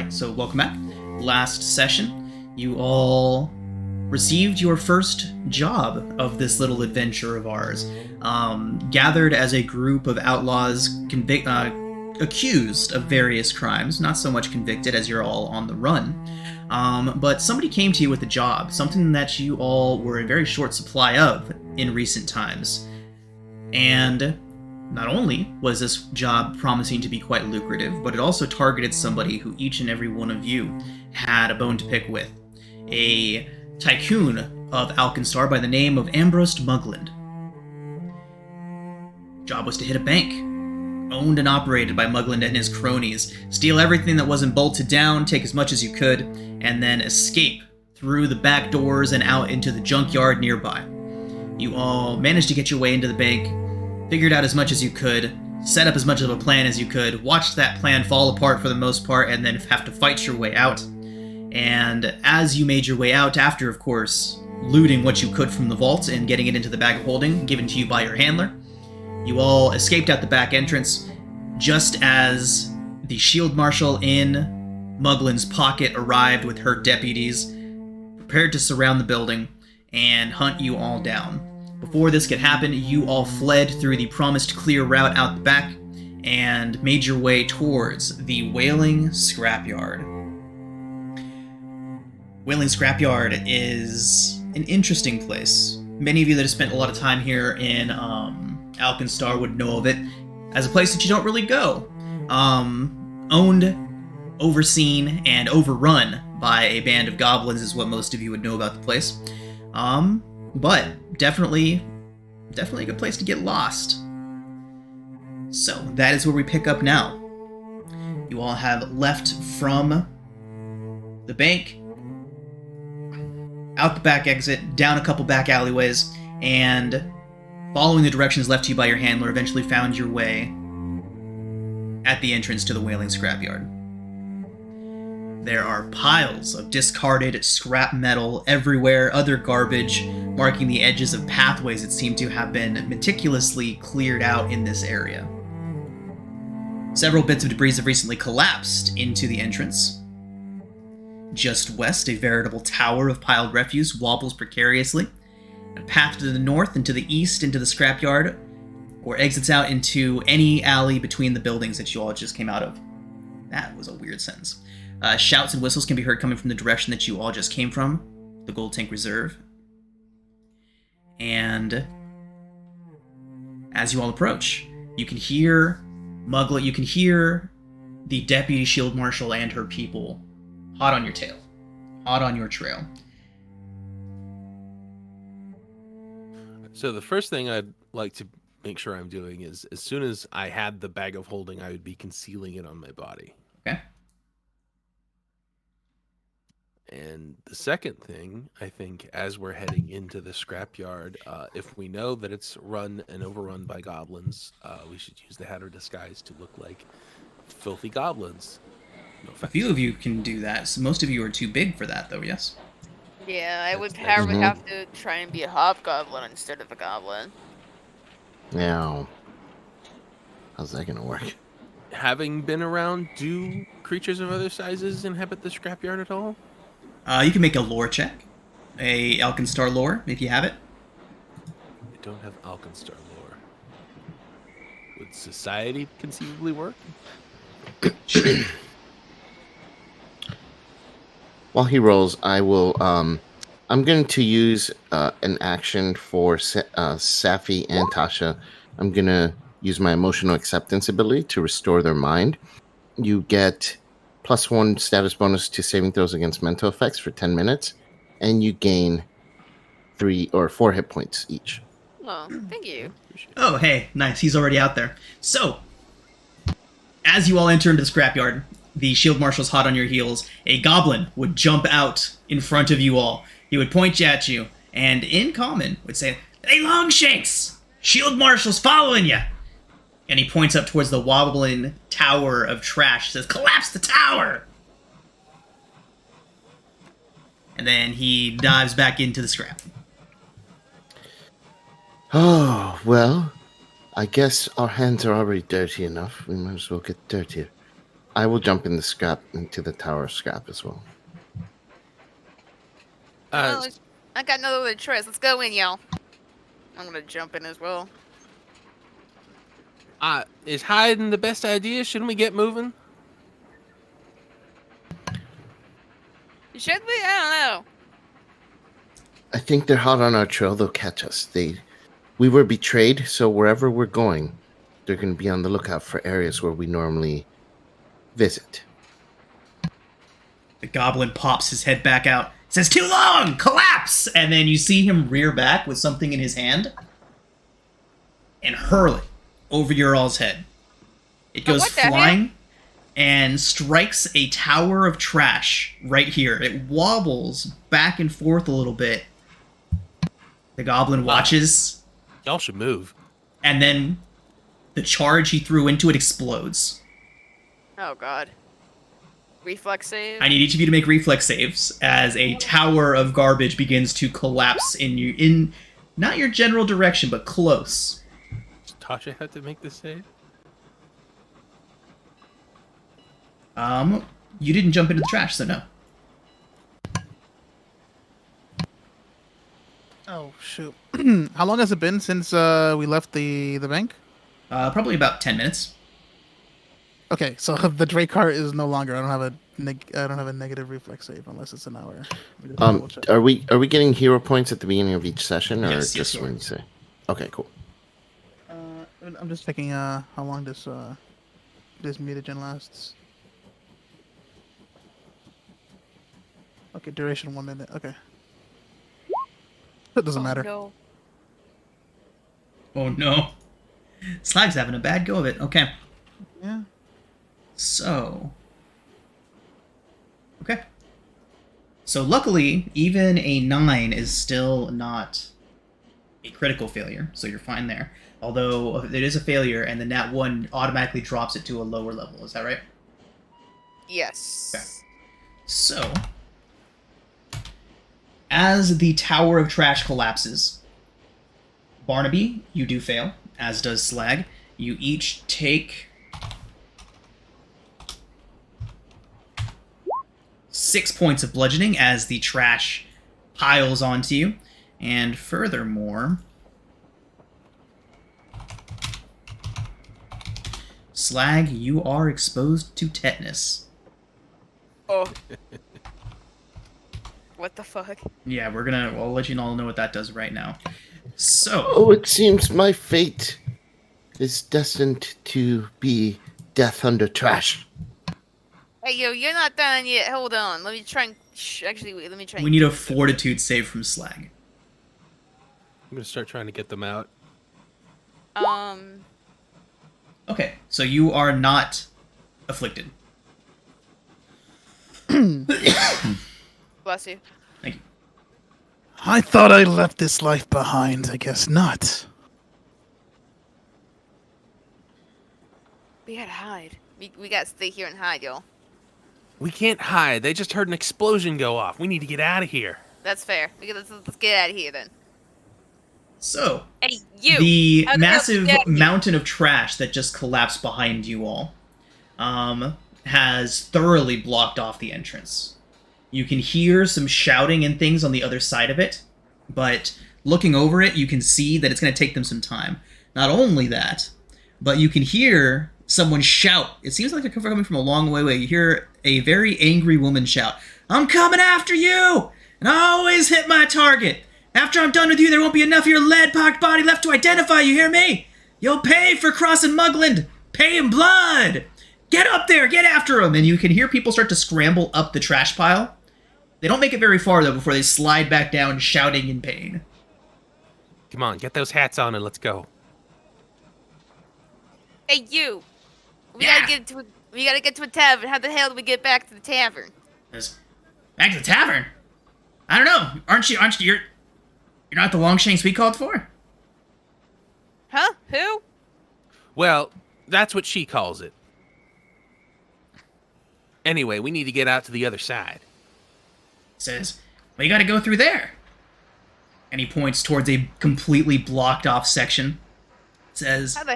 right, so welcome back. Last session, you all received your first job of this little adventure of ours. Gathered as a group of outlaws accused of various crimes, not so much convicted as you're all on the run. But somebody came to you with a job, something that you all were in very short supply of in recent times. And not only was this job promising to be quite lucrative, but it also targeted somebody who each and every one of you had a bone to pick with. A tycoon of Alkenstar by the name of Ambrose Mugland. Job was to hit a bank, owned and operated by Mugland and his cronies, steal everything that wasn't bolted down, take as much as you could, and then escape through the back doors and out into the junkyard nearby. You all managed to get your way into the bank, figured out as much as you could, set up as much of a plan as you could, watched that plan fall apart for the most part, and then have to fight your way out. And as you made your way out, after, of course, looting what you could from the vault and getting it into the bag of holding given to you by your handler, you all escaped out the back entrance just as the shield marshal in Muglin's pocket arrived with her deputies, prepared to surround the building and hunt you all down. Before this could happen, you all fled through the promised clear route out the back and made your way towards the Wailing Scrapyard. Wailing Scrapyard is an interesting place. Many of you that have spent a lot of time here in Alkenstar would know of it as a place that you don't really go. Owned, overseen, and overrun by a band of goblins is what most of you would know about the place. But definitely a good place to get lost. So that is where we pick up now. You all have left from the bank, out the back exit, down a couple back alleyways, and following the directions left to you by your handler, eventually found your way at the entrance to the Wailing Scrapyard. There are piles of discarded scrap metal everywhere, other garbage marking the edges of pathways that seem to have been meticulously cleared out in this area. Several bits of debris have recently collapsed into the entrance. Just west, a veritable tower of piled refuse wobbles precariously. A path to the north and to the east into the scrapyard, or exits out into any alley between the buildings that you all just came out of. That was a weird sentence. Shouts and whistles can be heard coming from the direction that you all just came from, the Gold Tank Reserve. And as you all approach, you can hear Muglet, you can hear the Deputy Shield Marshal and her people hot on your tail, hot on your trail. So the first thing I'd like to make sure I'm doing is, as soon as I had the bag of holding, I would be concealing it on my body. Okay. And the second thing, I think, as we're heading into the scrapyard, if we know that it's run and overrun by goblins, we should use the Hatter disguise to look like filthy goblins. No offense. A few of you can do that. So most of you are too big for that, though, yes? Yeah, I would have to try and be a hobgoblin instead of a goblin. Now, how's that gonna work? Having been around, do creatures of other sizes inhabit the scrapyard at all? You can make a lore check. A Alkenstar lore, if you have it. I don't have Alkenstar lore. Would society conceivably work? Sure. While he rolls, I will. I'm going to use an action for Safi and Tasha. I'm going to use my emotional acceptance ability to restore their mind. You get +1 status bonus to saving throws against mental effects for 10 minutes, and you gain 3 or 4 hit points each. Oh, thank you. Oh, hey, nice. He's already out there. So, as you all enter into the scrapyard, the shield marshal's hot on your heels. A goblin would jump out in front of you all. He would point at you, and in common would say, "Hey, Longshanks! Shield marshal's following you!" And he points up towards the wobbling tower of trash. He says, "Collapse the tower!" And then he dives back into the scrap. Oh, well, I guess our hands are already dirty enough. We might as well get dirtier. I will jump in the scrap into the tower of scrap as well. Uh, I got no other choice. Let's go in, y'all. I'm gonna jump in as well. is hiding the best idea? Shouldn't we get moving? Should we? I don't know. I think they're hot on our trail. They'll catch us. We were betrayed, so wherever we're going, they're going to be on the lookout for areas where we normally visit. The goblin pops his head back out, says, "Too long! Collapse!" And then you see him rear back with something in his hand and hurl it over your all's head. It goes what the heck? flying and strikes a tower of trash right here. It wobbles back and forth a little bit. The goblin watches, Y'all should move. and then the charge he threw into it explodes. Oh god. Reflex save. I need each of you to make reflex saves as a tower of garbage begins to collapse in not your general direction, but close. Does Tasha have to make this save? You didn't jump into the trash, so no. Oh shoot! How long has it been since we left the bank? Probably about 10 minutes. Okay, so the Drake cart is no longer. I don't have a negative reflex save unless it's an hour. Let me just double check. Are we getting hero points at the beginning of each session, or Yes, just yes, when you say? Okay, cool. I'm just checking how long this mutagen lasts. Okay, duration 1 minute. Okay, that doesn't matter. No. Oh no. Slag's having a bad go of it. Okay. Yeah. So. Okay. So luckily, even a 9 is still not a critical failure, so you're fine there. Although it is a failure, and the nat 1 automatically drops it to a lower level. Is that right? Yes. Okay. So, as the tower of trash collapses, Barnaby, you do fail, as does Slag. You each take 6 points of bludgeoning as the trash piles onto you. And furthermore, Slag, you are exposed to tetanus. Oh. What the fuck? Yeah, I'll let you all know what that does right now. So. Oh, it seems my fate is destined to be death under trash. Hey, yo, you're not done yet. Hold on. Let me try and... Actually, wait, let me try We need a fortitude save from Slag. I'm gonna start trying to get them out. Okay, so you are not afflicted. Bless you. Thank you. I thought I left this life behind. I guess not. We gotta hide. We gotta stay here and hide, y'all. We can't hide. They just heard an explosion go off. We need to get out of here. That's fair. Let's get out of here, then. So, Hey, you! the How the hell did you massive get here? mountain of trash that just collapsed behind you all has thoroughly blocked off the entrance. You can hear some shouting and things on the other side of it, but looking over it, you can see that it's going to take them some time. Not only that, but you can hear someone shout. It seems like they're coming from a long way away. You hear a very angry woman shout, "I'm coming after you! And I always hit my target! After I'm done with you, there won't be enough of your lead-pocked body left to identify, you hear me? You'll pay for crossing Mugland! Pay in blood! Get up there! Get after him!" And you can hear people start to scramble up the trash pile. They don't make it very far, though, before they slide back down, shouting in pain. Come on, get those hats on and let's go. Hey, you! We Yeah. gotta get to a tavern. How the hell do we get back to the tavern? Back to the tavern? I don't know. Aren't you, you're not the Longshanks we called for? Huh? Who? Well, that's what she calls it. Anyway, we need to get out to the other side. Says, well, you gotta go through there. And he points towards a completely blocked off section. Says, How the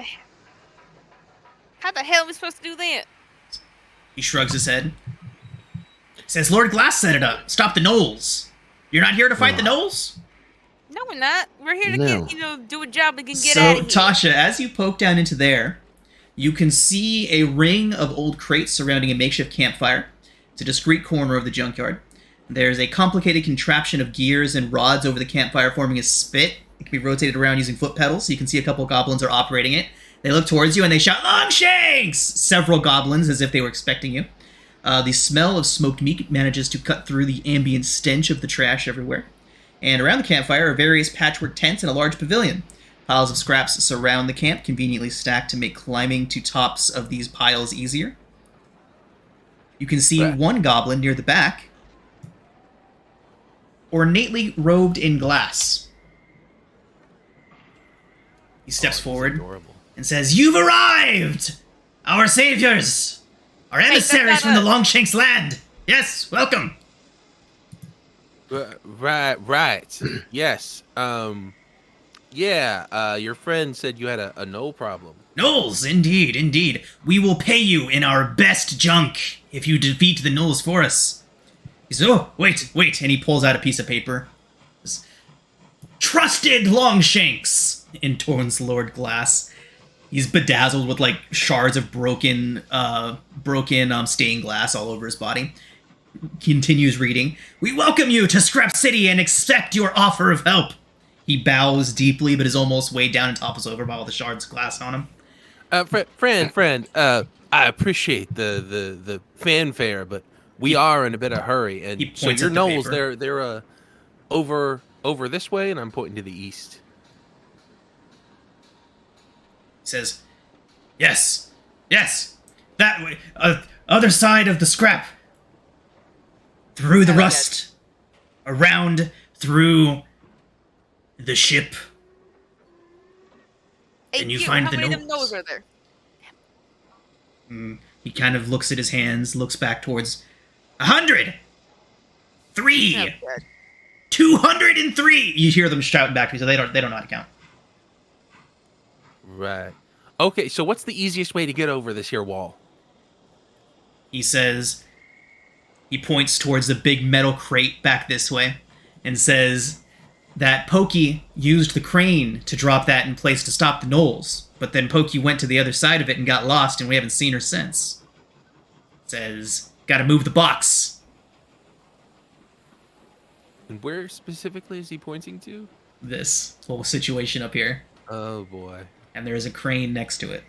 hell are we supposed to do that? He shrugs his head. Says, Lord Glass set it up. Stop the gnolls. You're not here to fight the gnolls? No, we're not. We're here to No. get, do a job and get So, out of here. Tasha, as you poke down into there, you can see a ring of old crates surrounding a makeshift campfire. It's a discreet corner of the junkyard. There's a complicated contraption of gears and rods over the campfire forming a spit. It can be rotated around using foot pedals, so you can see a couple of goblins are operating it. They look towards you and they shout, Longshanks! Several goblins, as if they were expecting you. The smell of smoked meat manages to cut through the ambient stench of the trash everywhere. And around the campfire are various patchwork tents and a large pavilion. Piles of scraps surround the camp, conveniently stacked to make climbing to tops of these piles easier. You can see one goblin near the back, ornately robed in glass. He steps forward Adorable. and says, You've arrived! Our saviors! Our emissaries from the Longshanks land! Yes, welcome! Right. Yes. Yeah. Your friend said you had a no problem. Gnolls, indeed. We will pay you in our best junk if you defeat the gnolls for us. He says, Oh, wait, and he pulls out a piece of paper. Says, Trusted Longshanks, intones Lord Glass. He's bedazzled with like shards of broken stained glass all over his body. Continues reading. We welcome you to Scrap City and expect your offer of help. He bows deeply, but is almost weighed down and topples over by all the shards of glass on him. Friend. I appreciate the fanfare, but we are in a bit of hurry. And He so points your at the gnolls, paper. they're over this way, and I'm pointing to the east. He says, Yes, that way, other side of the scrap. Through the rust, around, through the ship. Hey, and you find how the many of them gnolls. gnolls are there? He kind of looks at his hands, looks back towards 100, 3, Oh, God. 203. You hear them shouting back to you, so they don't know how to count. Right. Okay. So what's the easiest way to get over this here wall? He says, he points towards the big metal crate back this way, and says that Pokey used the crane to drop that in place to stop the gnolls, but then Pokey went to the other side of it and got lost, and we haven't seen her since. Says, gotta move the box. And where specifically is he pointing to? This whole situation up here, Oh boy. and there is a crane next to it.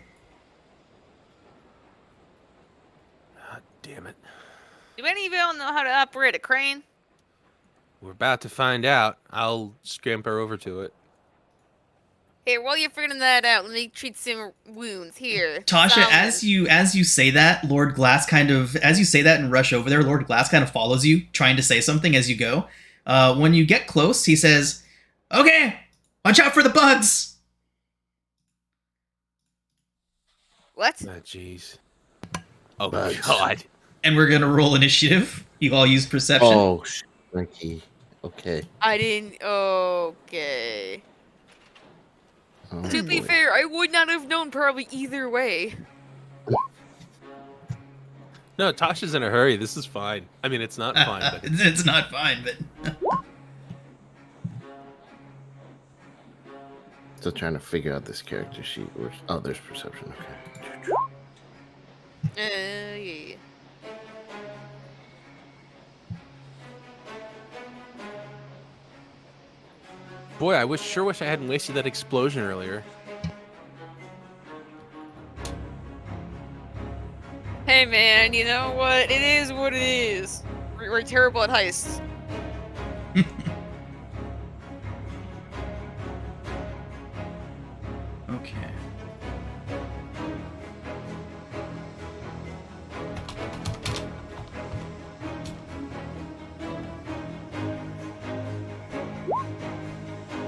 Ah, damn it. Do any of y'all know how to operate a crane? We're about to find out. I'll scamper over to it. Here, while you're figuring that out, let me treat some wounds. Here. Tasha, Solomon. as you say that, Lord Glass as you say that and rush over there, Lord Glass kind of follows you, trying to say something as you go. When you get close, he says, Okay, watch out for the bugs. What? Ah, jeez. Oh Bugs. God. And we're gonna roll initiative. You all use perception. Oh, Frankie. Okay. I didn't. Okay. Oh, To be boy. fair, I would not have known probably either way. No, Tasha's in a hurry. This is fine. I mean, it's not fine, but It's not fine, but Still trying to figure out this character sheet. Oh, there's perception. Okay. Yeah. boy, I sure wish I hadn't wasted that explosion earlier. Hey man, you know what? It is what it is. We're terrible at heists. okay.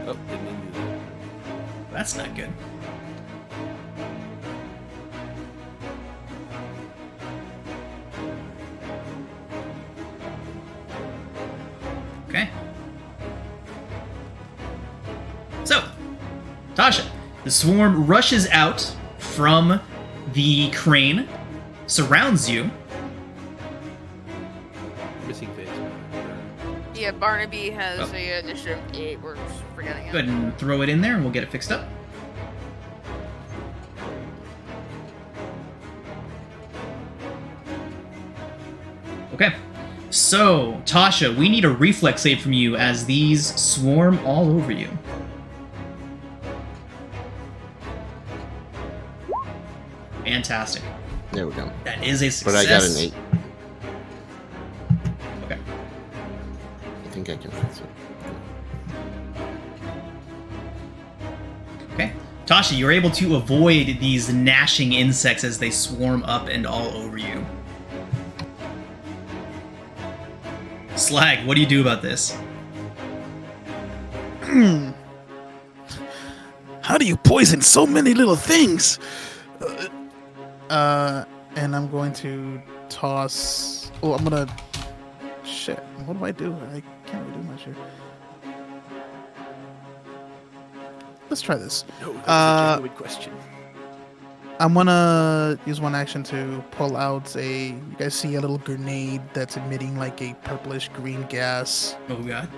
Oh, didn't mean to do that. That's not good. Okay. So, Tasha, the swarm rushes out from the crane, surrounds you, Yeah, Barnaby has Oh. a initiative 8. We're just forgetting Go it. ahead and throw it in there, and we'll get it fixed up. Okay. So, Tasha, we need a reflex save from you as these swarm all over you. Fantastic. There we go. That is a success. But I got an 8. Okay. I think I can fix it. Okay. Tasha, you're able to avoid these gnashing insects as they swarm up and all over you. Slag, what do you do about this? How do you poison so many little things? And I'm going to toss. Oh, I'm gonna. Shit. What do I do? I can't really do much here. Let's try this. No, that was a genuine question. I'm gonna use one action to pull out a. You guys see a little grenade that's emitting like a purplish green gas, Oh god.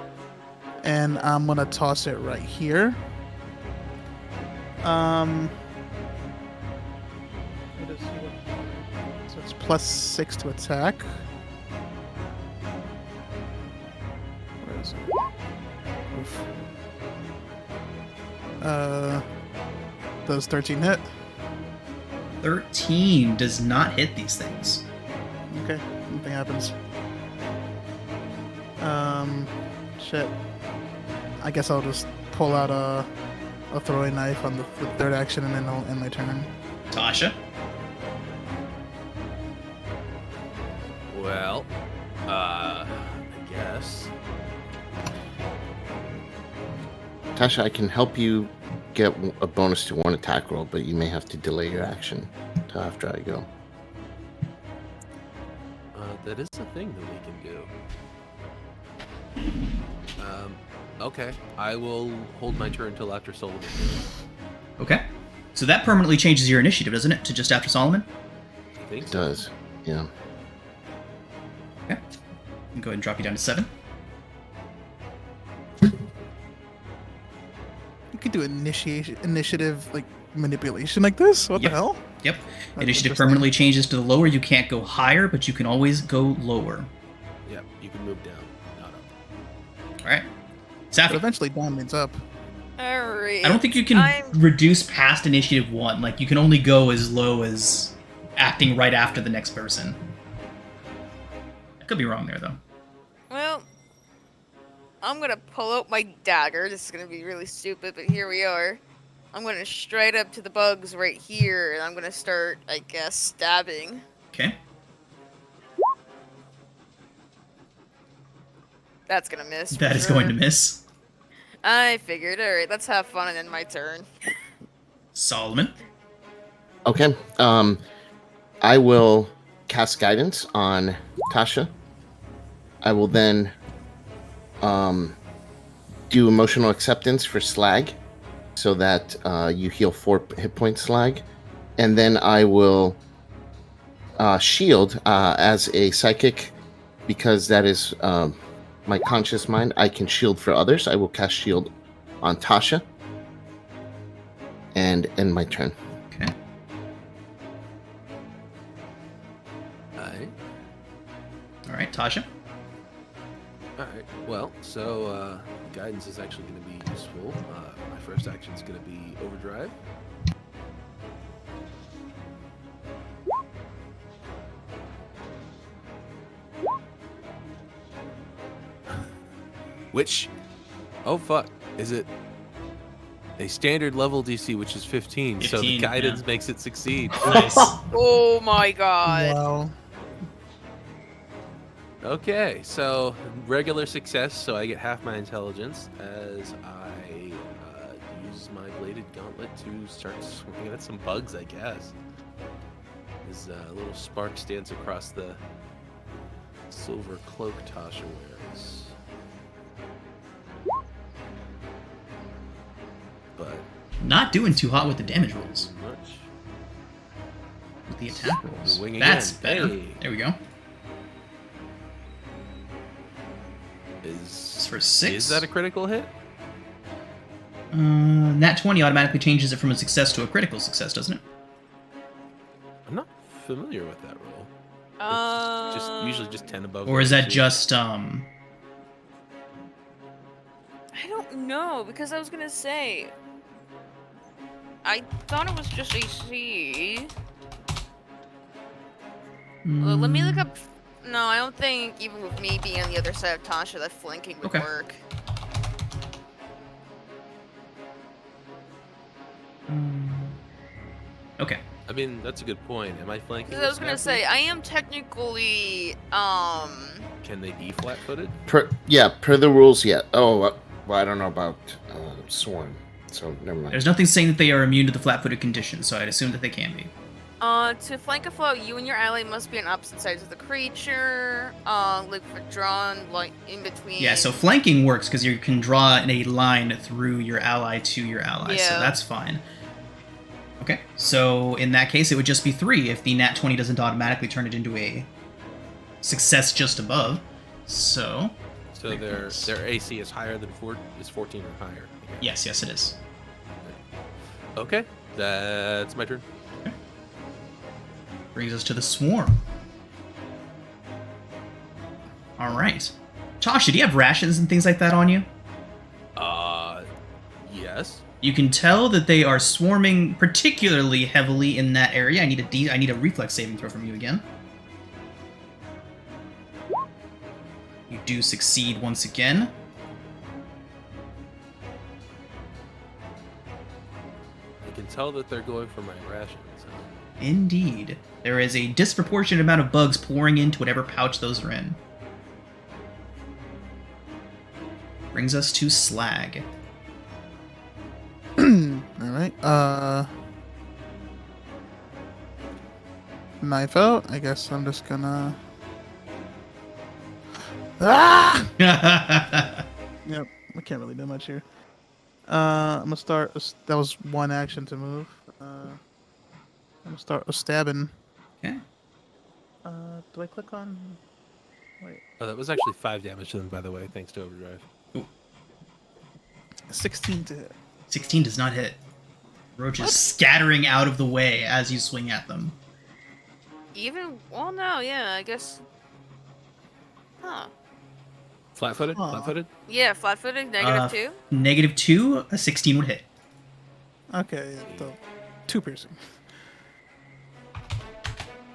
and I'm gonna toss it right here. What is it? So it's +6 to attack. Where is it? Oof. Does 13 hit? 13 does not hit these things. Okay, nothing happens. Shit. I guess I'll just pull out a throwing knife on the third action, and then I'll end my turn. Tasha? Well, I guess. Tasha, I can help you get a bonus to one attack roll, but you may have to delay your action till after I go. That is a thing that we can do. Okay. I will hold my turn till after Solomon. Okay. So that permanently changes your initiative, doesn't it? To just after Solomon? I think It so. does, yeah. Okay. And go ahead and drop you down to 7. You could do initiative like manipulation like this. What Yep. the hell? Yep. That's Initiative interesting. permanently changes to the lower. You can't go higher, but you can always go lower. Yeah, you can move down, not up. Alright. But Safi, eventually, down means up. Alright. I don't think you can I'm- reduce past initiative 1. Like, you can only go as low as acting right after the next person. I could be wrong there, though. Well, I'm gonna pull out my dagger. This is gonna be really stupid, but here we are. I'm gonna straight up to the bugs right here, and I'm gonna start, I guess, stabbing. Okay. That's gonna miss. for That is going to sure. miss. I figured. Alright, let's have fun and end my turn. Solomon. Okay, I will cast guidance on Tasha. I will then do emotional acceptance for Slag, so that you heal 4 hit points, Slag, and then I will shield as a psychic, because that is my conscious mind. I can shield for others. I will cast shield on Tasha and end my turn. Okay. Alright. Alright, Tasha. Alright. Well, so guidance is actually going to be useful. My first action is going to be overdrive. Which, oh fuck, is it a standard level DC, which is 15, so the 15, guidance yeah. makes it succeed. Nice. Oh my god. Wow. Okay, so regular success, so I get half my intelligence as I use my bladed gauntlet to start swinging at some bugs, I guess. As a little spark stands across the silver cloak Tasha wears. But Not doing too hot with the damage rolls. too much. With the attack rolls. Wing That's again. better. Hey. There we go. It's for 6. Is that a critical hit? Nat 20 automatically changes it from a success to a critical success, doesn't it? I'm not familiar with that roll. It's just usually just 10 above. Or is that AC. just I don't know, because I was gonna say I thought it was just AC. Well, let me look up. No, I don't think even with me being on the other side of Tasha, that flanking would Okay. work. Okay. I mean, that's a good point. Am I flanking? Because I was gonna with say snappers? I am technically Can they be flat-footed? Per the rules, yeah. Oh, well, I don't know about Swarm, so never mind. There's nothing saying that they are immune to the flat-footed condition, so I'd assume that they can be. To flank a foe, you and your ally must be on opposite sides of the creature. Look for drawn like in between. Yeah, so flanking works because you can draw in a line through your ally to your ally, so Yeah. that's fine. Okay, so in that case, it would just be 3 if the nat 20 doesn't automatically turn it into a success just above. So So their AC is higher than 14 or higher. Okay. yes, it is. Okay, that's my turn. Brings us to the swarm. All right, Tasha, do you have rations and things like that on you? Yes. You can tell that they are swarming particularly heavily in that area. I need a reflex saving throw from you again. You do succeed once again. I can tell that they're going for my rations. Indeed. There is a disproportionate amount of bugs pouring into whatever pouch those are in. Brings us to Slag. Alright, knife out. I guess I'm just gonna... Ah! Yep, I can't really do much here. I'm gonna start... That was one action to move. I'm gonna start stabbing. Okay. Do I click on... Wait. Oh, that was actually 5 damage to them, by the way, thanks to Overdrive. 16 to hit. 16 does not hit. Roaches scattering out of the way as you swing at them. Even well, no, yeah, I guess. Huh? Flat-footed? Aw. Flat-footed? Yeah, flat-footed, -2. -2, a 16 would hit. Okay, so 2 piercing.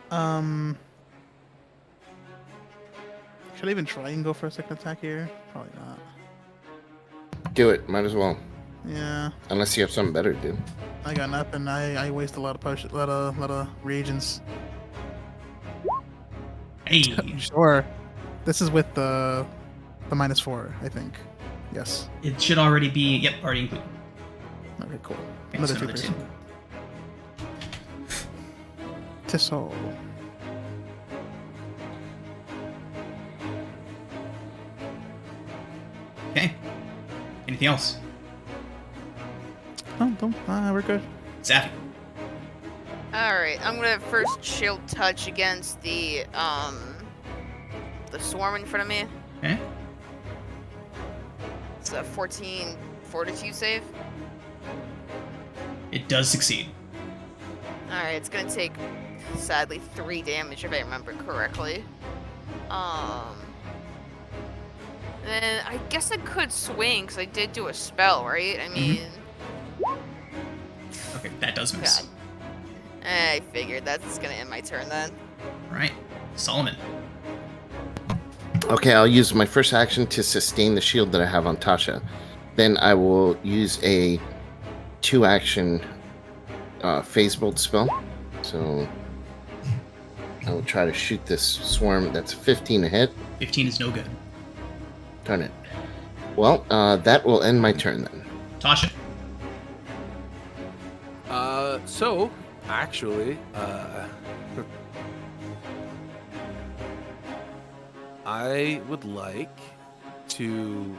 Should I even try and go for a second attack here? Probably not. Do it. Might as well. Yeah, Unless you have something better to do. I got nothing. I waste a lot of potion, lot of reagents. Hey. Sure. This is with the -4, I think. Yes. It should already be, yep, already included. Okay, cool. Okay, Another so 2 another piercing. 2. Tissot. Okay. Anything else? Oh, don't. We're good. Zaffy. All right, I'm gonna first shield touch against the swarm in front of me. Okay. It's a 14 fortitude save. It does succeed. All right, it's gonna take sadly 3 damage if I remember correctly. Then I guess I could swing because I did do a spell, right? I mean, Okay, that does miss. God. I figured that's gonna end my turn then. All right. Solomon. Okay, I'll use my first action to sustain the shield that I have on Tasha. Then I will use a 2-action phase bolt spell. So I will try to shoot this swarm. That's 15 to hit. 15 is no good. Darn it. Well, that will end my turn then. Tasha. So, actually, I would like to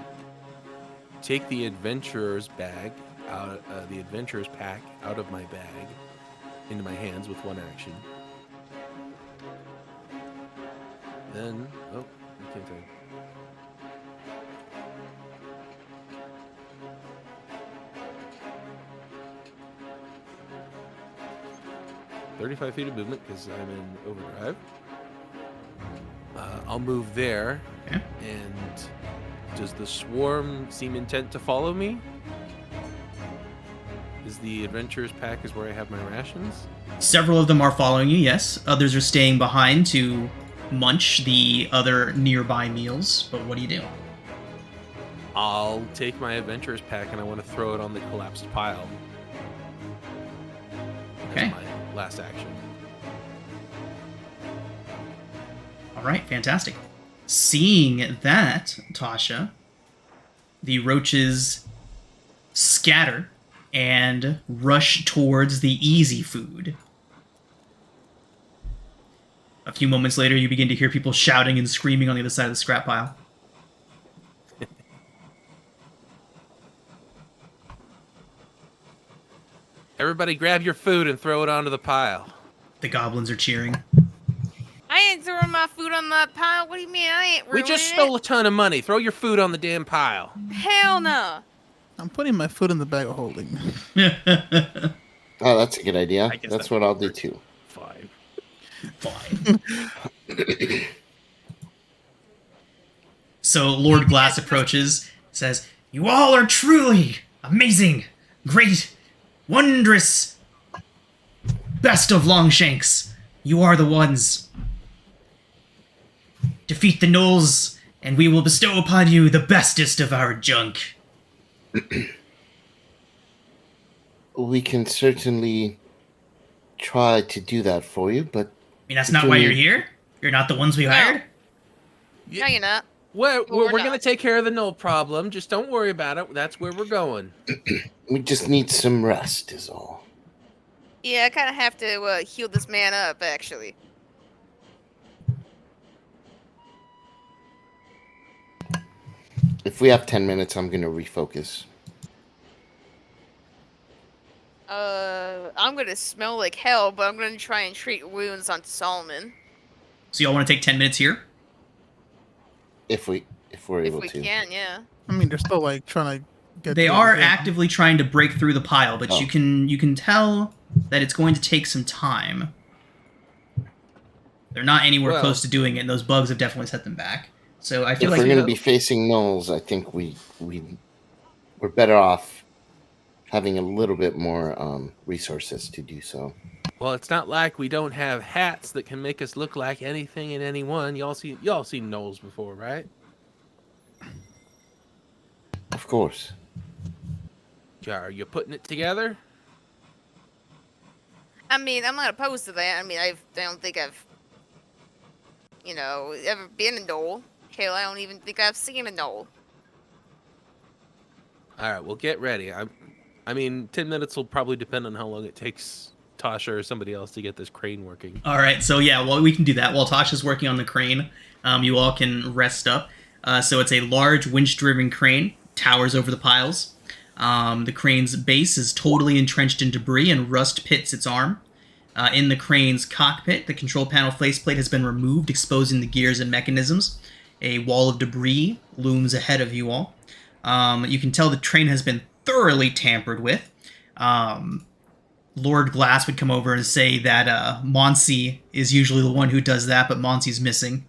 take the adventurer's bag out, the adventurer's pack out of my bag into my hands with 1 action. Then, oh, I can't tell you. 35 feet of movement because I'm in overdrive. I'll move there. Okay. And does the swarm seem intent to follow me? Is the adventurers pack is where I have my rations? Several of them are following you, yes. Others are staying behind to munch the other nearby meals. But what do you do? I'll take my adventurers pack and I want to throw it on the collapsed pile. Okay. That's my last action. All right, fantastic. Seeing that, Tasha, the roaches scatter and rush towards the easy food. A few moments later, you begin to hear people shouting and screaming on the other side of the scrap pile. Everybody grab your food and throw it onto the pile. The goblins are cheering. I ain't throwing my food on that pile. What do you mean? I ain't We ruining just stole a ton of money. Throw your food on the damn pile. it. Hell no. I'm putting my foot in the bag of holding. Oh, that's a good idea. I guess That's that what I'll do too. Fine. Fine. So Lord Glass approaches, says, "You all are truly amazing, great, wondrous, best of Longshanks. You are the ones. Defeat the gnolls, and we will bestow upon you the bestest of our junk." We can certainly try to do that for you, but I mean, that's not why you're here. You're not the ones we hired. No, you're not. We're We're going to not. take care of the null problem. Just don't worry about it. That's where we're going. we just need some rest, is all. Yeah, I kind of have to heal this man up, actually. If we have 10 minutes, I'm going to refocus. I'm gonna smell like hell, but I'm gonna try and treat wounds on Solomon. So y'all want to take 10 minutes here? If we're If able we to. can, yeah. I mean, they're still like trying to get. They through are the thing. actively trying to break through the pile, but Oh. you can tell that it's going to take some time. They're not anywhere Well- close to doing it, and those bugs have definitely set them back. So I If feel we're like going to be facing gnolls, I think we're better off having a little bit more resources to do so. Well, it's not like we don't have hats that can make us look like anything and anyone. Y'all seen gnolls before, right? Of course. Are you putting it together? I mean, I'm not opposed to that. I mean, I don't think I've, ever been a gnoll. Hell, I don't even think I've seen a gnoll. All right, well, get ready. I mean, 10 minutes will probably depend on how long it takes Tasha or somebody else to get this crane working. All right, so yeah, well, we can do that. While Tasha's working on the crane, you all can rest up. So it's a large winch-driven crane, towers over the piles. The crane's base is totally entrenched in debris, and rust pits its arm. In the crane's cockpit, the control panel faceplate has been removed, exposing the gears and mechanisms. A wall of debris looms ahead of you all. You can tell the train has been thoroughly tampered with. Lord Glass would come over and say that Monsey is usually the one who does that, but Monsey's missing.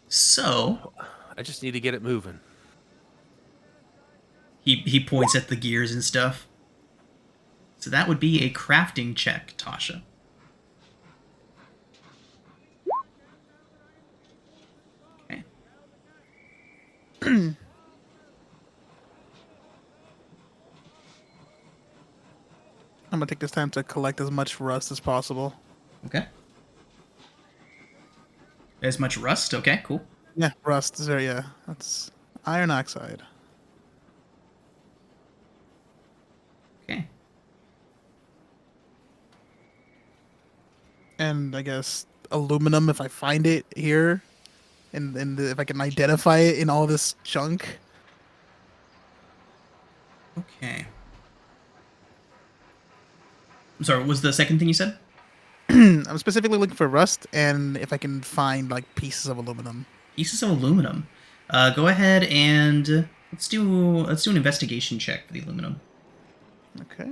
So I just need to get it moving. he points at the gears and stuff. So that would be a crafting check, Tasha. Okay. I'm gonna take this time to collect as much rust as possible. Okay. As much rust? Okay, cool. Yeah, rust is there. Yeah, that's iron oxide. Okay. And I guess aluminum if I find it here, and if I can identify it in all this junk. Okay. I'm sorry, what was the second thing you said? I'm specifically looking for rust, and if I can find like pieces of aluminum. Pieces of aluminum. Go ahead and let's do an investigation check for the aluminum. Okay.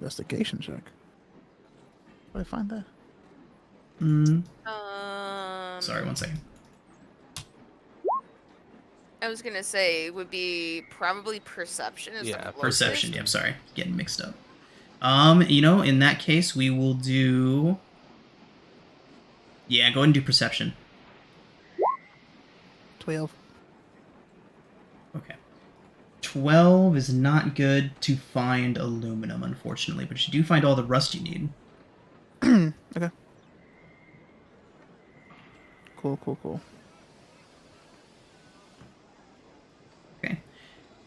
Investigation check. Where did I find that? Sorry, one second. I was gonna say it would be probably perception is the Yeah, closest. Perception. Yeah, I'm sorry, getting mixed up. In that case, we will do. Yeah, go ahead and do perception. 12. Okay. 12 is not good to find aluminum, unfortunately, but you do find all the rust you need. Okay. Cool. Okay.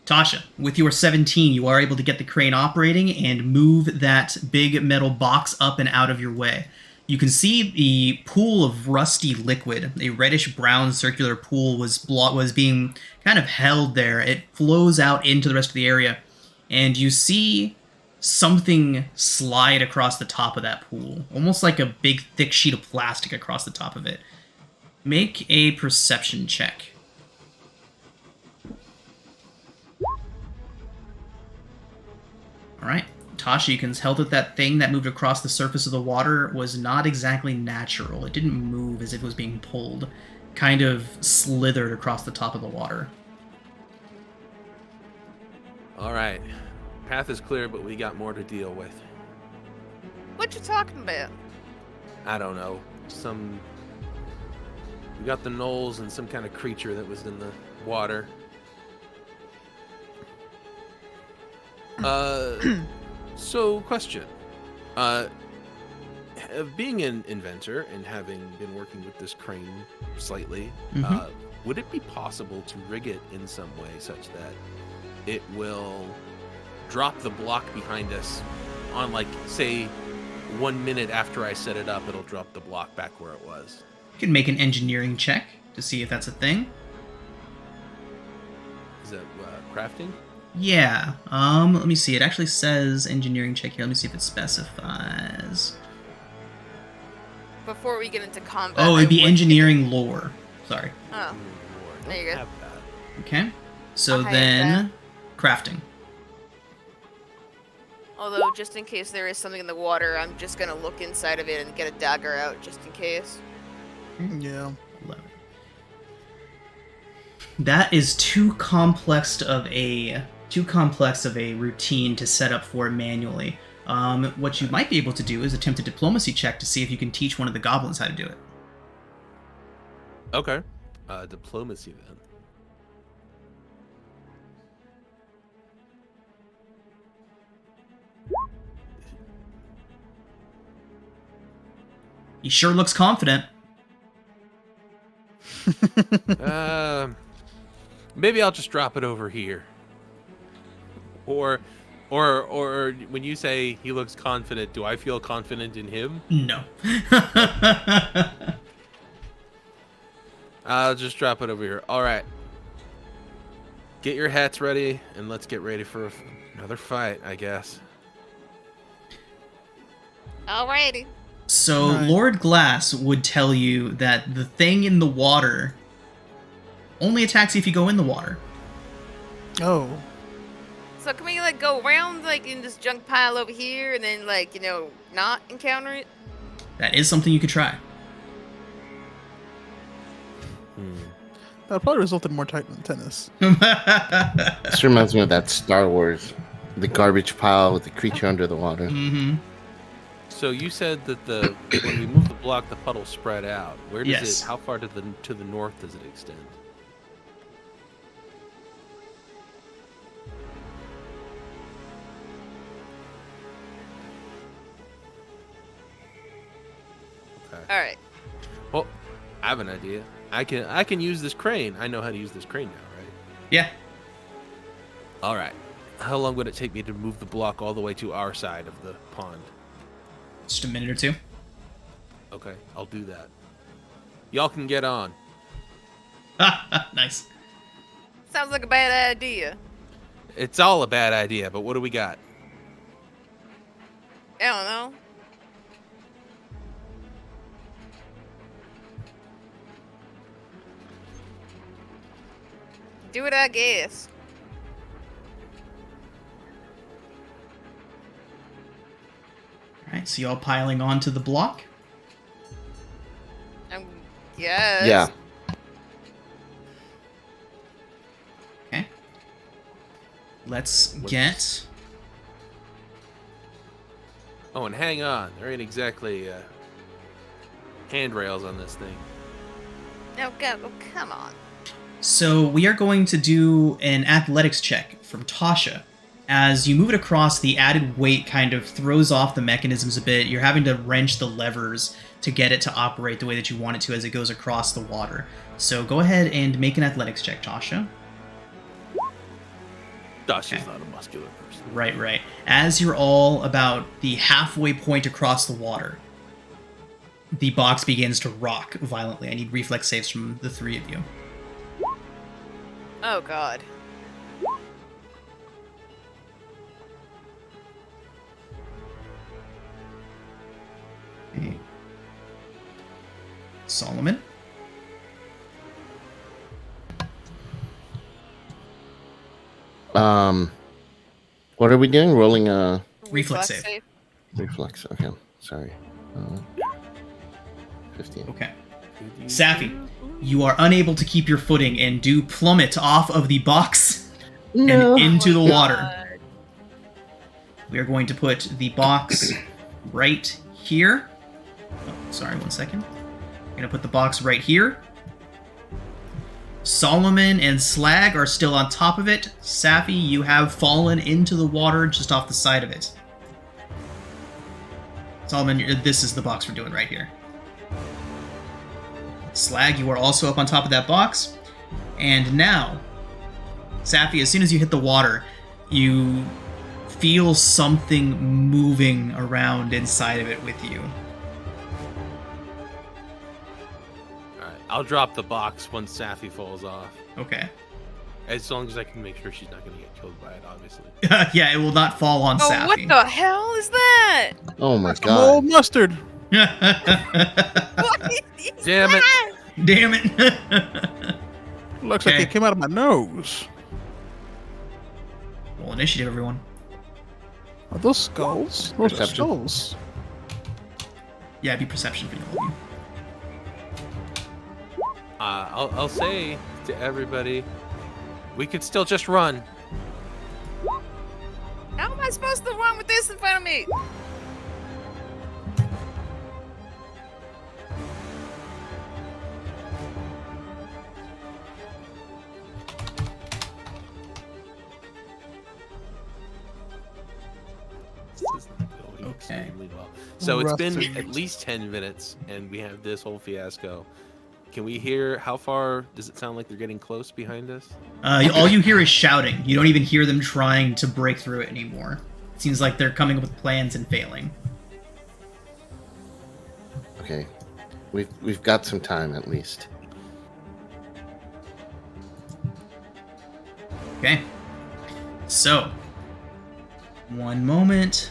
Tasha, with your 17, you are able to get the crane operating and move that big metal box up and out of your way. You can see the pool of rusty liquid, a reddish-brown circular pool, was being kind of held there. It flows out into the rest of the area, and you see something slide across the top of that pool, almost like a big, thick sheet of plastic across the top of it. Make a perception check. All right. Tasha, you can tell that that thing that moved across the surface of the water was not exactly natural. It didn't move as if it was being pulled. Kind of slithered across the top of the water. All right. Path is clear, but we got more to deal with. What you talking about? I don't know. We got the gnolls and some kind of creature that was in the water. So question. Being an inventor and having been working with this crane slightly, would it be possible to rig it in some way such that it will drop the block behind us on, like, say, 1 minute after I set it up, it'll drop the block back where it was? You can make an engineering check to see if that's a thing. Is that crafting? Yeah. Let me see. It actually says engineering check here. Let me see if it specifies. Before we get into combat. Oh, it'd be I would engineering lore. Sorry. Oh, Lord, there you don't go. have that. Okay. So I have then, crafting. Although, just in case there is something in the water, I'm just gonna look inside of it and get a dagger out just in case. Yeah. 11. That is too complex of a routine to set up for manually. What you might be able to do is attempt a diplomacy check to see if you can teach one of the goblins how to do it. Okay. Diplomacy then. He sure looks confident. Maybe I'll just drop it over here. Or when you say he looks confident, do I feel confident in him? No. I'll just drop it over here. All right. Get your hats ready, and let's get ready for another fight, I guess. Alrighty. So Right. Lord Glass would tell you that the thing in the water only attacks you if you go in the water. Oh. So can we like go around like in this junk pile over here and then like not encounter it? That is something you could try. That'll probably result in more Titan tennis. This reminds me of that Star Wars, the garbage pile with the creature under the water. Mm-hmm. So you said that when we move the block, the puddle spread out. Where does Yes. it? How far to the north does it extend? Okay. Alright. Well, I have an idea. I can use this crane. I know how to use this crane now, right? Yeah. All right. How long would it take me to move the block all the way to our side of the pond? Just a minute or two. Okay, I'll do that. Y'all can get on. Nice. Sounds like a bad idea. It's all a bad idea, but what do we got? I don't know. Do it, I guess. right, so y'all piling onto the block. Yes. Yeah. Okay. Let's What's- get. Oh, and hang on. There ain't exactly handrails on this thing. No, go. Oh, come on. So we are going to do an athletics check from Tasha. As you move it across, the added weight kind of throws off the mechanisms a bit. You're having to wrench the levers to get it to operate the way that you want it to as it goes across the water. So go ahead and make an athletics check, Tasha. Dasha's not a muscular person. Right. As you're all about the halfway point across the water, the box begins to rock violently. I need reflex saves from the three of you. Oh God. Okay. Solomon. What are we doing? Rolling a Reflex save. reflex. Okay, sorry. 15. Okay. Safi, you are unable to keep your footing and do plummet off of the box and into the water. God. We are going to put the box right here. Oh, sorry, one second. We're going to put the box right here. Solomon and Slag are still on top of it. Safi, you have fallen into the water just off the side of it. Solomon, this is the box we're doing right here. Slag, you are also up on top of that box. And now, Safi, as soon as you hit the water, you feel something moving around inside of it with you. Alright, I'll drop the box once Safi falls off. Okay. As long as I can make sure she's not going to get killed by it, obviously. Yeah, it will not fall on Oh, Safi. what the hell is that? Oh my Some old god. mustard. What is Damn it. that? Damn it. Looks like Okay. it came out of my nose. Roll initiative, everyone. Are those skulls? Those are Perception. skulls. Yeah, it'd be perception for all of you. I'll say to everybody, we could still just run. How am I supposed to run with this in front of me? This is not going Okay. extremely well. So it's been Rough. at least 10 minutes, and we have this whole fiasco. Can we hear how far does it sound like they're getting close behind us? All you hear is shouting. You don't even hear them trying to break through it anymore. It seems like they're coming up with plans and failing. Okay. We've got some time at least. Okay. So, one moment.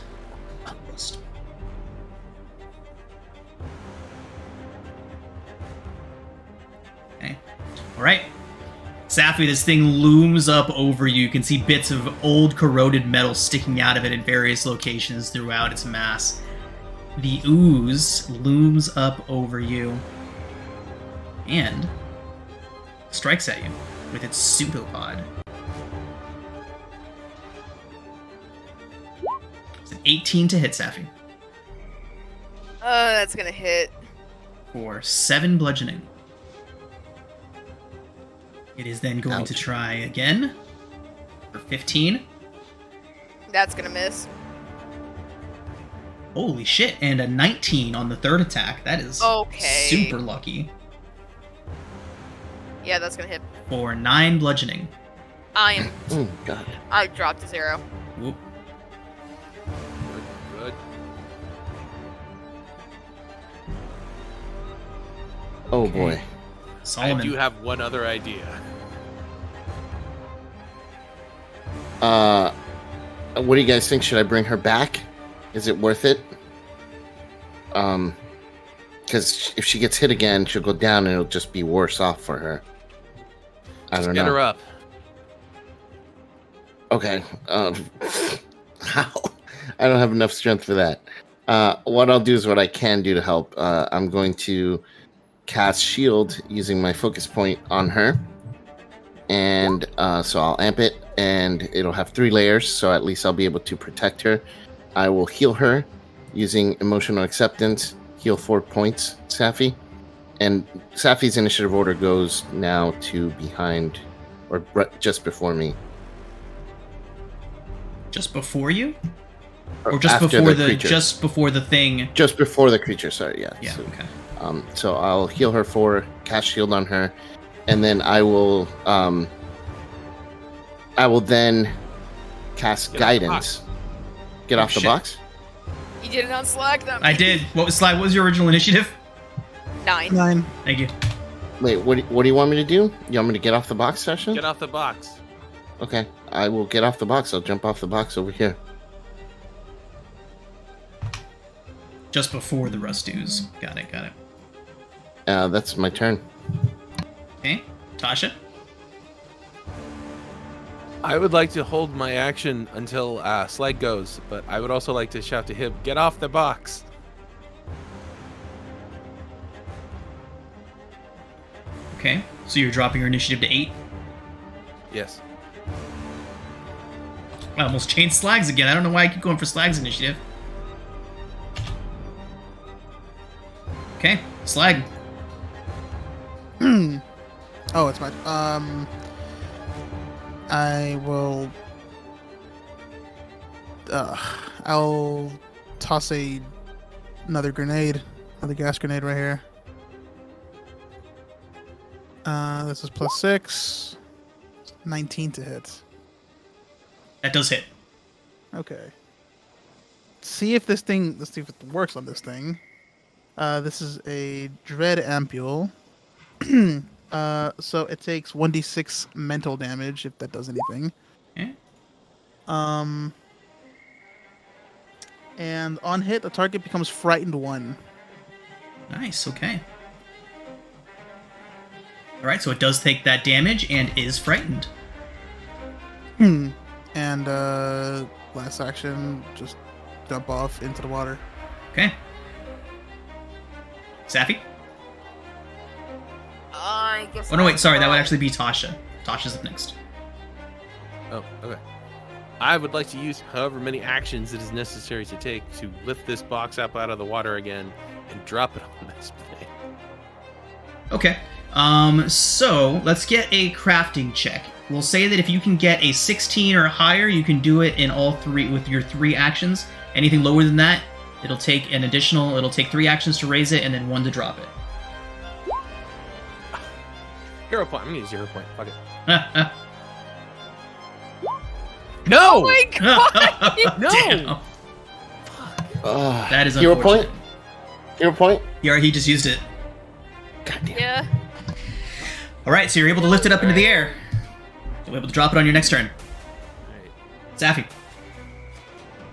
Okay. All right. Safi, this thing looms up over you. You can see bits of old corroded metal sticking out of it in various locations throughout its mass. The ooze looms up over you and strikes at you with its pseudopod. It's an 18 to hit, Safi, Oh, that's gonna hit. for 7 bludgeoning. It is then going to Ouch. try again for 15. That's gonna miss. Holy shit, and a 19 on the third attack. That is Okay. super lucky. Yeah, that's gonna hit. For 9 bludgeoning. I God. dropped to 0. Whoop. Good. Oh Okay. boy. Solomon. I do have one other idea. What do you guys think? Should I bring her back? Is it worth it? Because if she gets hit again, she'll go down and it'll just be worse off for her. I Just don't get know. her up. Okay. How? I don't have enough strength for that. What I'll do is what I can do to help. I'm going to cast shield using my focus point on her, and so I'll amp it, and it'll have 3 layers, so at least I'll be able to protect her. I will heal her using emotional acceptance, heal 4 points, Safi, and Safi's initiative order goes now to behind, or just before me. Just before you? Or Or just after before the creature. just before the thing? Just before the creature, sorry, yeah. Yeah, So, okay. so I'll heal her 4, cast shield on her, and then I will then cast Get off the guidance. Get Oh, off the shit. box? You did it on Slack, though. I did. What was Sly? What was your original initiative? 9. 9. Thank you. Wait, what do you want me to do? You want me to get off the box, Sasha? Get off the box. Okay, I will get off the box. I'll jump off the box over here. Just before the rust ooze. Got it. That's my turn. Okay, Tasha. I would like to hold my action until Slag goes, but I would also like to shout to him, "Get off the box!" Okay, so you're dropping your initiative to 8. Yes. I almost changed Slag's again. I don't know why I keep going for Slag's initiative. Okay, Slag. Oh, it's my. I will. I'll toss another grenade, another gas grenade right here. This is +6, 19 to hit. That does hit. Okay. Let's see if it works on this thing. This is a Dread Ampule. So it takes 1d6 mental damage if that does anything. Okay. And on hit, the target becomes frightened 1. Nice, okay. Alright, so it does take that damage and is frightened. And last action, just jump off into the water. Okay. Safi? I guess. Oh, no, wait, sorry, that would actually be Tasha. Tasha's up next. Oh, okay. I would like to use however many actions it is necessary to take to lift this box up out of the water again and drop it on this thing. Okay. So let's get a crafting check. We'll say that if you can get a 16 or higher, you can do it in all 3 with your 3 actions. Anything lower than that, it'll take 3 actions to raise it and then 1 to drop it. Hero point. I'm gonna use hero point. Fuck it. Oh No! my god! No! Damn. That is Hero unfortunate. point? Hero point? He just used it. Goddamn. Yeah. Alright, so you're able to lift it up into the air. You'll be able to drop it on your next turn. Alright. Safi.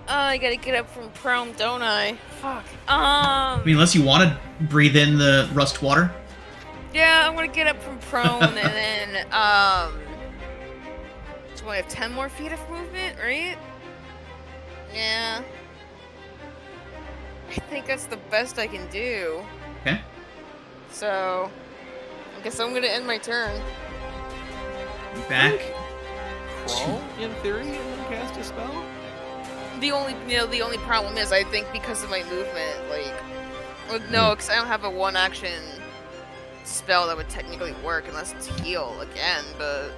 I gotta get up from prone, don't I? Fuck. I mean, unless you want to breathe in the rust water. Yeah, I'm gonna get up from prone and then, so I have 10 more feet of movement, right? Yeah. I think that's the best I can do. Okay. So, I guess I'm gonna end my turn. Back. Crawl, in theory, and then cast a spell? The only problem is I think because of my movement, like, well, no, because I don't have a 1-action spell that would technically work unless it's heal again, but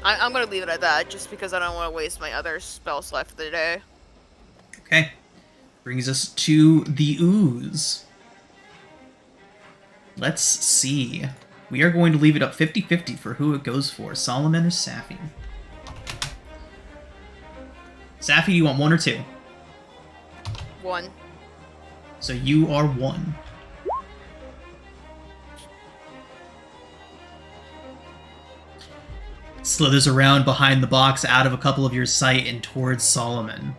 I'm gonna leave it at that just because I don't want to waste my other spell slot for the day. Okay. Brings us to the ooze. Let's see. We are going to leave it up 50-50 for who it goes for, Solomon or Safi. Safi, do you want 1 or 2? 1. So you are 1. Slithers around behind the box out of a couple of your sight and towards Solomon.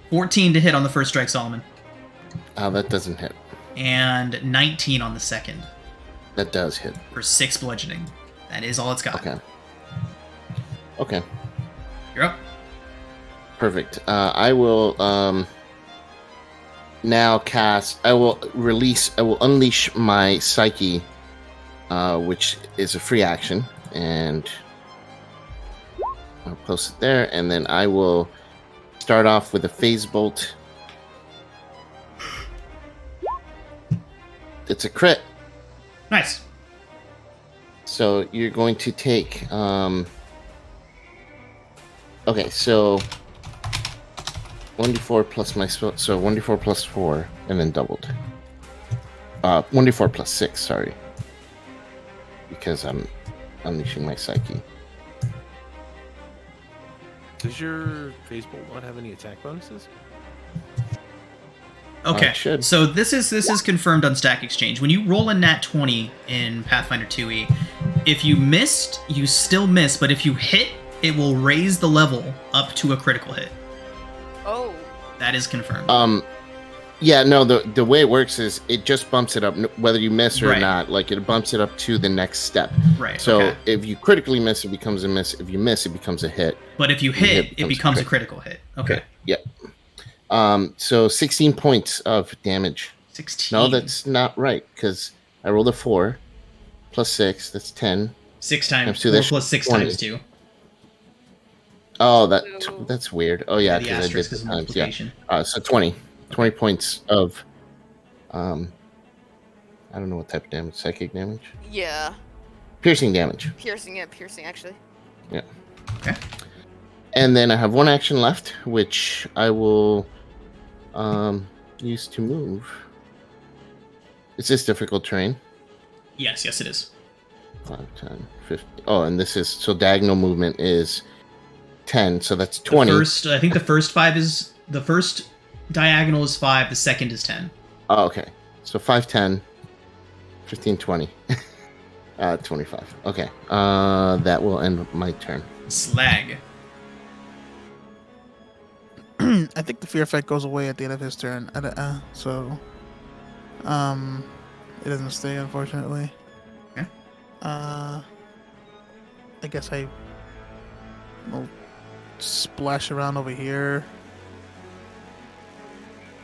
14 to hit on the first strike, Solomon. That doesn't hit. And 19 on the second. That does hit. For 6 bludgeoning. That is all it's got. Okay. Okay. You're up. Perfect. I will now cast. I will unleash my psyche, which is a free action, and I'll post it there. And then I will start off with a phase bolt. It's a crit. Nice. So you're going to take. Okay, so 1d4 plus my spell. So 1d4 plus 4, and then doubled. 1d4 plus 6, sorry. Because I'm unleashing my psyche. Does your phase bolt not have any attack bonuses? Okay, it should. so this is confirmed on Stack Exchange. When you roll a nat 20 in Pathfinder 2e, if you missed, you still miss, but if you hit, it will raise the level up to a critical hit. Oh. That is confirmed. Yeah, no, the way it works is it just bumps it up, whether you miss or Right. not. Like, it bumps it up to the next step. Right, So okay. if you critically miss, it becomes a miss. If you miss, it becomes a hit. But if you hit, it becomes a critical hit. Okay. Yeah. So 16 points of damage. 16. No, that's not right, because I rolled a 4 plus 6. That's 10. 6 times 2, 4 that's plus 6 20. times 2. Oh, So- that's weird. Oh, yeah, the because I did asterisk the is times. Yeah. multiplication. So 20. 20 points of, I don't know what type of damage. Psychic damage? Yeah. Piercing damage. Piercing, actually. Yeah. Okay. And then I have one action left, which I will use to move. Is this difficult terrain? Yes, it is. 5, 10, 15. Oh, and this is, so diagonal movement is 10, so that's 20. I think the first diagonal is 5, the second is 10. Oh, okay. So 5, 10, 15, 20. 25. Okay. That will end my turn. Slag. I think the fear effect goes away at the end of his turn. So, it doesn't stay, unfortunately. Okay. I guess I will splash around over here.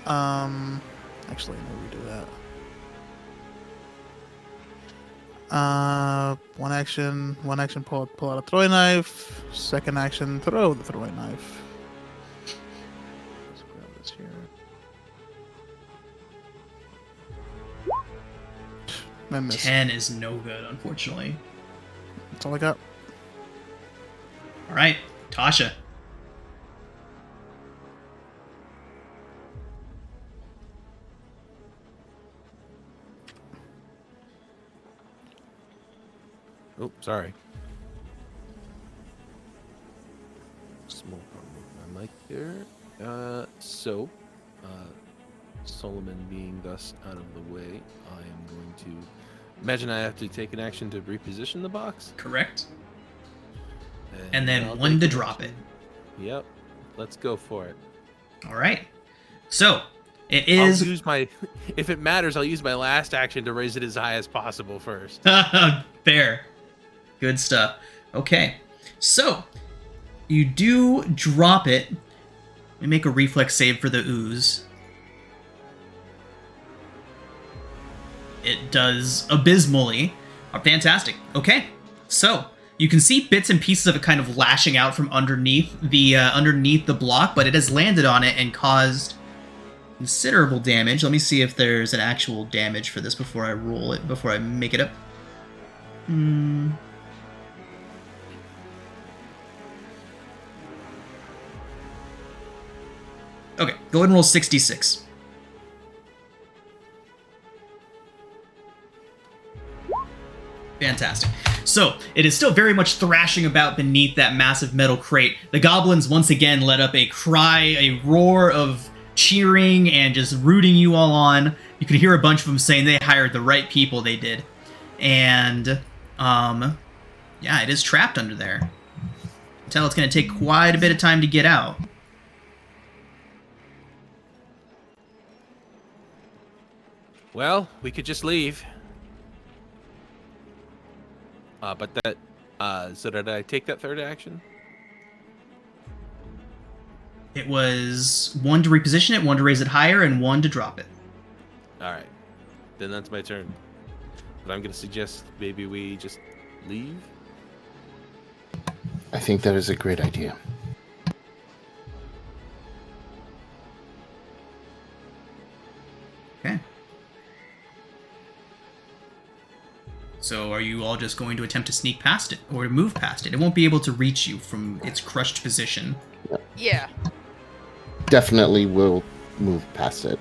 Actually, no, we do that. One action, pull out a throwing knife. Second action, throw the throwing knife. Let's grab this here. And miss. 10 is no good, unfortunately. That's all I got. All right, Tasha. Oh, sorry. Small problem with my mic there. Solomon being thus out of the way, I am going to imagine I have to take an action to reposition the box. Correct. And then I'll one take to an drop action. Yep. Let's go for it. All right. So it I'll is use my, if it matters, I'll use my last action to raise it as high as possible first. fair. Good stuff. Okay. So you do drop it. Let me make a reflex save for the ooze. It does abysmally. Fantastic. Okay. So you can see bits and pieces of it kind of lashing out from underneath the block, but it has landed on it and caused considerable damage. Let me see if there's an actual damage for this before I roll it, before I make it up. Okay, go ahead and roll 66. Fantastic. So, it is still very much thrashing about beneath that massive metal crate. The goblins once again let up a cry, a roar of cheering and just rooting you all on. You can hear a bunch of them saying they hired the right people, they did. And, yeah, it is trapped under there. You can tell it's going to take quite a bit of time to get out. Well, we could just leave. So did I take that third action? It was 1 to reposition it, 1 to raise it higher, and 1 to drop it. All right, then that's my turn. But I'm gonna suggest maybe we just leave. I think that is a great idea. Okay. So are you all just going to attempt to sneak past it or to move past it? It won't be able to reach you from its crushed position. Yeah. Definitely will move past it.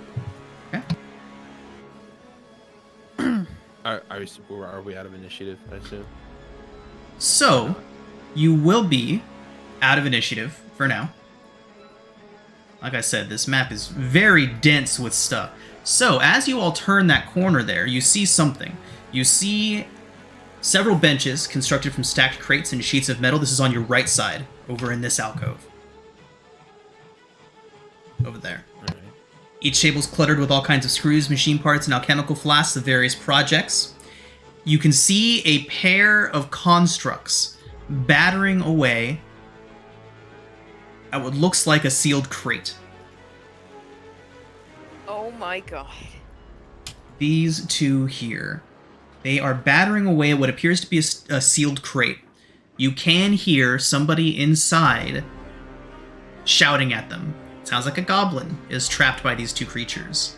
Okay. Are we out of initiative? I assume. So, you will be out of initiative for now. Like I said, this map is very dense with stuff. So, as you all turn that corner there, you see something. You see several benches constructed from stacked crates and sheets of metal. This is on your right side, over in this alcove. Over there. All right. Each table is cluttered with all kinds of screws, machine parts, and alchemical flasks of various projects. You can see a pair of constructs battering away at what looks like a sealed crate. Oh my god. These two here. They are battering away at what appears to be a sealed crate. You can hear somebody inside shouting at them. It sounds like a goblin is trapped by these two creatures.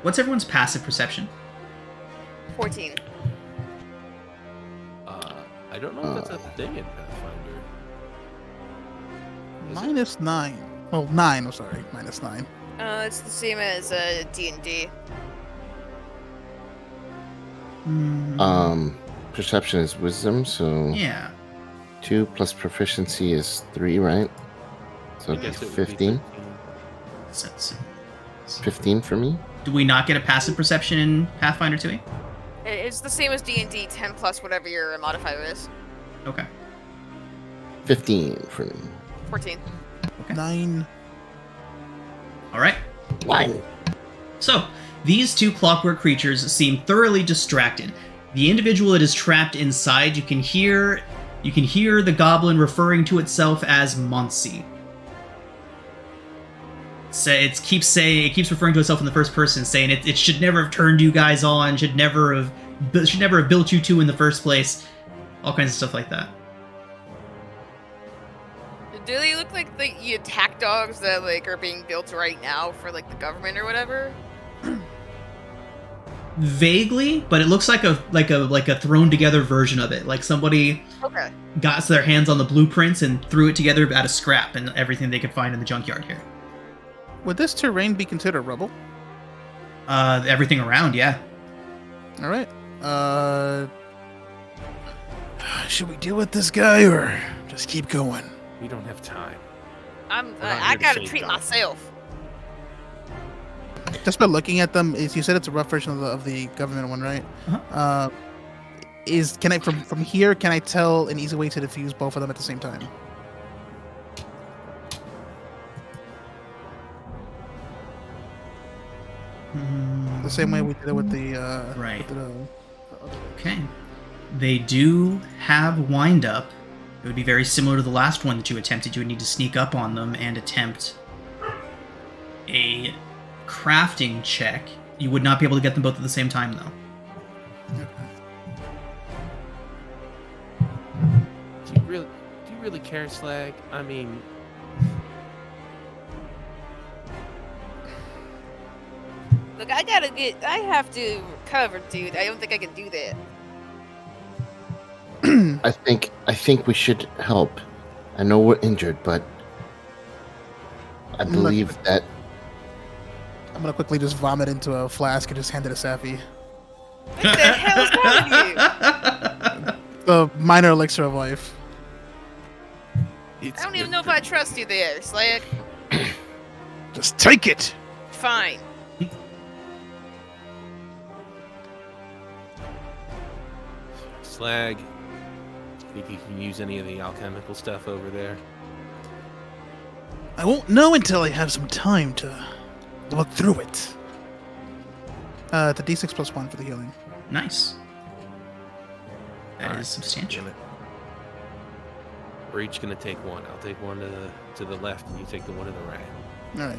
What's everyone's passive perception? 14. I don't know if that's a thing in Pathfinder. Is it? -9. Well, 9. I'm sorry. -9. It's the same as D&D. Perception is wisdom, so Yeah. 2 plus proficiency is 3, right? So I guess it would be 15. 13. 15 for me. Do we not get a passive perception in Pathfinder 2e? It's the same as D&D, 10 plus whatever your modifier is. Okay. 15 for me. 14. 9. All right. 9. So, these two clockwork creatures seem thoroughly distracted. The individual that is trapped inside, you can hear the goblin referring to itself as Muncie. So it keeps referring to itself in the first person, saying it should never have turned you guys on, should never have built you two in the first place, all kinds of stuff like that. Do they look like the attack dogs that like are being built right now for like the government or whatever? Vaguely, but it looks like a thrown together version of it. Like somebody Okay. got their hands on the blueprints and threw it together out of scrap and everything they could find in the junkyard here. Would this terrain be considered rubble? Everything around, yeah. All right. Should we deal with this guy or just keep going? We don't have time. I not I here to gotta save treat dogs. myself. Just by looking at them, you said it's a rough version of the government one, right? Uh-huh. Can I from here? Can I tell an easy way to defuse both of them at the same time? The same way we did it with the Right. with the Okay. They do have wind up. It would be very similar to the last one that you attempted. You would need to sneak up on them and attempt a crafting check. You would not be able to get them both at the same time, though. Do you really care, Slag? I mean, Look, I have to recover, dude. I don't think I can do that. I think we should help. I know we're injured, but I believe that I'm gonna quickly just vomit into a flask and just hand it to Safi. What the hell is wrong with you? The minor elixir of life. I don't even know if I trust you there, Slag. Just take it. Fine. Slag. Think you can use any of the alchemical stuff over there? I won't know until I have some time to look through it. It's a d6 plus 1 for the healing. Nice. That is Alright, substantial. damn it. We're each gonna take one. I'll take one to the left, and you take the one to the right. All right.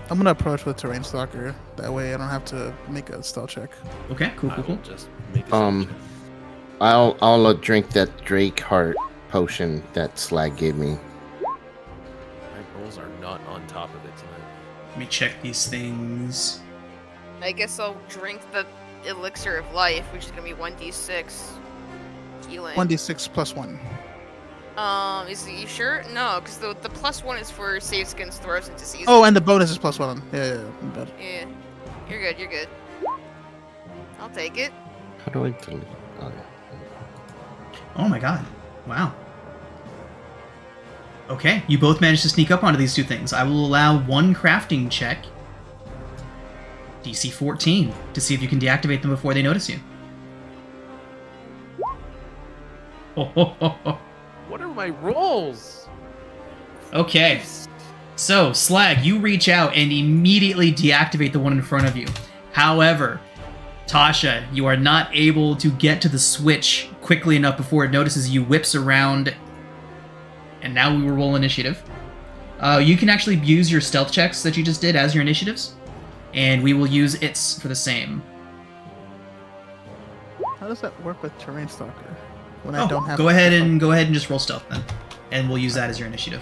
I'm gonna approach with terrain stalker. That way, I don't have to make a stealth check. Okay, cool, I cool, will cool. just make a Um, stealth check. I'll drink that Drake heart potion that Slag gave me. My rolls are not on top of it tonight. Let me check these things. I guess I'll drink the elixir of life, which is gonna be 1d6 healing. 1d6 plus 1. Is it, you sure? No, because the +1 is for saves against throws and diseases. Oh, and the bonus is plus 1. Yeah. I'm bad. Yeah. You're good, you're good. I'll take it. How do I delete? Oh, yeah. Oh my god. Wow. Okay, you both managed to sneak up onto these two things. I will allow one crafting check, DC 14, to see if you can deactivate them before they notice you. What are my rolls? Okay, so Slag, you reach out and immediately deactivate the one in front of you. However, Tasha, you are not able to get to the switch quickly enough before it notices you, whips around, and now we will roll initiative. You can actually use your stealth checks that you just did as your initiatives, and we will use its for the same. How does that work with terrain stalker? When I don't have. Go ahead and just roll stealth then, and we'll use that as your initiative.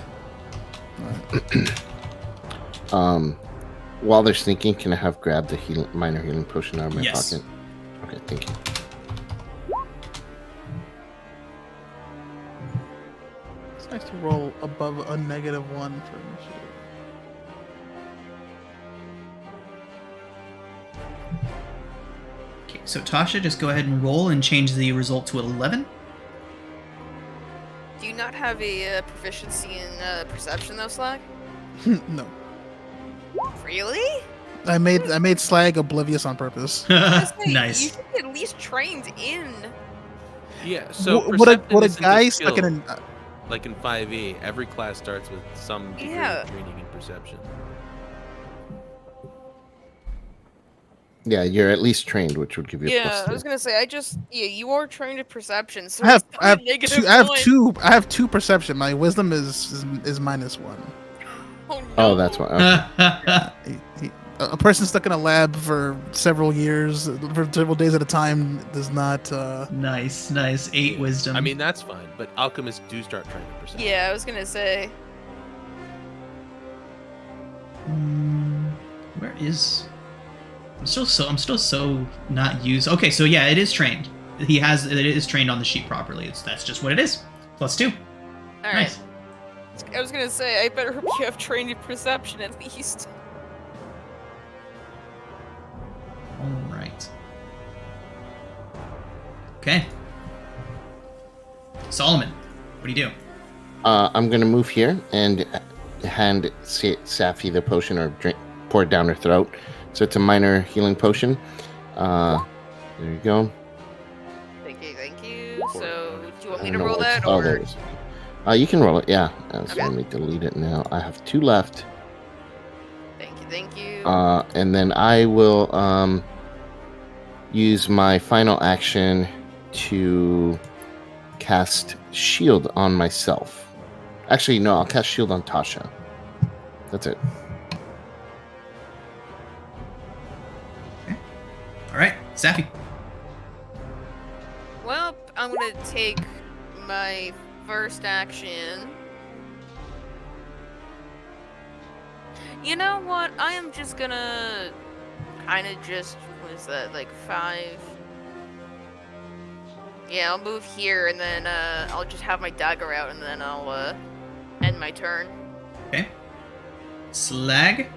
While they're sneaking, can I have grabbed the minor healing potion out of my Yes. pocket? Okay, thank you. It's nice to roll above a -1 for initiative. Okay, so Tasha, just go ahead and roll and change the result to 11. Do you not have a proficiency in perception though, Slag? No. Really? I made Slag oblivious on purpose. I was gonna say, You Nice. should be at least trained in. Yeah. So Would a perception isn't guy skill. stuck in an Like in 5e, every class starts with some degree Yeah. of training in perception. Yeah, you're at least trained, which would give you a Yeah, plus I was 2. gonna say you are trained in perception, so I have it's still a negative one. I have 2 perception. My wisdom is -1. Oh no. Oh, that's why. Okay. A person stuck in a lab for several years, for several days at a time, does not. Nice. 8 wisdom. I mean, that's fine, but alchemists do start training perception. Yeah, I was gonna say. Where is? I'm still so not used. Okay, so yeah, it is trained. It is trained on the sheet properly. That's just what it is. +2. All right. Nice. I was gonna say I better hope you have trained in perception at least. All right. Okay. Solomon, what do you do? I'm gonna move here and hand Safi the potion or pour it down her throat. So it's a minor healing potion. There you go. Thank you. So, do you want me I to don't know roll what's- that, Oh, or? there it is. You can roll it, yeah. So Okay. let me delete it now. I have 2 left. Thank you. And then I will use my final action to cast shield on myself. Actually, no, I'll cast shield on Tasha. That's it. All right, Safi. Well, I'm gonna take my first action. You know what? I am just gonna kind of just, what is that, like 5? Yeah, I'll move here and then I'll just have my dagger out and then I'll end my turn. Okay. Slag.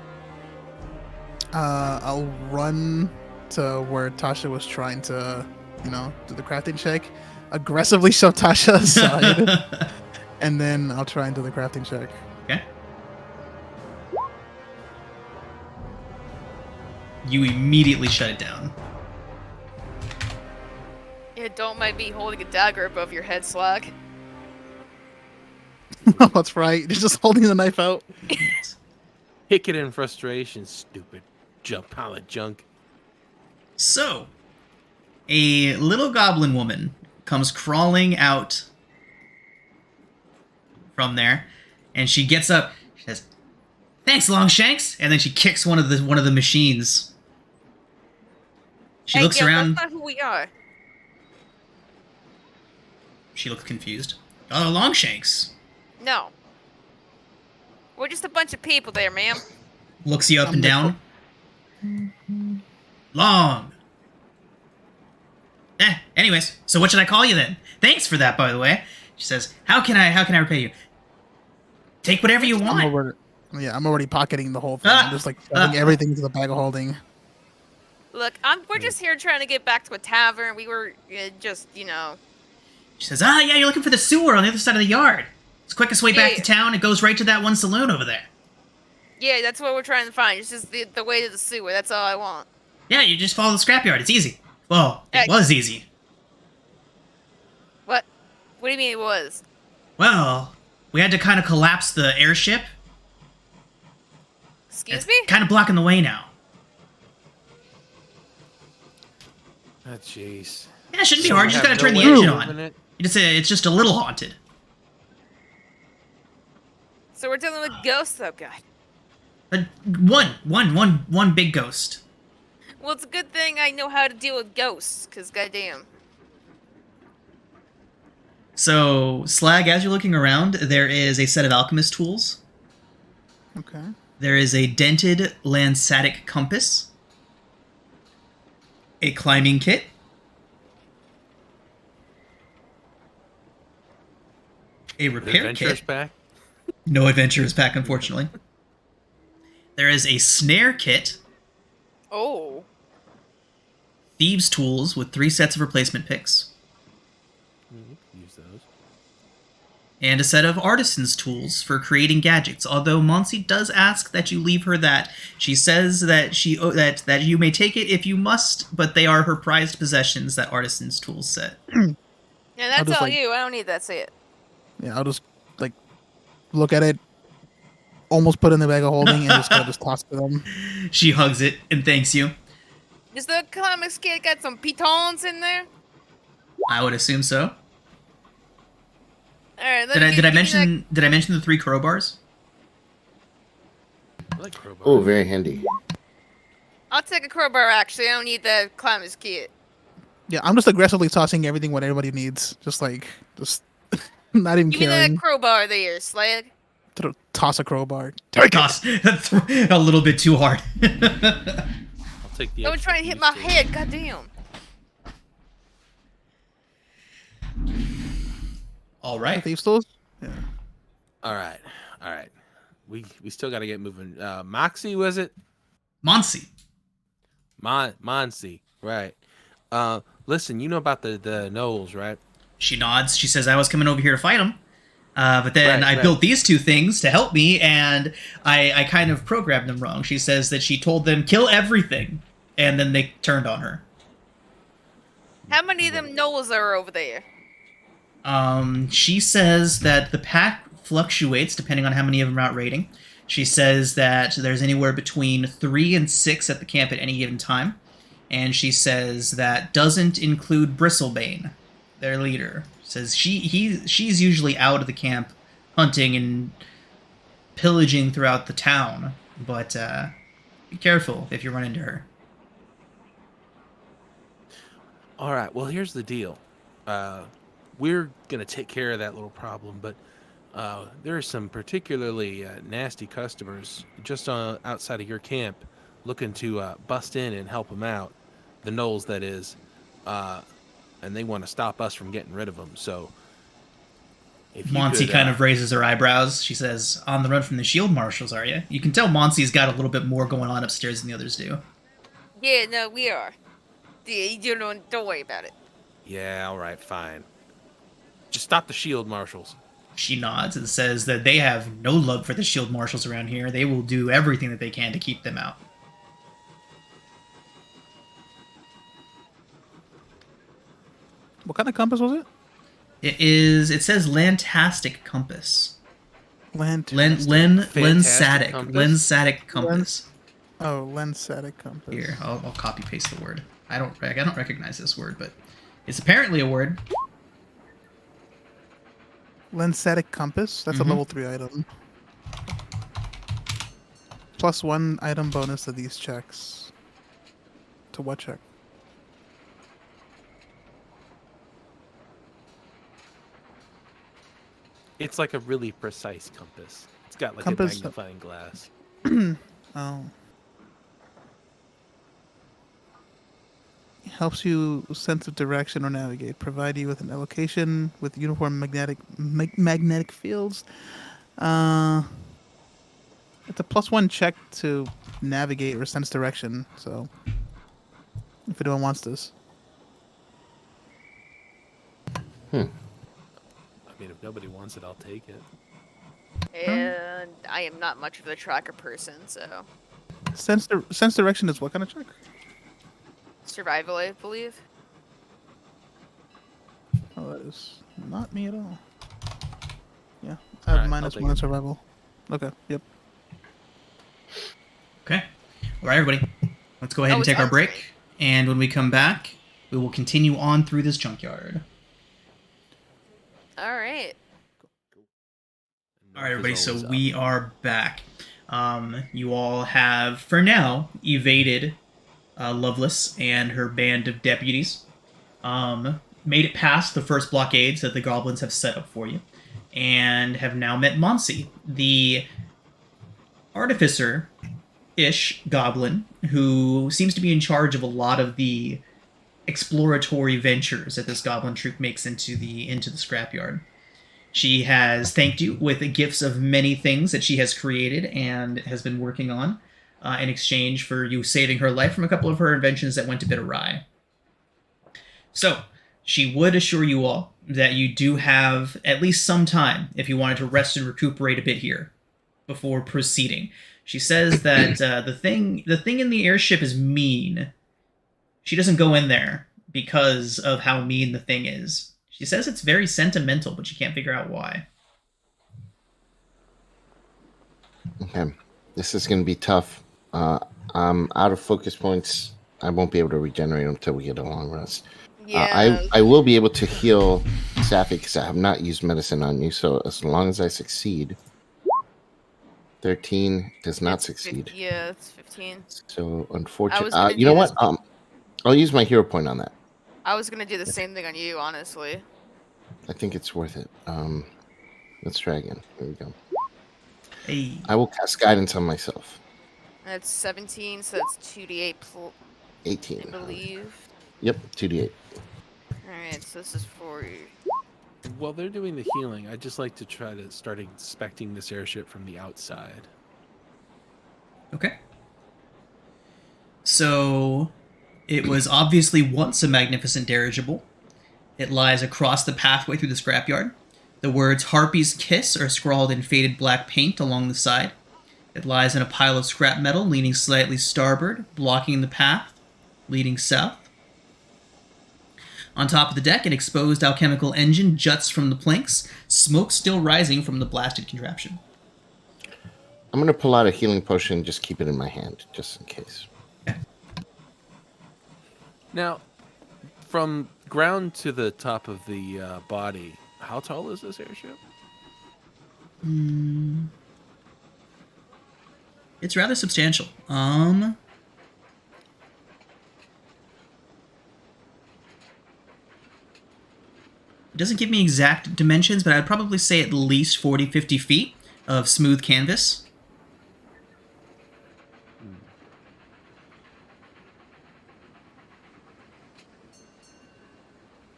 I'll run to where Tasha was trying to, do the crafting check. Aggressively shove Tasha aside, and then I'll try and do the crafting check. Okay. You immediately shut it down. Yeah, don't mind me holding a dagger above your head, Slag. That's right. You're just holding the knife out. Pick it in frustration, stupid pile of junk. So, a little goblin woman comes crawling out from there, and she gets up. She says, "Thanks, Longshanks," and then she kicks one of the machines. She Hey, looks yo, around. That's not who we are. She looks confused. Oh, Longshanks. No. We're just a bunch of people there, ma'am. Looks you up I'm and the- down. Long. Anyways, so what should I call you then? Thanks for that, by the way. She says, How can I repay you? Take whatever you want. I'm already pocketing the whole thing. Ah, I'm just like shoving everything into the bag of holding. Look, we're just here trying to get back to a tavern. We were just, She says, yeah, you're looking for the sewer on the other side of the yard. It's the quickest way back to town. It goes right to that one saloon over there. Yeah, that's what we're trying to find. It's just the way to the sewer. That's all I want. Yeah, you just follow the scrapyard. It's easy. Well, it was easy. What? What do you mean it was? Well, we had to kind of collapse the airship. Excuse It's me? kind of blocking the way now. Oh, jeez. Yeah, it shouldn't be So hard. we You just have gotta turn no the way of engine moving on. it? It's just a little haunted. So we're dealing with ghosts, oh god. But one big ghost. Well, it's a good thing I know how to deal with ghosts, because goddamn. So, Slag, as you're looking around, there is a set of alchemist tools. Okay. There is a dented Lansatic compass. A climbing kit. A repair Adventurous kit. pack? No adventurers pack, unfortunately. There is a snare kit. Oh. Thieves' tools with 3 sets of replacement picks. Use those. And a set of artisan's tools for creating gadgets. Although Monsi does ask that you leave her that. She says that that you may take it if you must, but they are her prized possessions, that artisan's tools set. Yeah, that's just, all like- you. I don't need that set. Yeah, I'll just like look at it, almost put it in the bag of holding, and just just toss it to them. She hugs it and thanks you. Does the comics kid got some pitons in there? I would assume so. Alright, Did I mention the 3 crowbars? I like crowbar. Oh, very handy. I'll take a crowbar, actually. I don't need the climbers kit. Yeah, I'm just aggressively tossing everything what everybody needs. Just not even Give me caring. that crowbar there, Slag. Toss a crowbar. Toss a little bit too hard. I'll take the Don't extra try and hit piece my too. head, goddamn. All right. Thieves' tools? Yeah. All right. We still got to get moving. Moxie, was it? Monsi. Monsi, right. Listen, you know about the gnolls, right? She nods. She says, I was coming over here to fight them. But then Right, I right. built these 2 things to help me, and I kind of programmed them wrong. She says that she told them, kill everything, and then they turned on her. How many of them gnolls are over there? She says that the pack fluctuates depending on how many of them are out raiding. She says that there's anywhere between 3 and 6 at the camp at any given time. And she says that doesn't include Bristlebane, their leader. Says she's usually out of the camp hunting and pillaging throughout the town. But be careful if you run into her. All right. Well, here's the deal. We're going to take care of that little problem, but there are some particularly nasty customers just outside of your camp looking to bust in and help them out. The gnolls, that is. And they want to stop us from getting rid of them. So, if you Monsi could, kind of raises her eyebrows. She says, on the run from the shield marshals, are you? You can tell Monsi's got a little bit more going on upstairs than the others do. Yeah, no, we are. Yeah, you don't worry about it. Yeah, all right, fine. Just stop the shield marshals. She nods and says that they have no love for the shield marshals around here. They will do everything that they can to keep them out. What kind of compass was it? It says Lantastic Compass. Lantastic. Lensatic. compass? Lensatic Compass. Oh, Lensatic compass. Here, I'll copy paste the word. I don't recognize this word, but it's apparently a word. Lensatic compass. That's Mhm. a level 3 item. +1 item bonus to these checks. To what check? It's like a really precise compass. It's got like a Compass. magnifying glass. Oh. Helps you sense of direction or navigate. Provide you with an location with uniform magnetic fields. It's a +1 check to navigate or sense direction. So, if anyone wants this, I mean, if nobody wants it, I'll take it. And I am not much of a tracker person, so sense direction is what kind of check? survival, I believe. Oh, that is not me at all. Yeah, I have Alright, I'll minus take 1 in it. survival. Okay. Yep. Okay. All right, everybody. Let's go ahead Oh, and it's take our untrained. break. And when we come back, we will continue on through this junkyard. All right. All right, everybody. Is So always up. we are back. You all have, for now, evaded Lovelace and her band of deputies. Made it past the first blockades that the goblins have set up for you, and have now met Monsi, the artificer-ish goblin who seems to be in charge of a lot of the exploratory ventures that this goblin troop makes into the scrapyard. She has thanked you with gifts of many things that she has created and has been working on in exchange for you saving her life from a couple of her inventions that went a bit awry. So, she would assure you all that you do have at least some time if you wanted to rest and recuperate a bit here before proceeding. She says that the thing in the airship is mean. She doesn't go in there because of how mean the thing is. She says it's very sentimental, but she can't figure out why. Okay. This is going to be tough. I'm out of focus points. I won't be able to regenerate until we get a long rest. Yeah. I will be able to heal Safi because I have not used medicine on you. So as long as I succeed, 13 does not It's succeed. Yeah, it's 15. So I was unfortunately, gonna you know do what? I'll use my hero point on that. I was gonna do the same thing on you, honestly. I think it's worth it. Let's try again. Here we go. Hey. I will cast guidance on myself. That's 17, so that's 2d8 18. I believe. Yep, 2d8. Alright, so this is for you. While they're doing the healing, I'd just like to try to start inspecting this airship from the outside. Okay. So, it was obviously once a magnificent dirigible. It lies across the pathway through the scrapyard. The words Harpy's Kiss are scrawled in faded black paint along the side. It lies in a pile of scrap metal, leaning slightly starboard, blocking the path, leading south. On top of the deck, an exposed alchemical engine juts from the planks, smoke still rising from the blasted contraption. I'm going to pull out a healing potion and just keep it in my hand, just in case. Now, from ground to the top of the body, how tall is this airship? It's rather substantial. It doesn't give me exact dimensions, but I'd probably say at least 40, 50 feet of smooth canvas.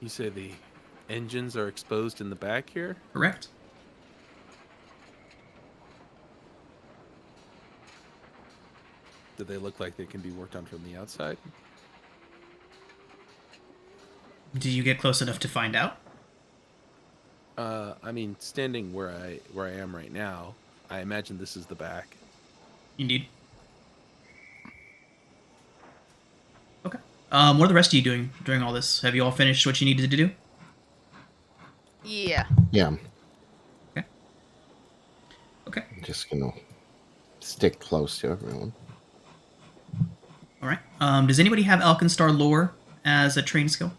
You say the engines are exposed in the back here? Correct. Do they look like they can be worked on from the outside? Do you get close enough to find out? I mean, standing where I am right now, I imagine this is the back. Indeed. Okay. What are the rest of you doing during all this? Have you all finished what you needed to do? Yeah. Yeah, Okay. I'm just going to stick close to everyone. All right. Does anybody have Alkenstar lore as a trained skill?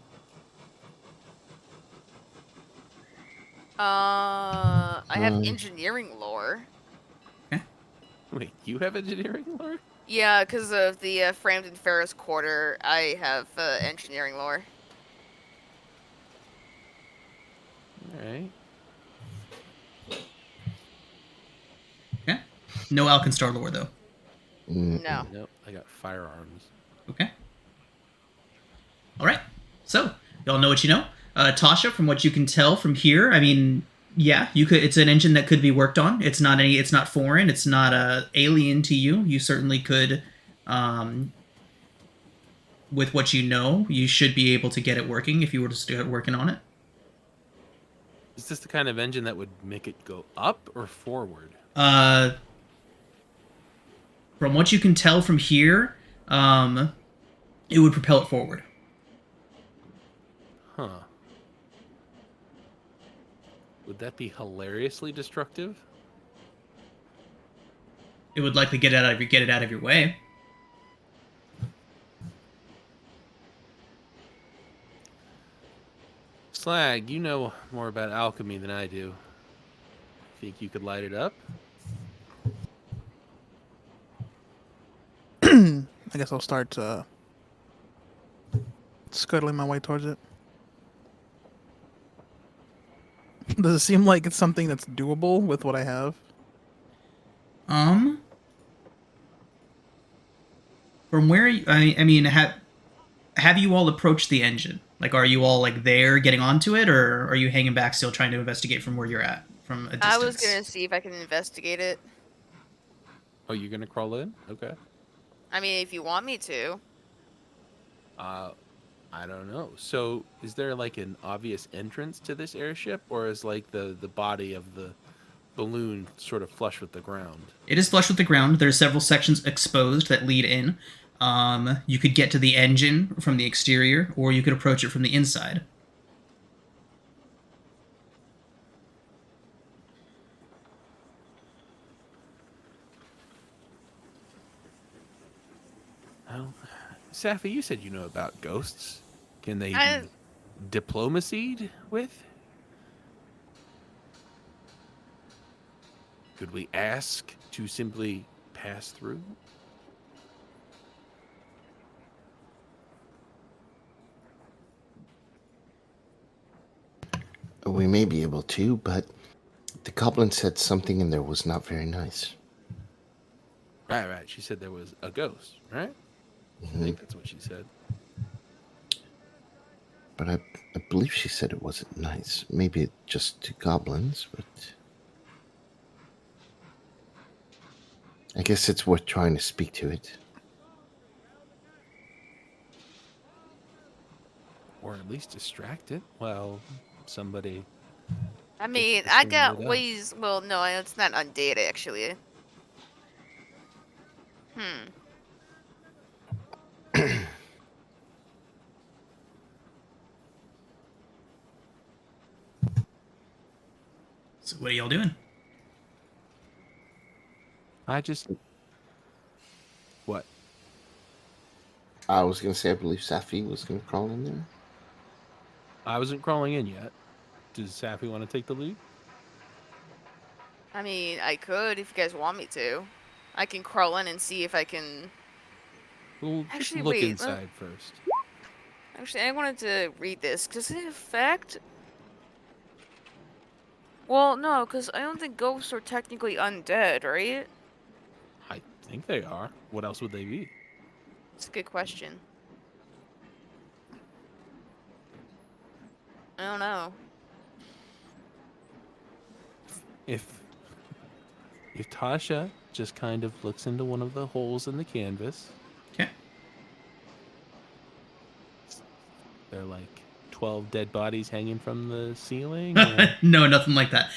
I have Um, engineering lore. Wait, you have engineering lore? Yeah, because of the Frampton Ferris Quarter, I have engineering lore. All right. Okay. No Alkenstar lore though. No. Nope, I got firearms. Okay. All right. So y'all know what you know. Tasha, from what you can tell from here, I mean, yeah, you could. It's an engine that could be worked on. It's not any. It's not foreign. It's not alien to you. You certainly could. With what you know, you should be able to get it working if you were to start working on it. Is this the kind of engine that would make it go up or forward? From what you can tell from here, it would propel it forward. Huh. Would that be hilariously destructive? It would likely get it out of your way. Slag, you know more about alchemy than I do. Think you could light it up? I guess I'll start scuttling my way towards it. Does it seem like it's something that's doable with what I have? From where I mean, have you all approached the engine? Like, are you all like there getting onto it, or are you hanging back still trying to investigate from where you're at from a distance? I was gonna see if I can investigate it. Oh, you're gonna crawl in? Okay. I mean, if you want me to. I don't know. So, is there like an obvious entrance to this airship, or is like the body of the balloon sort of flush with the ground? It is flush with the ground. There are several sections exposed that lead in. You could get to the engine from the exterior, or you could approach it from the inside. Well, Safi, you said you know about ghosts. Can they I- be diplomacied with? Could we ask to simply pass through? We may be able to, but the goblin said something in there was not very nice. Right. She said there was a ghost, right? I think that's what she said. But I believe she said it wasn't nice. Maybe just to goblins, but I guess it's worth trying to speak to it. Or at least distract it while somebody... I mean, this I thing got lit up. ways. Well, no, it's not undead actually. So what are y'all doing? I just... What? I was going to say I believe Safi was going to crawl in there. I wasn't crawling in yet. Does Safi want to take the lead? I mean, I could if you guys want me to. I can crawl in and see if I can. We'll just Actually, look wait, inside first. Actually, I wanted to read this. Does it affect? Well, no, because I don't think ghosts are technically undead, right? I think they are. What else would they be? It's a good question. I don't know. If Tasha just kind of looks into one of the holes in the canvas, Okay. they're like 12 dead bodies hanging from the ceiling. Or... No, nothing like that.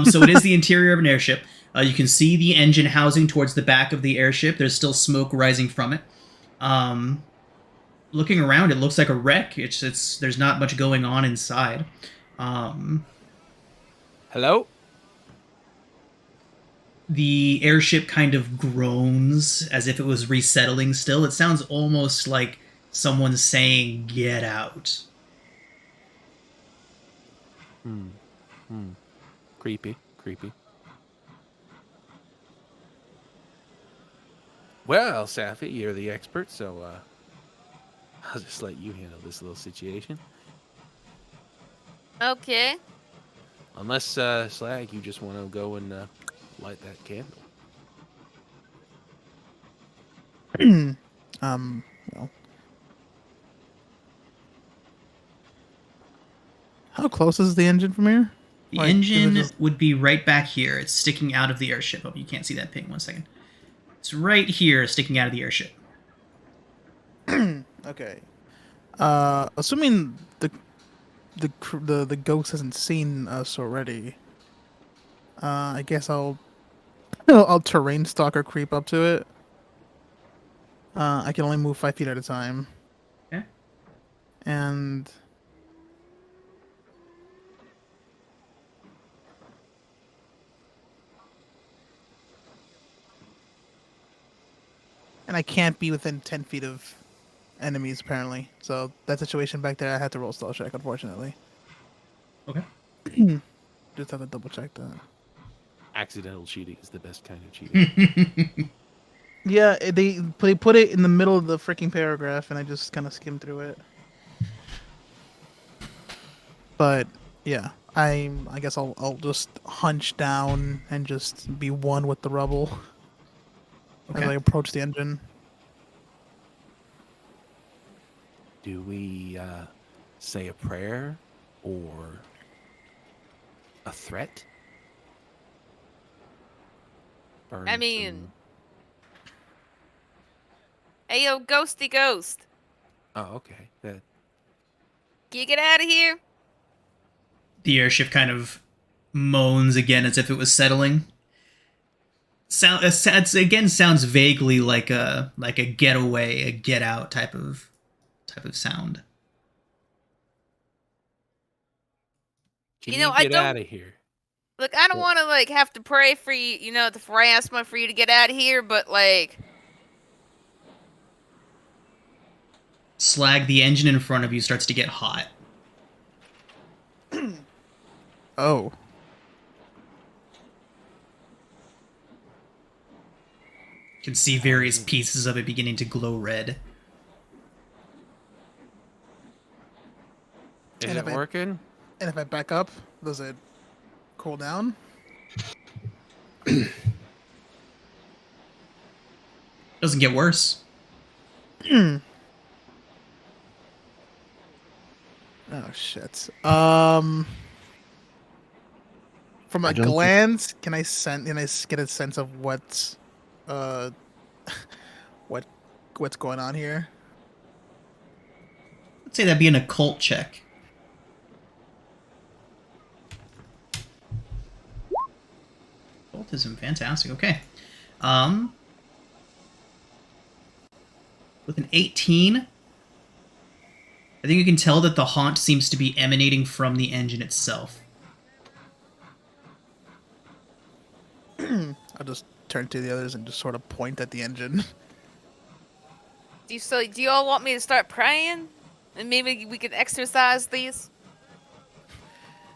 So it is the interior of an airship. You can see the engine housing towards the back of the airship. There's still smoke rising from it. Looking around, it looks like a wreck. It's there's not much going on inside. Hello? The airship kind of groans as if it was resettling still. It sounds almost like someone saying, "Get out." Creepy. Well, Safi, you're the expert, so I'll just let you handle this little situation. Okay. Unless, Slag, you just want to go and light that candle. Well, how close is the engine from here? The Like, is it engine just- would be right back here. It's sticking out of the airship. Oh, you can't see that ping. 1 second. It's right here, sticking out of the airship. Okay. Assuming the ghost hasn't seen us already, I guess I'll terrain stalker creep up to it. I can only move 5 feet at a time, Okay. and I can't be within 10 feet of enemies apparently. So that situation back there, I had to roll stealth check, unfortunately. Okay. Just have to double check that. Accidental cheating is the best kind of cheating. Yeah, they put it in the middle of the freaking paragraph, and I just kind of skimmed through it. But yeah, I guess I'll just hunch down and just be one with the rubble as I Okay. approach the engine. Do we say a prayer or a threat? Burn I mean, hey yo, ghosty ghost, Oh, okay. can you get out of here? The airship kind of moans again as if it was settling. Again sounds vaguely like a getaway, a get out type of sound. Can You know, you I get don't out of here? look. I don't want to like have to pray for you. You know, for I ask for you to get out of here, but like, Slag, the engine in front of you starts to get hot. Oh, You can see various pieces of it beginning to glow red. Is And it if I- working? and if I back up, does it cool down? Doesn't get worse. Oh shit. From I a don't think- glance, can I get a sense of what's uh what's going on here? Let's say that'd be an occult check. Occultism, fantastic. Okay. With an 18, I think you can tell that the haunt seems to be emanating from the engine itself. I'll just turn to the others and just sort of point at the engine. do you all want me to start praying, and maybe we could exercise these?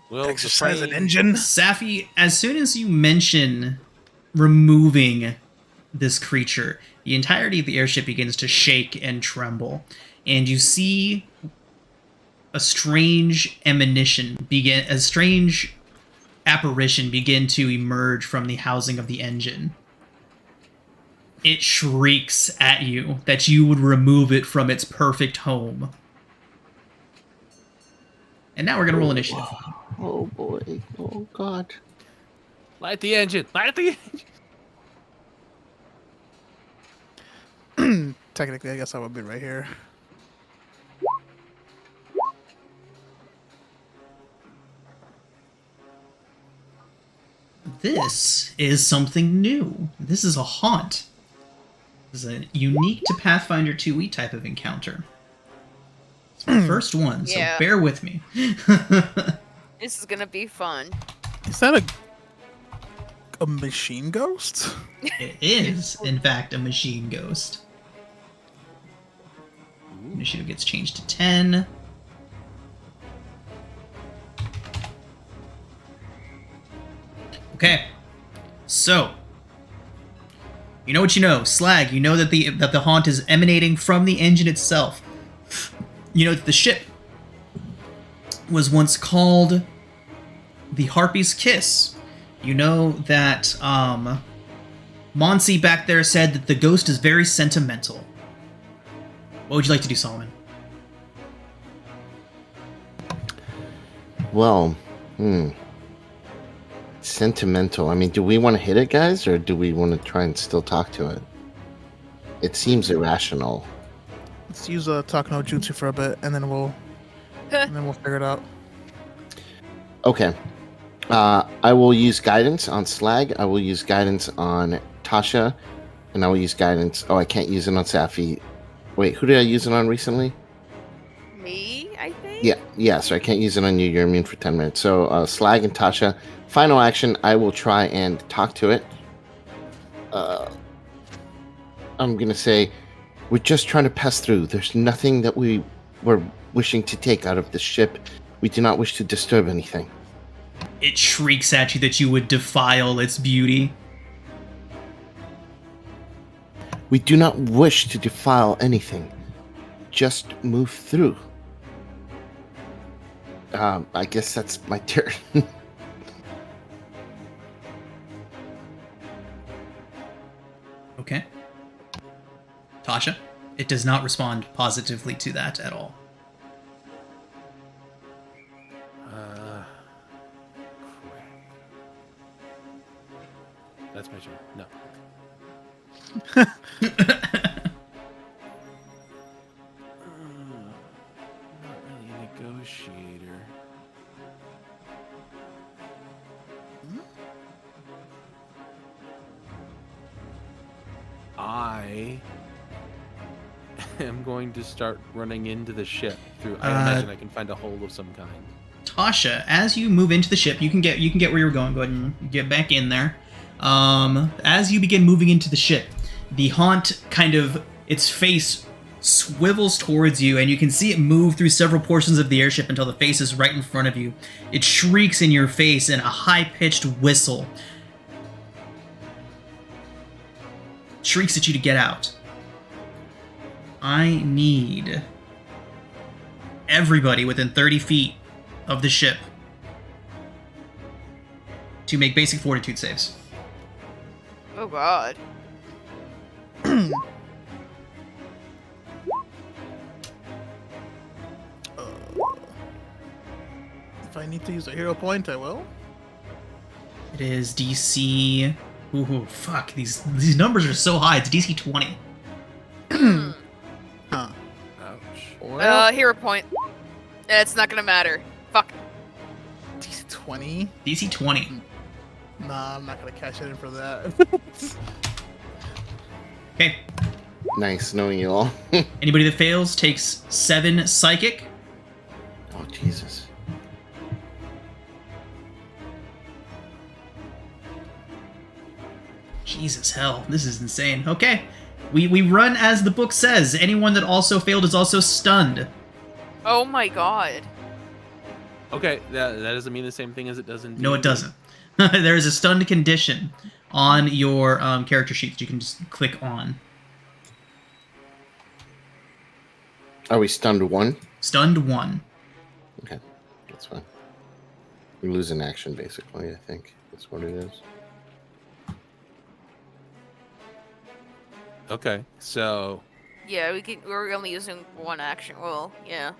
Well, Exercise an the praying, engine. Safi, as soon as you mention removing this creature, the entirety of the airship begins to shake and tremble, and you see a strange a strange apparition begin to emerge from the housing of the engine. It shrieks at you that you would remove it from its perfect home. And now we're gonna roll initiative. Oh boy. Oh god. light the engine. Light the engine. Technically, I guess I would be right here. This is something new. This is a haunt. This is a unique to Pathfinder 2e type of encounter. It's my first one, so Yeah. bear with me. This is gonna be fun. Is that a machine ghost? It is, in fact, a machine ghost. Initiative gets changed to 10. Okay. So, you know what you know. Slag, you know that the haunt is emanating from the engine itself. You know that the ship was once called the Harpy's Kiss. You know that Monsi back there said that the ghost is very sentimental. What would you like to do, Solomon? Well, sentimental. I mean, do we want to hit it, guys, or do we want to try and still talk to it? It seems irrational. Let's use a talk no jutsu for a bit, and then we'll figure it out. Okay. I will use guidance on Slag. I will use guidance on Tasha, and I will use guidance. Oh, I can't use it on Safi. Wait, who did I use it on recently? Me, I think? Yeah, so I can't use it on you. You're immune for 10 minutes. So, Slag and Tasha, final action, I will try and talk to it. I'm going to say, we're just trying to pass through. There's nothing that we were wishing to take out of the ship. We do not wish to disturb anything. It shrieks at you that you would defile its beauty. We do not wish to defile anything. Just move through. I guess that's my turn. Okay. Tasha? It does not respond positively to that at all. Crap. That's my turn. No. Not really a negotiator. I am going to start running into the ship through. I imagine I can find a hole of some kind. Tasha, as you move into the ship, you can get where you're going. Go ahead and get back in there. As you begin moving into the ship, the haunt its face swivels towards you, and you can see it move through several portions of the airship until the face is right in front of you. It shrieks in your face in a high-pitched whistle. Shrieks at you to get out. I need everybody within 30 feet of the ship to make basic fortitude saves. Oh god. If I need to use a hero point, I will. It is DC. Ooh, fuck. These numbers are so high. It's DC 20. Huh. Ouch. Well, Hero point. It's not gonna matter. Fuck. DC 20? DC 20. Nah, I'm not gonna cash it in for that. Okay. Nice knowing you all. Anybody that fails takes 7 psychic. Oh, Jesus. Jesus, hell. This is insane. Okay. We run as the book says. Anyone that also failed is also stunned. Oh my god. Okay, that doesn't mean the same thing as it does in No, it D&D. doesn't. There is a stunned condition on your character sheet that you can just click on. Are we stunned 1? Stunned 1. Okay, that's fine. We lose an action, basically, I think. That's what it is. Okay, so Yeah, we're only using one action. Well, yeah.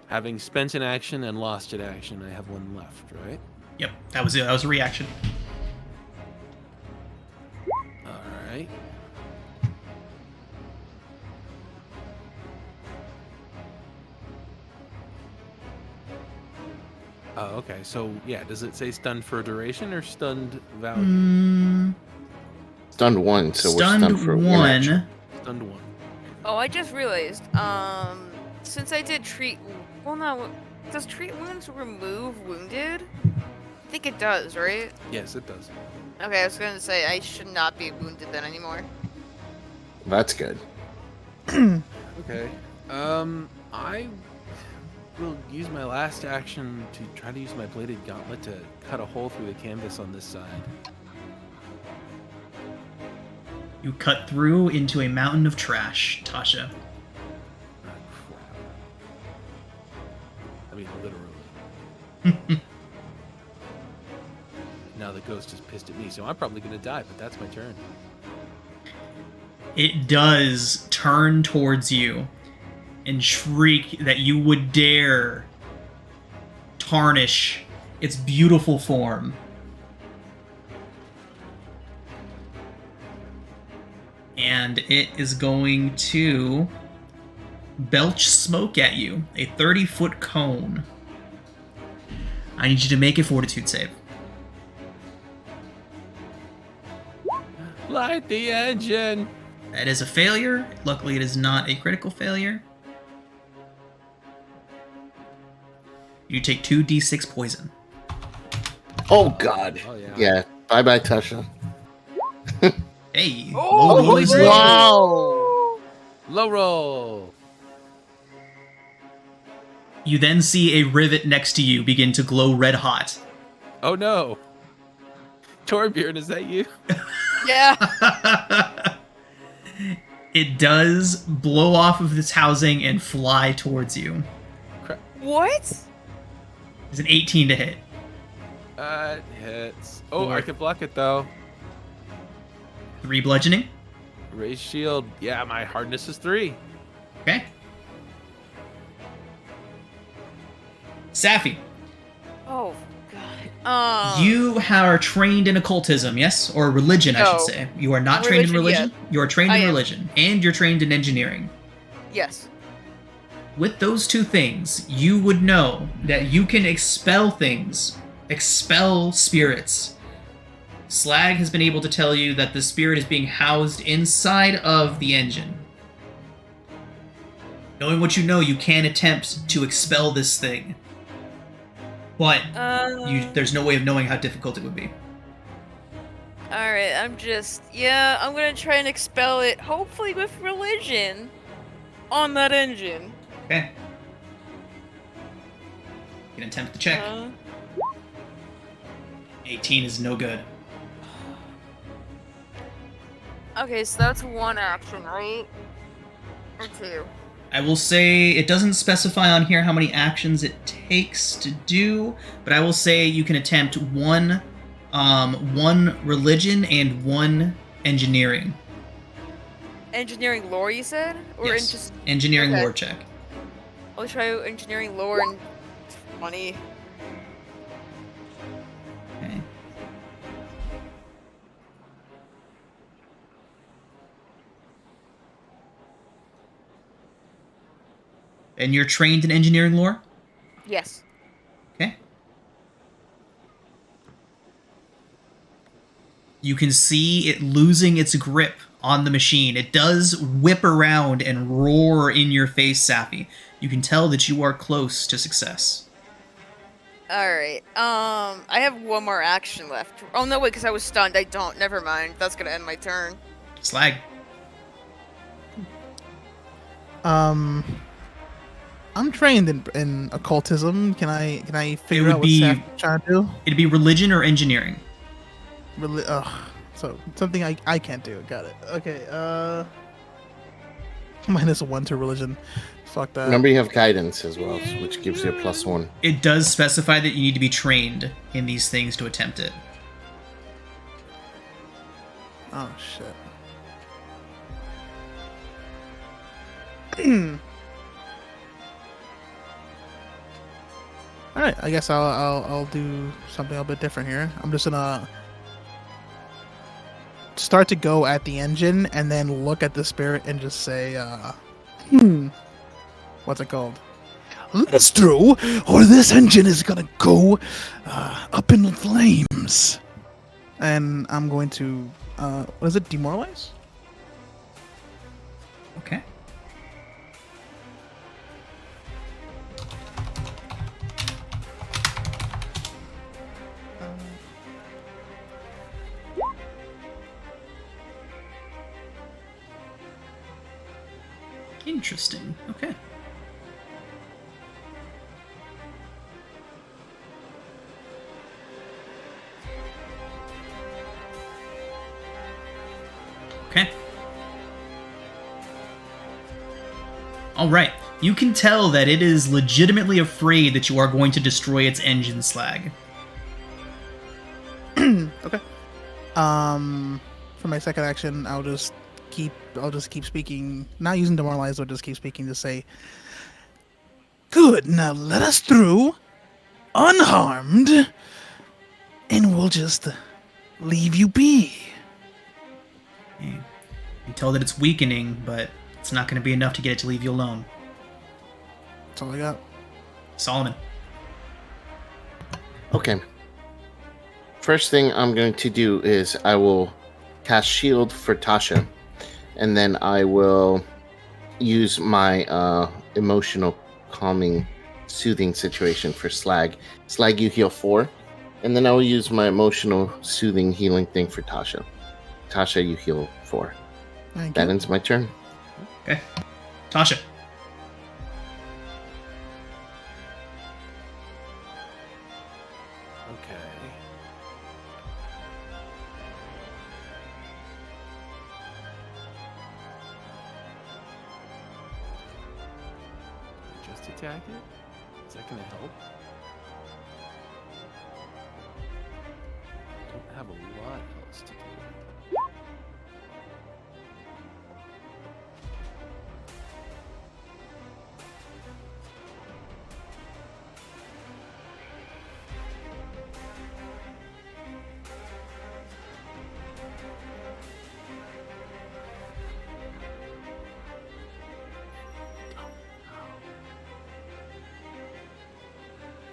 having spent an action and lost an action, I have 1 left, right? Yep, that was it. That was a reaction. All right. Oh, okay. So, yeah, does it say stunned for duration or stunned value? Stunned 1, so we're Stunned stunned for 1 action. 1. Stunned 1. Oh, I just realized. Since I did treat. Well, no. Does treat wounds remove wounded? I think it does, right? Yes, it does. Okay, I was gonna say I should not be wounded then anymore. That's good. Okay. I will use my last action to try to use my bladed gauntlet to cut a hole through the canvas on this side. You cut through into a mountain of trash, Tasha. Ah, crap. I mean, literally. Now the ghost is pissed at me, so I'm probably going to die, but that's my turn. It does turn towards you and shriek that you would dare tarnish its beautiful form. And it is going to belch smoke at you, a 30-foot cone. I need you to make a fortitude save. Light the engine! That is a failure. Luckily, it is not a critical failure. You take 2d6 poison. Oh God. Oh, yeah. Yeah. Bye bye, Tasha. Hey, Oh, low roll is low. Wow. Low roll! You then see a rivet next to you begin to glow red hot. Oh no! Torbjorn, is that you? Yeah. It does blow off of this housing and fly towards you. What? It's an 18 to hit. It hits. Oh, Four. I can block it though. 3 bludgeoning. Raise shield. Yeah, my hardness is 3. Okay. Safi, Oh God. you are trained in occultism, yes? Or religion, I should No. say. You are not trained in Religion, religion? You are trained I in am. religion. And you're trained in engineering. Yes. With those two things, you would know that you can expel things, expel spirits. Slag has been able to tell you that the spirit is being housed inside of the engine. Knowing what you know, you can attempt to expel this thing. But there's no way of knowing how difficult it would be. Alright, I'm gonna try and expel it, hopefully with religion, on that engine. Okay. You can attempt to check. 18 is no good. Okay, so that's one action, right? Or 2? I will say it doesn't specify on here how many actions it takes to do, but I will say you can attempt one religion and 1 engineering. Engineering lore, you said? Or Yes. just Engineering okay. lore check. I'll try engineering lore and 20. Okay. And you're trained in engineering lore? Yes. Okay. You can see it losing its grip on the machine. It does whip around and roar in your face, Safi. You can tell that you are close to success. Alright, I have one more action left. Oh, no, wait, because I was stunned. I don't. Never mind. That's gonna end my turn. Slag. I'm trained in occultism. Can I figure would out what be- Saf's trying to do? It'd be religion or engineering. So something I can't do. Got it. Okay. -1 to religion. Fuck that. Remember, you have guidance as well, which gives you a +1. It does specify that you need to be trained in these things to attempt it. Oh shit. All right. I guess I'll do something a little bit different here. I'm just gonna start to go at the engine and then look at the spirit and just say, what's it called? Let's do, or this engine is gonna go up in flames. And I'm going to, what is it? Demoralize? Okay. Interesting. Okay. All right. You can tell that it is legitimately afraid that you are going to destroy its engine, Slag. Okay. For my second action, I'll just keep speaking, not using demoralize, I'll just keep speaking to say, "Good, now let us through, unharmed, and we'll just leave you be." Okay. You tell that it's weakening, but it's not going to be enough to get it to leave you alone. That's all I got. Solomon. Okay. First thing I'm going to do is I will cast Shield for Tasha, and then I will use my emotional calming, soothing situation for Slag. Slag, you heal 4, and then I will use my emotional soothing healing thing for Tasha. Tasha, you heal 4. Thank That you. ends my turn. Okay. Tasha. Okay. Just attack it? Is that gonna help? Don't have a lot else to do.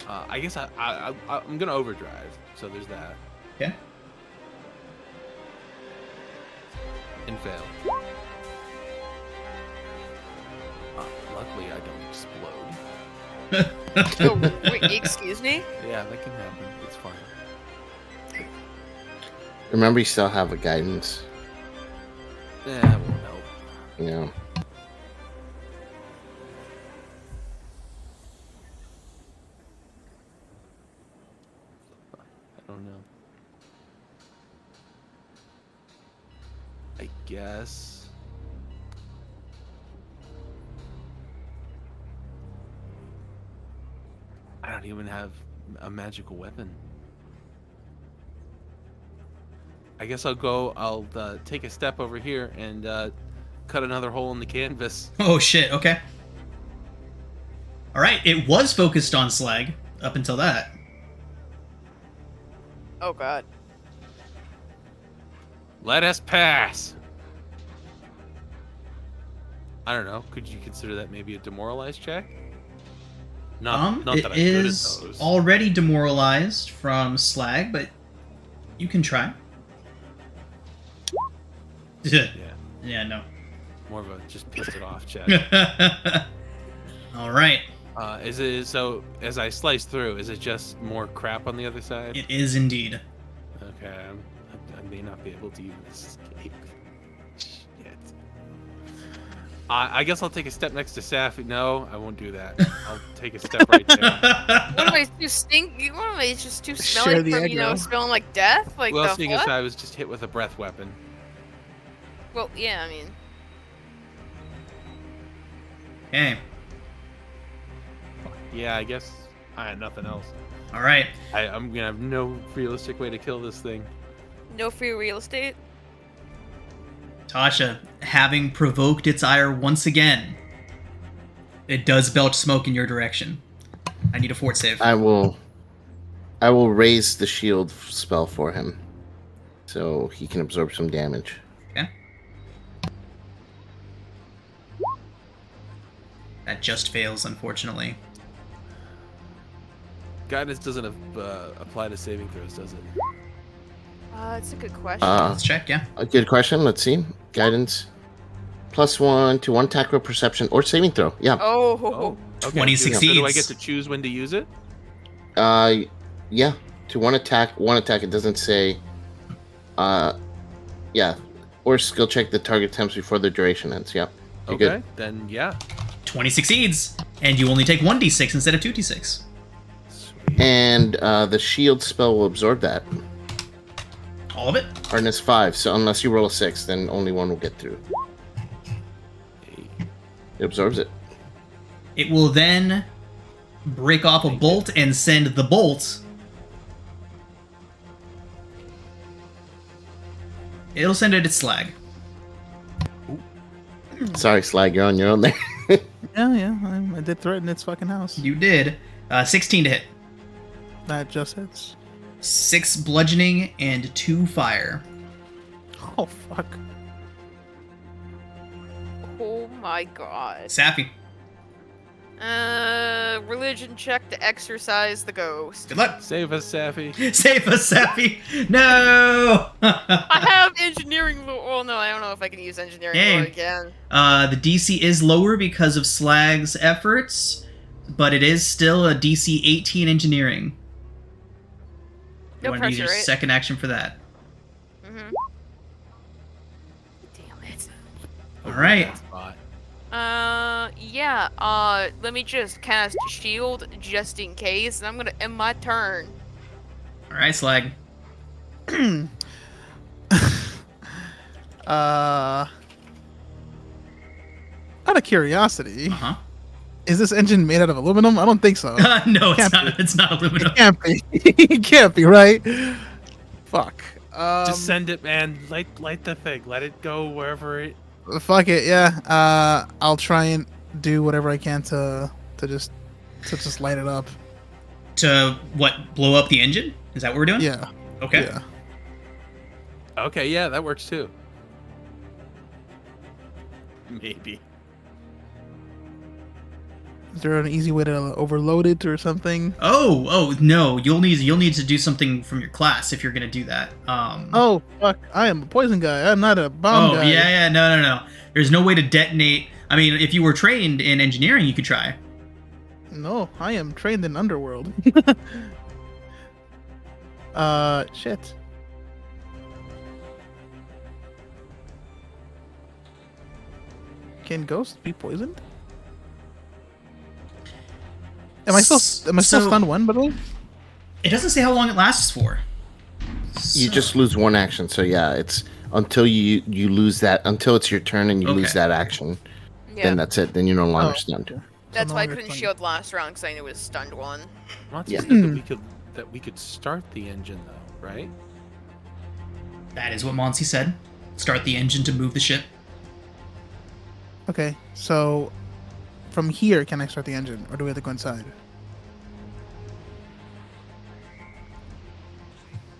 I guess I'm gonna overdrive, so there's that, Okay. and fail. Luckily, I don't explode. Oh, wait, excuse me? Yeah, that can happen. It's fine. Remember, you still have a guidance. That won't help. You know. I don't know. I guess. I don't even have a magical weapon. I guess I'll take a step over here and cut another hole in the canvas. Oh, shit. Okay. All right. It was focused on Slag up until that. Oh god. Let us pass. I don't know. Could you consider that maybe a demoralized check? Not that It I'm good at is those. already demoralized from Slag, but you can try. Yeah, Yeah, no. more of a just pissed it off check. All right. Is it so? As I slice through, is it just more crap on the other side? It is indeed. Okay, I may not be able to even escape. Shit. I guess I'll take a step next to Safi. No, I won't do that. I'll take a step right there. What am I too stinky? What am I just too Share smelly the from, aggro. smelling like death? Like Well, the seeing as fuck? I was just hit with a breath weapon. Well, yeah, I mean, Okay. Yeah, I guess I had nothing else. All right. I'm gonna have no realistic way to kill this thing. no free real estate. Tasha, having provoked its ire once again, it does belch smoke in your direction. I need a fort save. I will raise the shield spell for him, so he can absorb some damage. Okay. That just fails, unfortunately. Guidance doesn't apply to saving throws, does it? It's a good question. Let's check, yeah. A good question. Let's see. Guidance. +1 to one attack roll, perception, or saving throw. Yeah. Oh, Okay. 20 So do I succeeds. get to choose when to use it? Yeah. To one attack. It doesn't say. Yeah. Or skill check the target attempts before the duration ends. Yep. You're Okay. good. Then yeah. 20 succeeds, and you only take 1d6 instead of 2d6. Sweet. And the shield spell will absorb that. All of it? Hardness 5. So unless you roll a 6, then only one will get through. Hey, It absorbs it. It will then break off a Thank bolt and send the bolt. It'll send it at Slag. Sorry, Slag, you're on your own there. Yeah, I did threaten its fucking house. You did. 16 to hit. That just hits. 6 bludgeoning and 2 fire. Oh, fuck. Oh my god. Sappy, Religion check to exorcise the ghost. good luck. Save us, Sappy. Save us, Sappy. No! I have engineering lore. Oh no, I don't know if I can use engineering Hey. lore again. The DC is lower because of Slag's efforts, but it is still a DC 18 engineering. You No want to use pressure, your right? second action for that. Mm-hmm. Damn it. All right. That spot. Yeah, let me just cast shield just in case, and I'm gonna end my turn. All right, Slag. Out of curiosity, Uh-huh. is this engine made out of aluminum? I don't think so. No, it's Can't not. It's not aluminum. It can't be. It can't be, right? Fuck. Just send it, man. Light the thing. Let it go wherever it. Fuck it, yeah. I'll try and do whatever I can to just light it up. To what? Blow up the engine? Is that what we're doing? Yeah. Okay. Yeah. Okay, yeah, that works too. Maybe. Is there an easy way to overload it or something? Oh no! You'll need to do something from your class if you're gonna do that. Oh fuck! I am a poison guy. I'm not a bomb Oh guy. yeah, no. There's no way to detonate. I mean, if you were trained in engineering, you could try. No, I am trained in underworld. Shit. Can ghosts be poisoned? Am I still So- stunned one, by the way? It doesn't say how long it lasts for. You So- just lose one action, so yeah, it's until you lose that, until it's your turn and you lose Okay. that action. Yeah, Then that's it. Then you're no longer Oh. stunned. that's no why I longer couldn't stunned. shield last round because I knew it was stunned one. Monty Yeah. said that we could start the engine though, right? That is what Monty said. Start the engine to move the ship. Okay, so from here, can I start the engine, or do we have to go inside?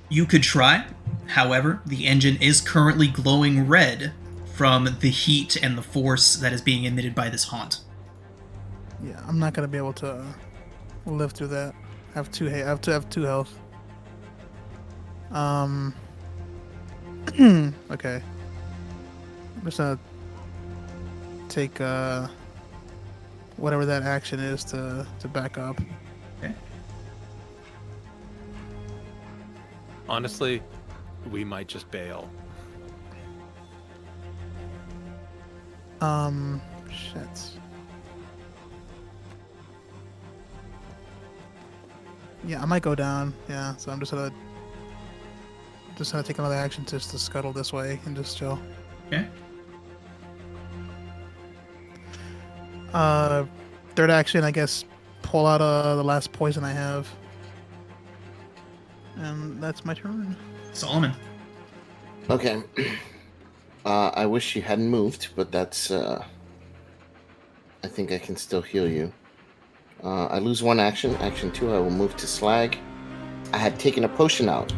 You could try. However, the engine is currently glowing red from the heat and the force that is being emitted by this haunt. Yeah, I'm not gonna be able to live through that. I have two two health. Okay. I'm just gonna take whatever that action is to back up. Okay. Honestly, we might just bail. Shit. Yeah, I might go down. Yeah, so I'm just gonna take another action just to scuttle this way and just chill. Okay. Third action, I guess, pull out the last poison I have, and that's my turn. Solomon. Okay. I wish you hadn't moved, but that's. I think I can still heal you. I lose one action. Action 2, I will move to Slag. I had taken a potion out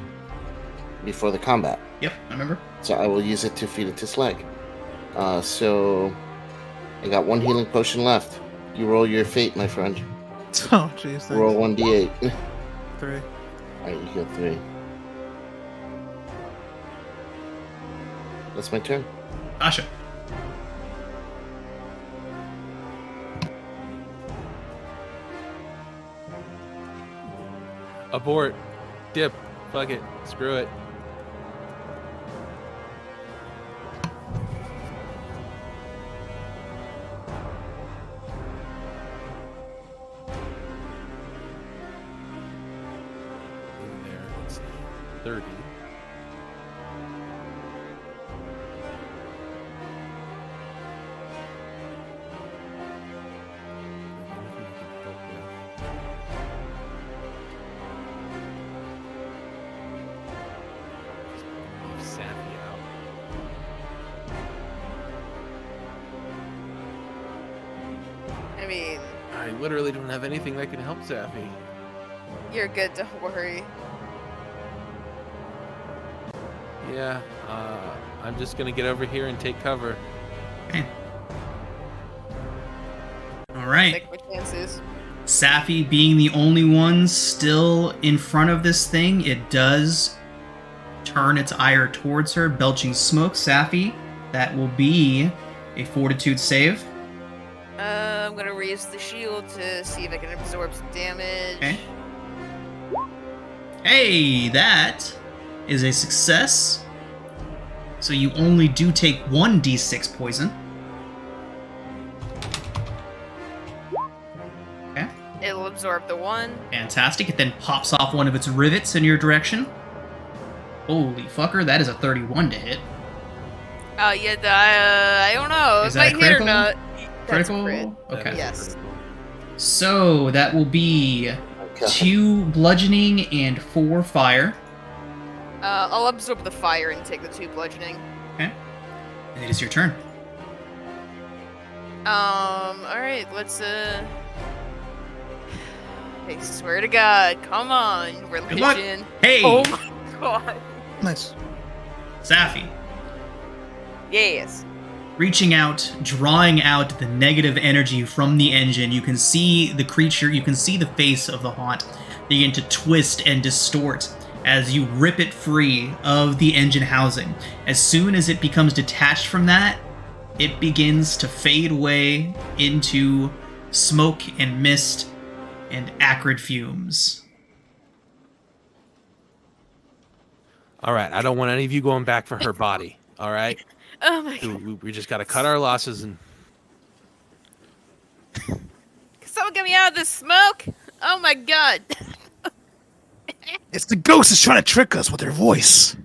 before the combat, Yep, I remember. so I will use it to feed it to Slag. So I got one healing potion left. You roll your fate, my friend. Oh, jeez. Roll 1d8. 3. Alright, you heal 3. That's my turn. Asha. Abort. Dip. Fuck it. Screw it. In there, let's see. 30. literally don't have anything that can help Zaffy. You're good, don't worry. Yeah, I'm just gonna get over here and take cover. Okay. All right. Take my chances. Safi being the only one still in front of this thing, it does turn its ire towards her, belching smoke. Safi, that will be a fortitude save. I'm gonna raise the shield to see if I can absorb some damage. Okay. Hey, that is a success. So you only do take 1d6 poison. Okay. It'll absorb the 1. Fantastic. It then pops off one of its rivets in your direction. Holy fucker, that is a 31 to hit. Yeah, I don't know. Is It that a might hit or critical? not. That's a Critical? crit. Okay. Yes. So that will be Okay. 2 bludgeoning and 4 fire. I'll absorb the fire and take the 2 bludgeoning. Okay. And it is your turn. Alright, let's, I swear to God, come on, religion. Hey! Oh my God. Nice. Safi. Yes. Reaching out, drawing out the negative energy from the engine, you can see the creature, you can see the face of the haunt begin to twist and distort as you rip it free of the engine housing. As soon as it becomes detached from that, it begins to fade away into smoke and mist and acrid fumes. All right, I don't want any of you going back for her body. All right, Oh my God. we just gotta cut our losses and. Can someone get me out of this smoke? Oh my God. It's the ghost that's trying to trick us with their voice.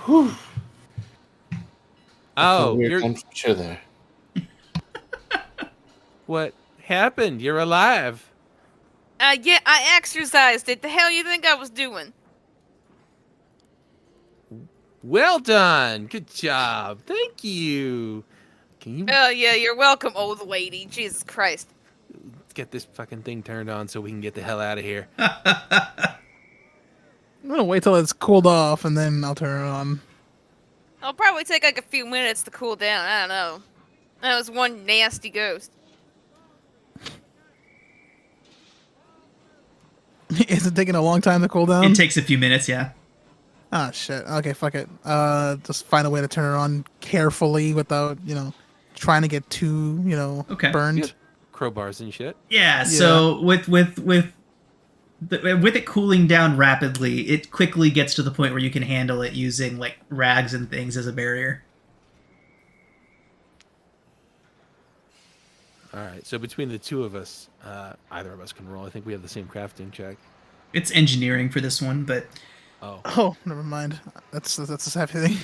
Oh, Weird you're temperature there. what happened? You're alive. Yeah, I exercised it. The hell you think I was doing? Well done. Good job. Thank you. Can you Oh yeah, you're welcome, old lady. Jesus Christ. get this fucking thing turned on so we can get the hell out of here? I'm gonna wait till it's cooled off and then I'll turn it on. It'll probably take like a few minutes to cool down. I don't know. That was one nasty ghost. Is it taking a long time to cool down? It takes a few minutes, yeah. Ah, shit. Okay, fuck it. Just find a way to turn it on carefully without, trying to get too, Okay. burned. You got crowbars and shit. Yeah, so with it cooling down rapidly, it quickly gets to the point where you can handle it using like rags and things as a barrier. All right. So between the two of us, either of us can roll. I think we have the same crafting check. It's engineering for this one, but Oh, Oh, never mind. That's a sad thing.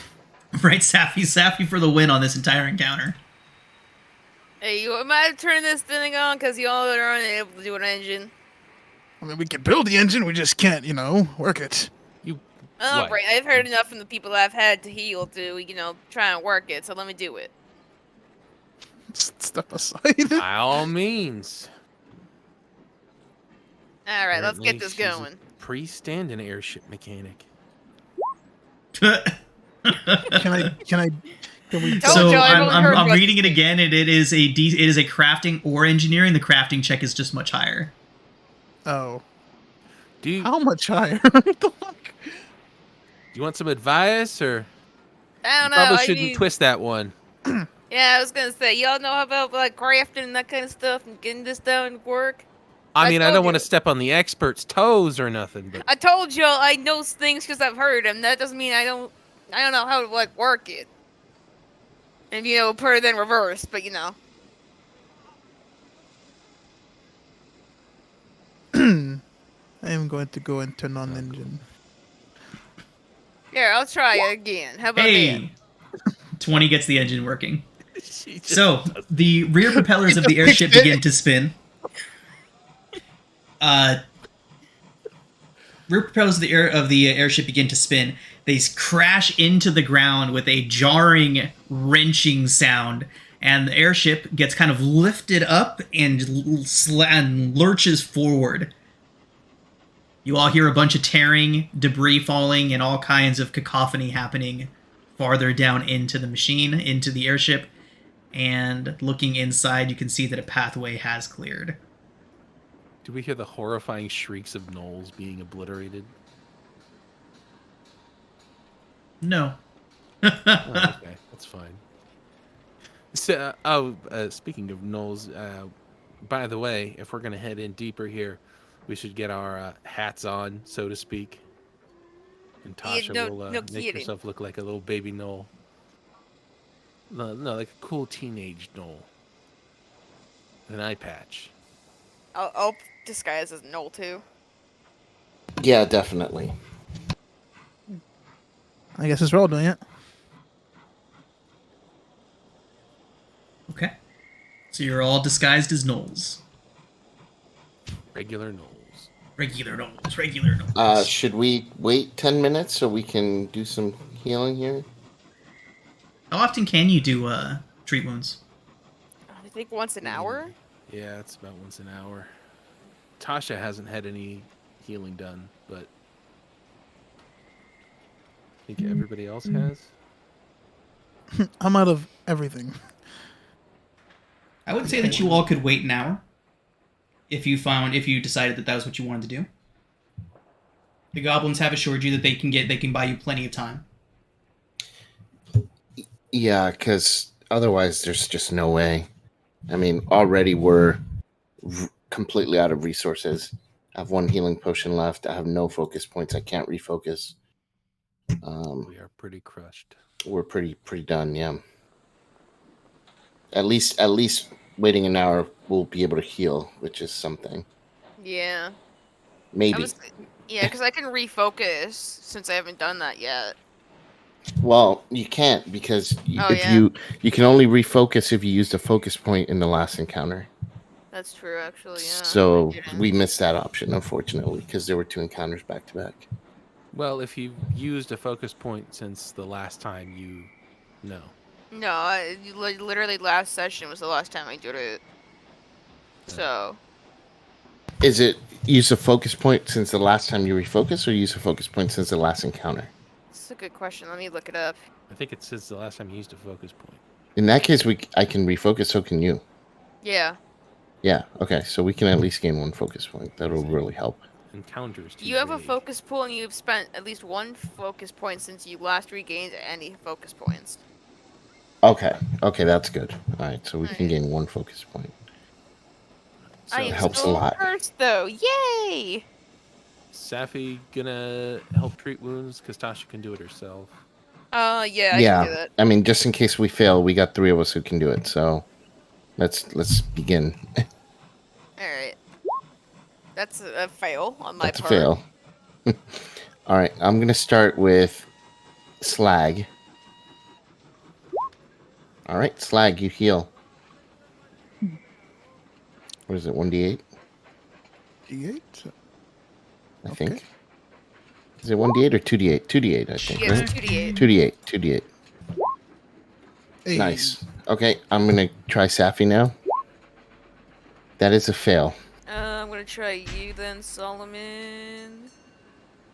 right, Safi for the win on this entire encounter. Hey, you might turn this thing on because y'all aren't able to do an engine. I mean, we can build the engine, we just can't, work it. you. Oh, What? right. I've heard enough from the people I've had to heal to, try and work it. So let me do it. Step aside. By all means. All right, let's get Apparently this she's a going. Priest and an airship mechanic. Can we? Told So you I only heard I'm what- reading it again, and it is a crafting or engineering. The crafting check is just much higher. Oh, Do you, how much higher? What the fuck? you want some advice, or I don't know. probably I shouldn't mean, twist that one? yeah, I was gonna say, y'all know about like crafting and that kind of stuff and getting this done at work. I I mean, I told don't want to you. step on the expert's toes or nothing, but I told y'all I know things because I've heard them. That doesn't mean I don't know how to like work it. And put it in reverse, but I am going to go and turn on engine. Here, I'll try it again. How about that? Hey, 20 gets the engine working. she just So the rear propellers of the airship begin to spin. Rear propellers of the airship begin to spin. They crash into the ground with a jarring, wrenching sound, and the airship gets kind of lifted up and lurches forward. You all hear a bunch of tearing, debris falling, and all kinds of cacophony happening farther down into the machine, into the airship. And looking inside, you can see that a pathway has cleared. Do we hear the horrifying shrieks of gnolls being obliterated? No. Oh, okay, that's fine. So, speaking of gnolls, by the way, if we're gonna head in deeper here, we should get our hats on, so to speak. And Yeah, Tasha no- will no make kidding. herself look like a little baby gnoll. No, like a cool teenage gnoll. With an eye patch. I'll disguise as Noel too. Yeah, definitely. I guess we're all doing it. Okay. So you're all disguised as gnolls. Regular gnolls. Regular gnolls. Should we wait 10 minutes so we can do some healing here? How often can you do treat wounds? I think once an hour. Yeah, it's about once an hour. Tasha hasn't had any healing done, but I think everybody else has. I'm out of everything. I would say that you all could wait an hour if you decided that was what you wanted to do. The goblins have assured you that they can buy you plenty of time. Yeah, because otherwise there's just no way. I mean, already we're completely out of resources. I have 1 healing potion left. I have no focus points. I can't refocus. We are pretty crushed. We're pretty done. Yeah. At least waiting an hour, we'll be able to heal, which is something. Yeah. Maybe. Yeah, because I can refocus since I haven't done that yet. Well, you can't because Oh, if yeah. you can only refocus if you used a focus point in the last encounter. That's true, actually. Yeah. So I didn't. we missed that option, unfortunately, because there were 2 encounters back to back. Well, if you've used a focus point since the last time, you know. No, literally last session was the last time I did it. So. Is it use a focus point since the last time you refocus, or use a focus point since the last encounter? That's a good question. Let me look it up. I think it says the last time you used a focus point. In that case, I can refocus. So can you? Yeah. Yeah. Okay. So we can at least gain 1 focus point. That'll really help. Encounters. You have a focus pool, and you've spent at least 1 focus point since you last regained any focus points. Okay. Okay, that's good. All right. So we can gain 1 focus point. So I am helps a still lot. first, though. Yay! Safi gonna help treat wounds because Tasha can do it herself. Yeah, I can do Yeah. that. I mean, just in case we fail, we got 3 of us who can do it. So let's begin. Alright. That's a fail on my That's a part. fail. All right. I'm gonna start with Slag. All right, Slag, you heal. What is it? 1d8, D8? I Okay. think. Is it 1d8 or 2d8? 2d8, I think. Yes, Right? 2d8. 2d8. 2d8. Hey. Nice. Okay, I'm gonna try Safi now. That is a fail. I'm gonna try you then, Solomon.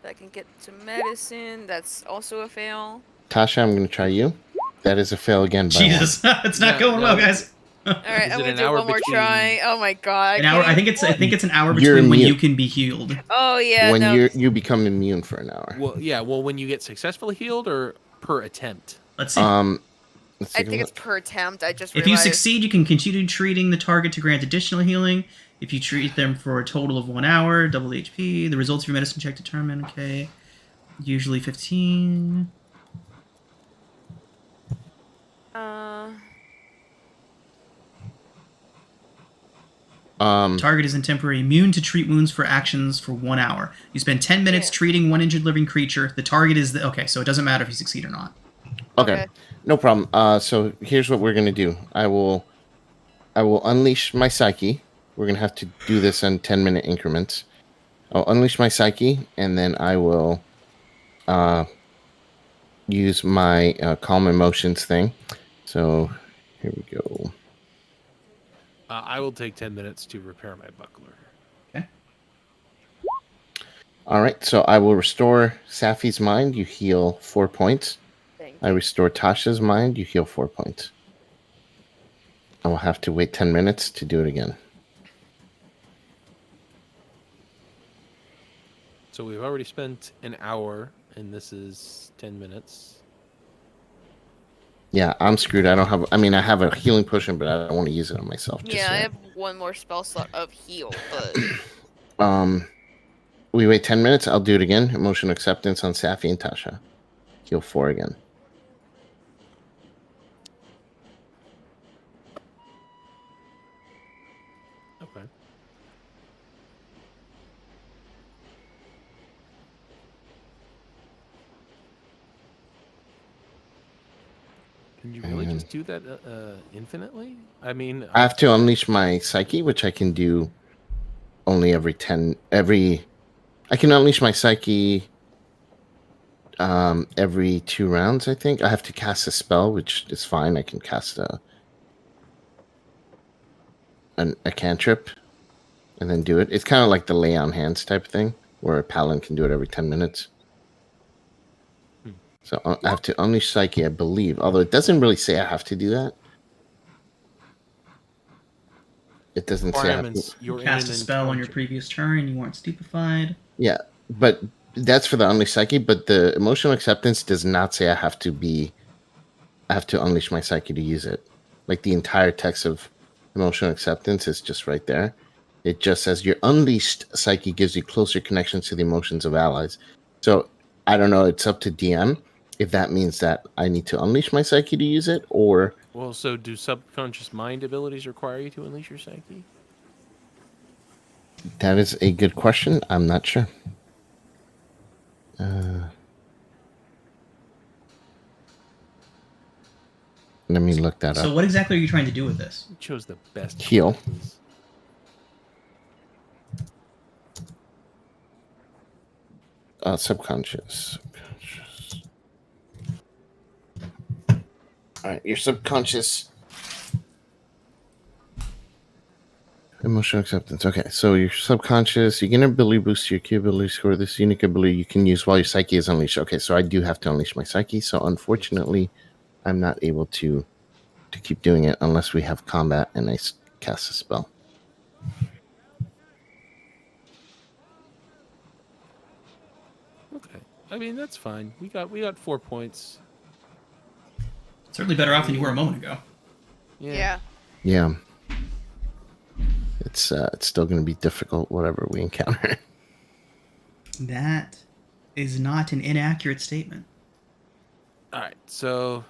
If I can get to medicine, that's also a fail. Tasha, I'm gonna try you. That is a fail again by Jesus, it's not No, going no. well, guys. Alright, Is I'm it gonna an do hour one more between- try. Oh my god. An hour. I think it's an hour You're between when immune. you can be healed. Oh yeah, when no. you become immune for an hour. Well, yeah. Well, when you get successfully healed or per attempt. Let's see. Let's I take a think look. it's per attempt. I just If you realized. succeed, you can continue treating the target to grant additional healing. If you treat them for a total of 1 hour, double the HP. The results of your medicine check determine. Okay, usually 15. Target is temporary immune to treat wounds for actions for 1 hour. You spend 10 minutes Yeah. treating 1 injured living creature. The target is okay, so it doesn't matter if you succeed or not. Okay. No problem. So here's what we're gonna do. I will unleash my psyche. We're gonna have to do this in 10-minute increments. I'll unleash my psyche, and then I will use my calm emotions thing. So here we go. I will take 10 minutes to repair my buckler. Okay. All right, so I will restore Safi's mind. You heal 4 points. Thank I you. restore Tasha's mind. You heal 4 points. I will have to wait 10 minutes to do it again. So we've already spent an hour, and this is 10 minutes. Yeah, I'm screwed. I don't have. I mean, I have a healing potion, but I don't want to use it on myself. Just Yeah, I yet. have one more spell slot of heal, but We wait 10 minutes. I'll do it again. Emotional acceptance on Safi and Tasha. Heal 4 again. Okay. Can you really And just do that infinitely? I mean, I have to unleash my psyche, which I can do only every 10. I can unleash my psyche every 2 rounds, I think. I have to cast a spell, which is fine. I can cast a cantrip and then do it. It's kind of like the lay on hands type thing, where a paladin can do it every 10 minutes. So I have to unleash psyche, I believe. Although it doesn't really say I have to do that. It doesn't say I have to. requirements. You You're cast in a an spell on your encounter. previous turn. You weren't stupefied. Yeah, but that's for the unleash psyche. But the emotional acceptance does not say I have to unleash my psyche to use it. Like the entire text of emotional acceptance is just right there. It just says your unleashed psyche gives you closer connections to the emotions of allies. So I don't know. It's up to DM if that means that I need to unleash my psyche to use it, or Well, so do subconscious mind abilities require you to unleash your psyche? that is a good question. I'm not sure. Let me look that So up. what exactly are you trying to do with this? You chose the best Heal. classes. Subconscious. All right, your subconscious emotional acceptance. Okay, so your subconscious, you get an ability boost to your key ability score. This unique ability you can use while your psyche is unleashed. Okay, so I do have to unleash my psyche. So unfortunately, I'm not able to keep doing it unless we have combat and I cast a spell. Okay. I mean, that's fine. We got 4 points. Certainly better off than you were a moment ago. Yeah. Yeah, it's still going to be difficult whatever we encounter. That is not an inaccurate statement. All right. So,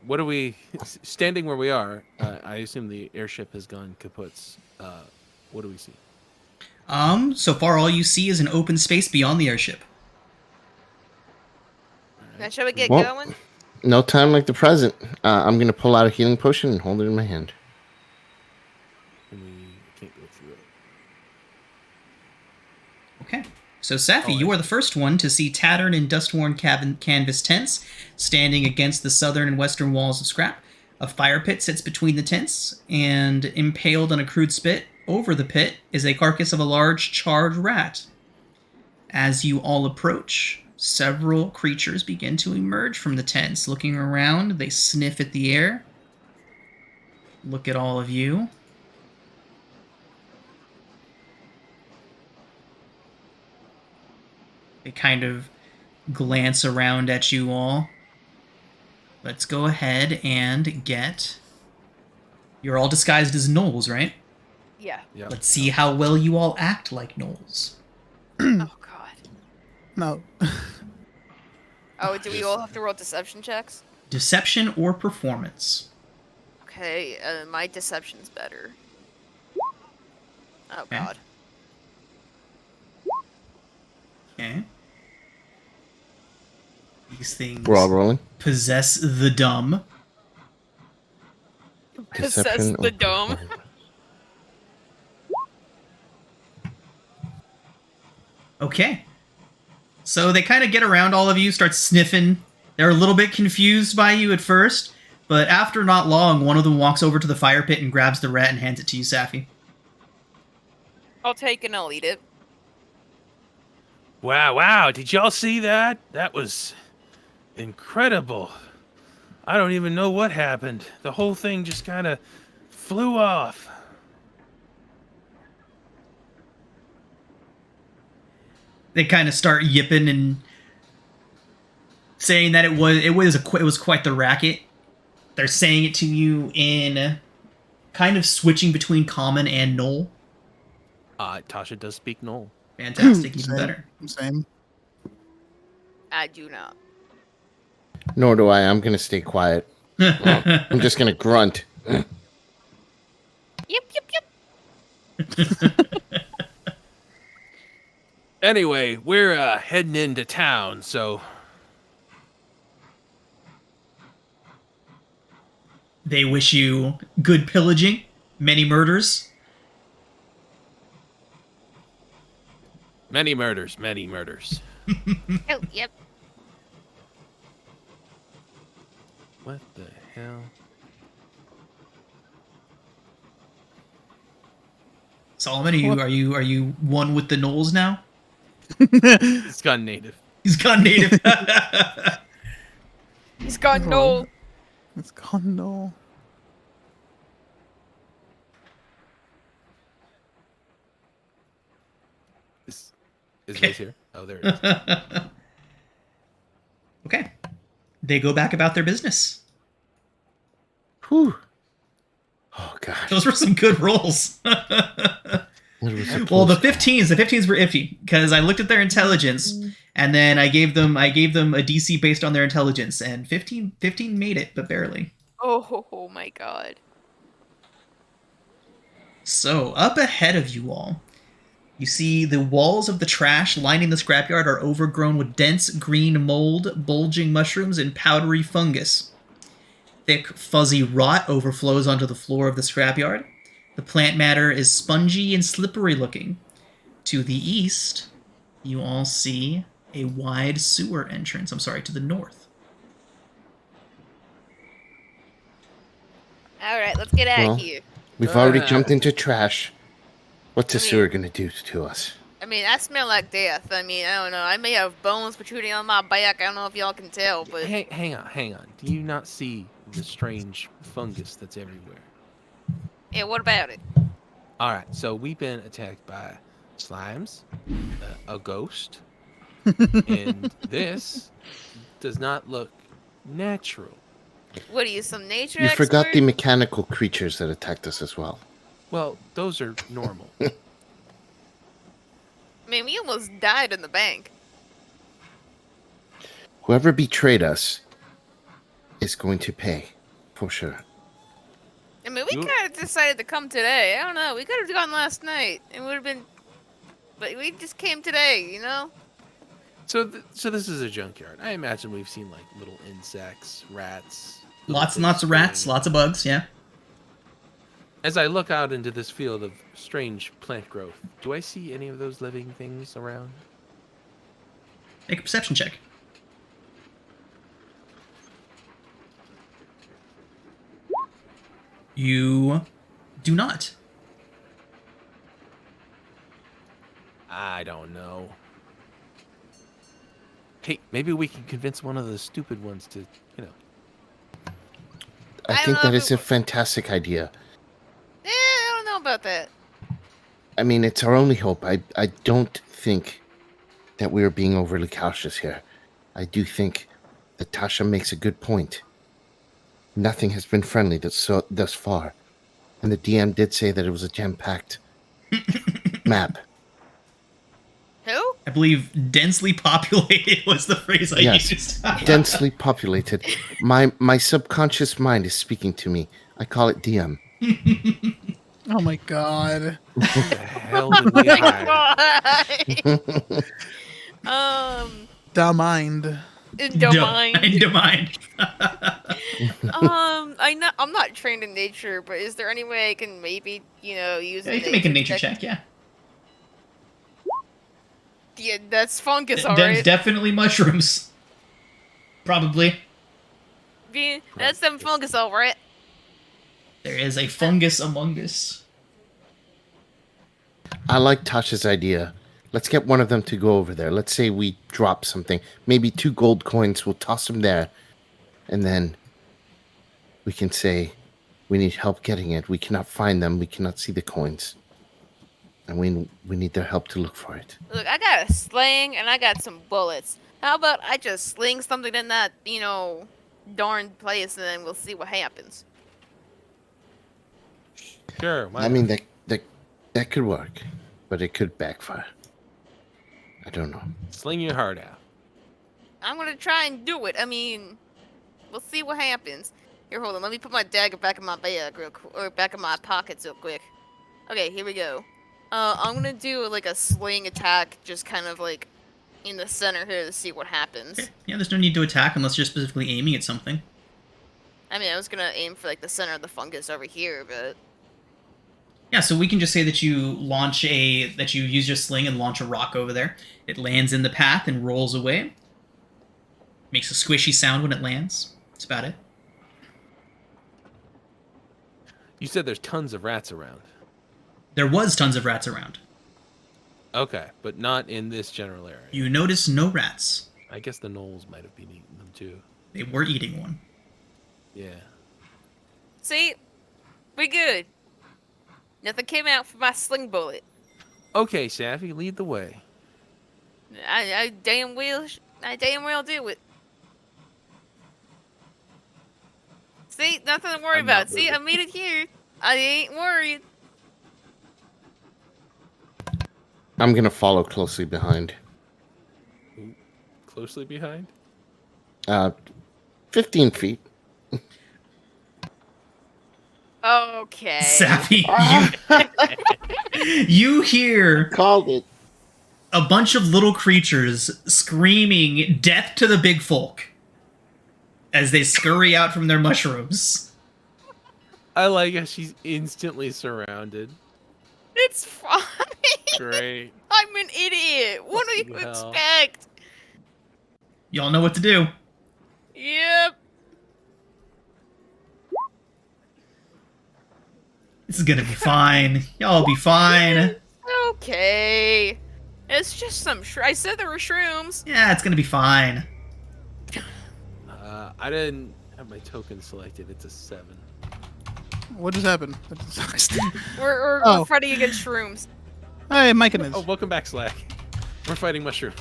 what are we standing where we are? I assume the airship has gone kaput. What do we see? So far all you see is an open space beyond the airship. Now, shall we get Well, going? No time like the present. I'm going to pull out a healing potion and hold it in my hand. And we can't go through it. Okay. So, Safi, you are the first one to see tattered and dust-worn canvas tents standing against the southern and western walls of Scrap. A fire pit sits between the tents, and impaled on a crude spit over the pit is a carcass of a large charred rat. As you all approach, several creatures begin to emerge from the tents. Looking around, they sniff at the air, look at all of you. They kind of glance around at you all. Let's go ahead and get... You're all disguised as gnolls, right? Yeah. Yeah. Let's see how well you all act like gnolls. Oh God. No. Oh, do we all have to roll deception checks? Deception or performance? Okay, my deception's better. Oh Okay. God. Okay. These things We're all rolling. possess the dumb. Possess Deception the or dome. performance? Okay. So they kind of get around all of you, start sniffing. They're a little bit confused by you at first, But after not long, one of them walks over to the fire pit and grabs the rat and hands it to you, Safi. I'll take it and I'll eat it. Wow. Did y'all see that? That was incredible. I don't even know what happened. The whole thing just kind of flew off. They kind of start yipping and saying that it was quite the racket. They're saying it to you in kind of switching between common and null. Tasha does speak Knoll. Fantastic, even Same. better. Same. I do not. Nor do I. I'm going to stay quiet. I'm just going to grunt. Yep. Anyway, we're heading into town, so They wish you good pillaging, many murders. many murders. Oh, yep. What the hell? Solomon, are you one with the gnolls now? It's gone native. He's gone native. He's got no. It's gone no. Is Mace here? Oh, there it is. Okay. They go back about their business. Whew. Oh, gosh. Those were some good rolls. That was a Well, the close 15s were iffy because I looked at their intelligence and then I gave them a DC based on their intelligence, and 15 made it, but barely. Oh my god. So, up ahead of you all, you see the walls of the trash lining the scrapyard are overgrown with dense green mold, bulging mushrooms, and powdery fungus. Thick, fuzzy rot overflows onto the floor of the scrapyard. The plant matter is spongy and slippery looking. To the east, you all see a wide sewer entrance. To the north. Alright, let's get out Well. of here. We've already jumped into trash. What's the I mean- sewer going to do to us? I mean, I smell like death. I mean, I don't know. I may have bones protruding on my back. I don't know if y'all can tell, but Hang on. Do you not see the strange fungus that's everywhere? yeah, what about it? All right, so we've been attacked by slimes, a ghost, and this does not look natural. What are you, some nature You expert? forgot the mechanical creatures that attacked us as well. Well, those are normal. I mean, we almost died in the bank. Whoever betrayed us is going to pay, for sure. I mean, we You- kind of decided to come today. I don't know. We could have gone last night. It would have been... But we just came today, you know? So this is a junkyard. I imagine we've seen like little insects, rats. little Lots and things lots of rats, scurrying. lots of bugs, yeah. As I look out into this field of strange plant growth, do I see any of those living things around? Make a perception check. You do not. I don't know. Hey, maybe we can convince one of the stupid ones to, I I think love that is it. a fantastic idea. I don't know about that. I mean, it's our only hope. I don't think that we are being overly cautious here. I do think that Tasha makes a good point. Nothing has been friendly thus far. And the DM did say that it was a jam-packed map. Who? I believe densely populated was the phrase I Yes. used. Densely populated. My subconscious mind is speaking to me. I call it DM. Oh my god. who the hell did we hire? Why? Da mind. Don't mind. Don't mind. I'm not trained in nature, but is there any way I can maybe, use Yeah, you can make a nature check, yeah. Yeah, that's fungus, That's alright. definitely mushrooms. Probably. That's them fungus, all right. There is a fungus among us. I like Tasha's idea. Let's get one of them to go over there. Let's say we drop something. Maybe 2 gold coins. We'll toss them there. And then we can say, we need help getting it. We cannot find them. We cannot see the coins. And we need their help to look for it. Look, I got a sling and I got some bullets. How about I just sling something in that, darn place, and then we'll see what happens. Sure. I mean, that could work, but it could backfire. I don't know. Sling your heart out. I'm gonna try and do it. I mean, we'll see what happens. Here, hold on. Let me put my dagger back in my bag or back in my pockets real quick. Okay, here we go. I'm gonna do like a sling attack, just kind of like in the center here to see what happens. Okay. Yeah, there's no need to attack unless you're specifically aiming at something. I mean, I was gonna aim for like the center of the fungus over here, but Yeah, so we can just say that you use your sling and launch a rock over there. It lands in the path and rolls away. Makes a squishy sound when it lands. That's about it. You said there's tons of rats around. There was tons of rats around. Okay, but not in this general area. You notice no rats. I guess the gnolls might have been eating them too. They were eating one. Yeah. see, we good. Nothing came out for my sling bullet. Okay, Safi, lead the way. I damn well do it. See, nothing to worry I'm not about. See, I moving. made it here. I ain't worried. I'm going to follow closely behind. Closely behind? 15 feet. Okay. Sappy, you hear Called it. a bunch of little creatures screaming death to the big folk as they scurry out from their mushrooms. I like how she's instantly surrounded. It's fine. Great. I'm an idiot. What do you Well. expect? Y'all know what to do. Yep. This is gonna be fine. Y'all be fine. Okay. It's just some I said there were shrooms. Yeah, it's gonna be fine. I didn't have my token selected. It's a 7. What just happened? We're Oh. fighting against shrooms. Hey, Mike and Oh, welcome back, Slack. We're fighting mushroom.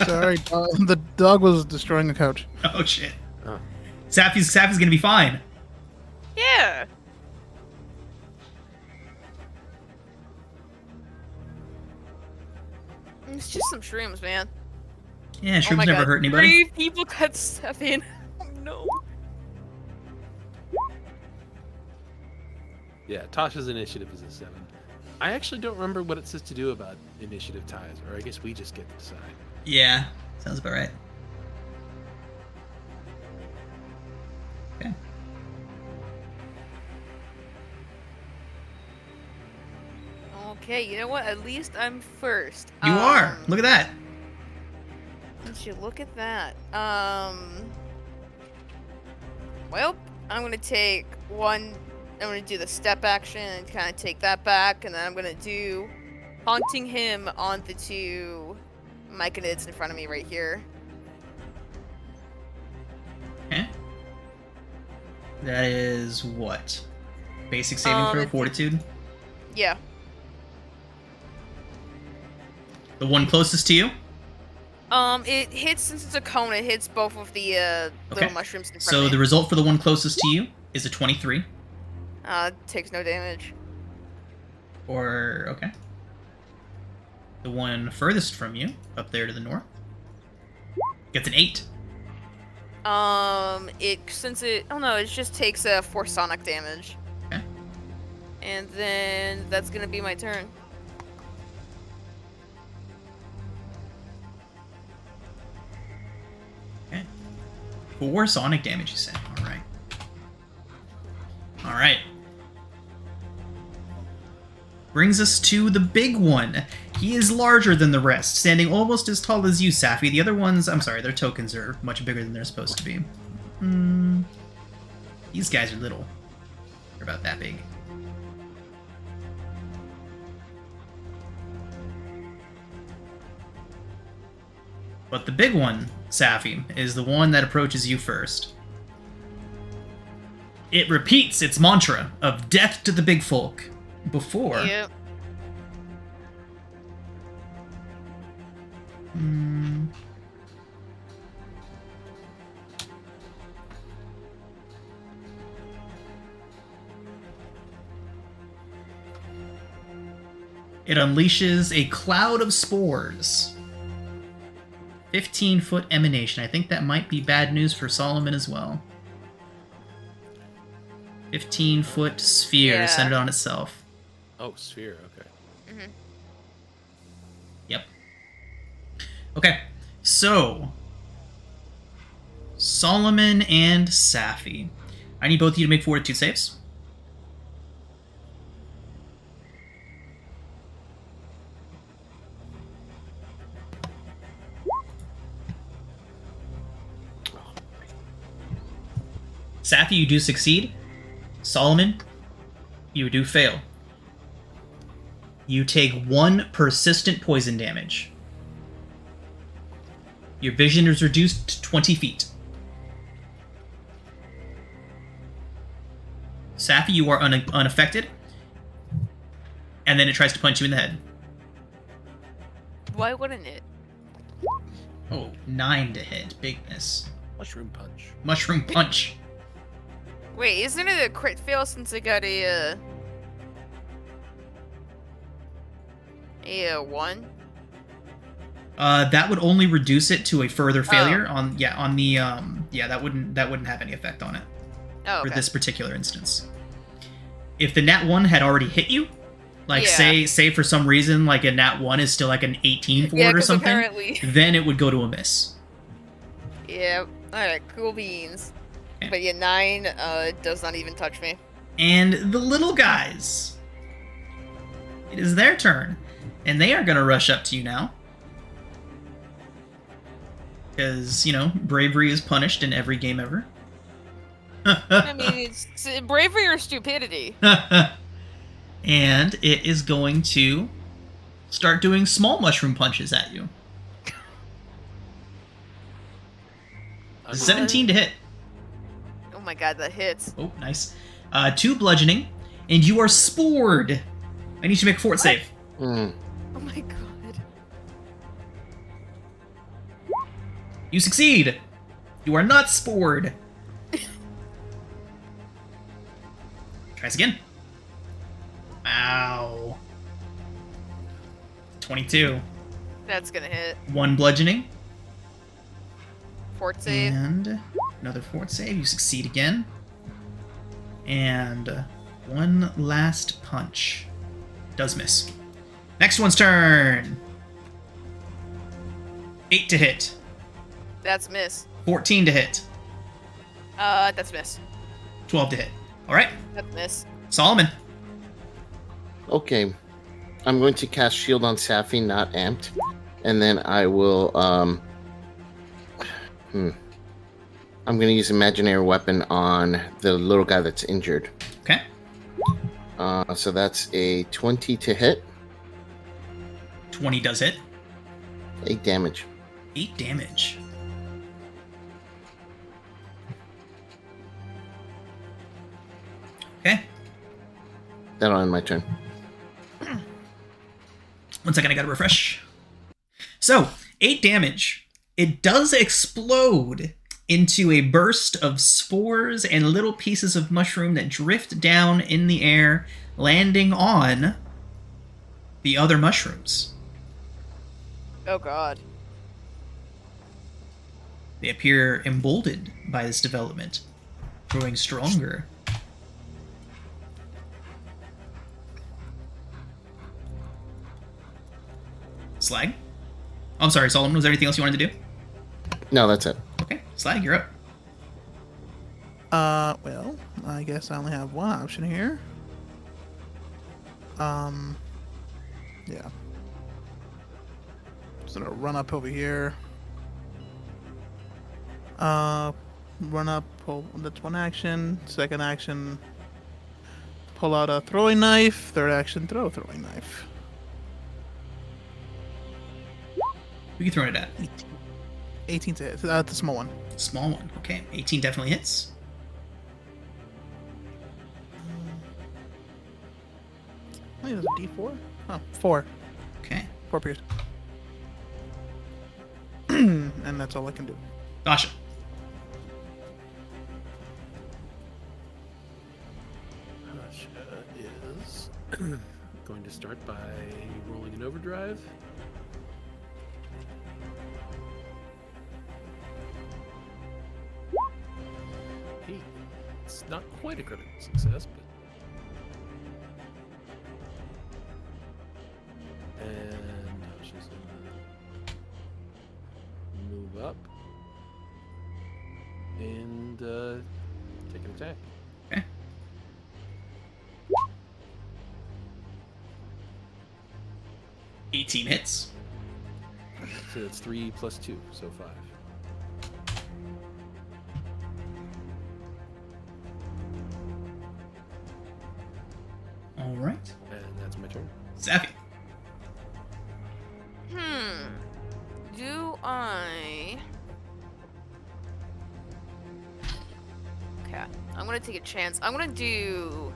Sorry, the dog was destroying the couch. Oh shit. Oh. Sappy's gonna be fine. Yeah. It's just some shrooms, man. Yeah, Oh shrooms my never God. hurt anybody. 3 people got 7. Oh no. Yeah, Tasha's initiative is a 7. I actually don't remember what it says to do about initiative ties, or I guess we just get to decide. Yeah, sounds about right. Okay. Okay, you know what? At least I'm first. You are. Look at that. Would you look at that? Well, I'm gonna take one. I'm gonna do the step action and kind of take that back, and then I'm gonna do haunting him on the 2 myconids in front of me right here. Okay. That is what? Basic saving throw, it's- fortitude. Yeah. The one closest to you. It hits since it's a cone. It hits both of the Okay. little mushrooms in front So of the me. result for the one closest to you is a 23. Takes no damage. Or okay. The one furthest from you, up there to the north, gets an 8. It just takes 4 sonic damage. Okay. And then that's gonna be my turn. Okay. 4 sonic damage, you said. Alright. Alright. Brings us to the big one. He is larger than the rest, standing almost as tall as you, Safi. The other ones, I'm sorry, their tokens are much bigger than they're supposed to be. These guys are little. They're about that big. But the big one, Safi, is the one that approaches you first. It repeats its mantra of death to the big folk before... Yep. It unleashes a cloud of spores. 15-foot emanation. I think that might be bad news for Solomon as well. 15-foot sphere Yeah. centered on itself. Oh, sphere. Okay. Mm-hmm. Yep. Okay, so Solomon and Safi. I need both of you to make fortitude saves. Safi, you do succeed. Solomon, you do fail. You take 1 persistent poison damage. Your vision is reduced to 20 feet. Safi, you are unaffected. And then it tries to punch you in the head. Why wouldn't it? Oh, 9 to hit. Big miss. Mushroom punch. Mushroom punch. Wait, isn't it a crit fail since I got a 1? That would only reduce it to a further failure that wouldn't have any effect on it Oh, for okay. this particular instance. If the nat 1 had already hit you, like Yeah. say for some reason like a nat 1 is still like an 18 for Yeah, it or 'cause something, apparently. then it would go to a miss. Yeah. Alright, cool beans. Okay. But yeah, 9 does not even touch me. And the little guys, it is their turn, and they are going to rush up to you now. Because, bravery is punished in every game ever. I mean, it's bravery or stupidity. And it is going to start doing small mushroom punches at you. 17 to hit. Oh my god, that hits. Oh, nice. 2 bludgeoning, and you are spored. I need you to make a fort save. Mm. Oh my god. You succeed. You are not spored. Tries again. Ow. 22. That's gonna hit. 1 bludgeoning. Fort save. And another fort save. You succeed again. And 1 last punch. Does miss. Next one's turn. 8 to hit. That's miss. 14 to hit. That's miss. 12 to hit. Alright. That's miss. Solomon. Okay. I'm going to cast Shield on Safi, not amped. And then I will, I'm going to use Imaginary Weapon on the little guy that's injured. Okay. So that's a 20 to hit. 20 does hit. 8 damage. 8 damage. Okay. That'll end my turn. 1 second, I gotta refresh. So, 8 damage. It does explode into a burst of spores and little pieces of mushroom that drift down in the air, landing on the other mushrooms. Oh god. They appear emboldened by this development, growing stronger. Slag? Oh, I'm sorry, Solomon, was there anything else you wanted to do? No, that's it. Okay, Slag, you're up. Well, I guess I only have one option here. Yeah. Just gonna run up over here. run up, pull. That's one action. Second action, pull out a throwing knife. Third action, throw a throwing knife. Who you throwing it at? 18 to hit. The small one. Small one. Okay, 18 definitely hits. I think it was a D4. Oh, 4. Okay. 4 pierce. And that's all I can do. Dasha. Tasha is going to start by rolling an overdrive. Hey, it's not quite a critical success, but. And Tasha's gonna move up and take an attack. Okay. $18 hits. So that's 3 plus 2, so 5. All right. And that's my turn. Safi. Do I? Okay, I'm gonna take a chance. I'm gonna do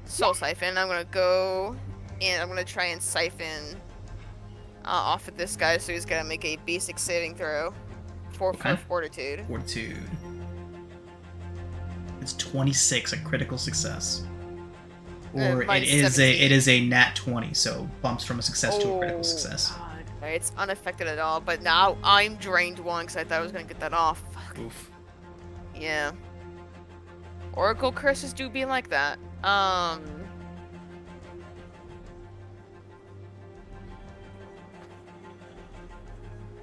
Soul Siphon. I'm gonna go and I'm gonna try and siphon off of this guy, so he's gonna make a basic saving throw for Okay. Fortitude. Fortitude. It's 26, a critical success. Or it mine's is 17. a nat 20, so bumps from a success to a critical success. God. Okay, it's unaffected at all, but now I'm drained 1 because I thought I was gonna get that off. Fuck. Oof. Yeah. Oracle curses do be like that.